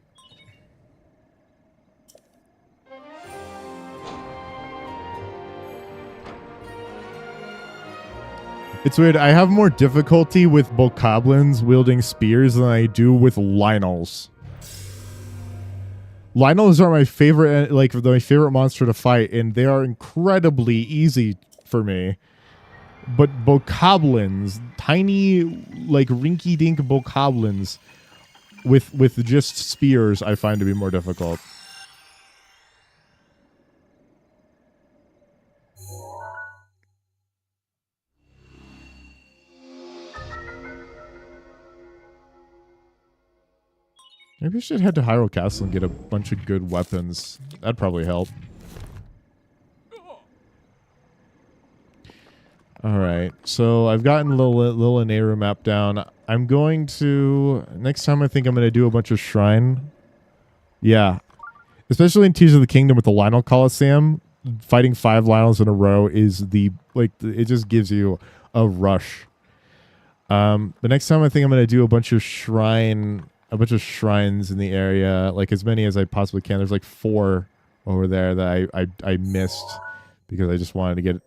It's weird. I have more difficulty with bokoblins wielding spears than I do with Lynels. Lynels are my favorite, like my favorite monster to fight, and they are incredibly easy for me. But bokoblins, tiny, like rinky-dink bokoblins with just spears, I find to be more difficult. Maybe I should head to Hyrule Castle and get a bunch of good weapons. That'd probably help. All right, so I've gotten the Lanayru map down. I'm going to next time. I think I'm going to do a bunch of shrine. Yeah, especially in Tears of the Kingdom with the Lionel Coliseum. Fighting 5 Lionels in a row is it just gives you a rush. The next time I think I'm going to do a bunch of shrines in the area, like as many as I possibly can. There's like 4 over there that I missed because I just wanted to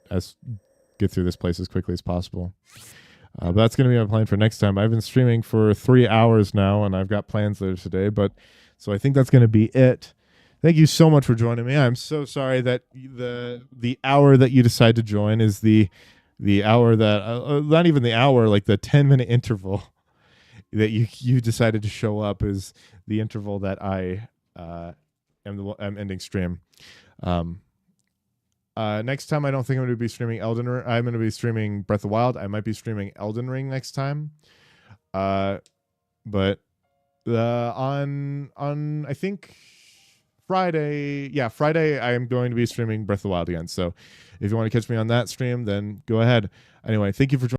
get through this place as quickly as possible. But that's going to be my plan for next time. I've been streaming for 3 hours now, and I've got plans later today. So I think that's going to be it. Thank you so much for joining me. I'm so sorry that the hour that you decide to join is the hour that not even the hour, like the 10-minute interval that you decided to show up is the interval that I I'm ending stream. Next time, I don't think I'm going to be streaming Elden Ring. I'm going to be streaming Breath of the Wild. I might be streaming Elden Ring next time. But on I think Friday, I am going to be streaming Breath of the Wild again. So if you want to catch me on that stream, then go ahead. Anyway, thank you for joining.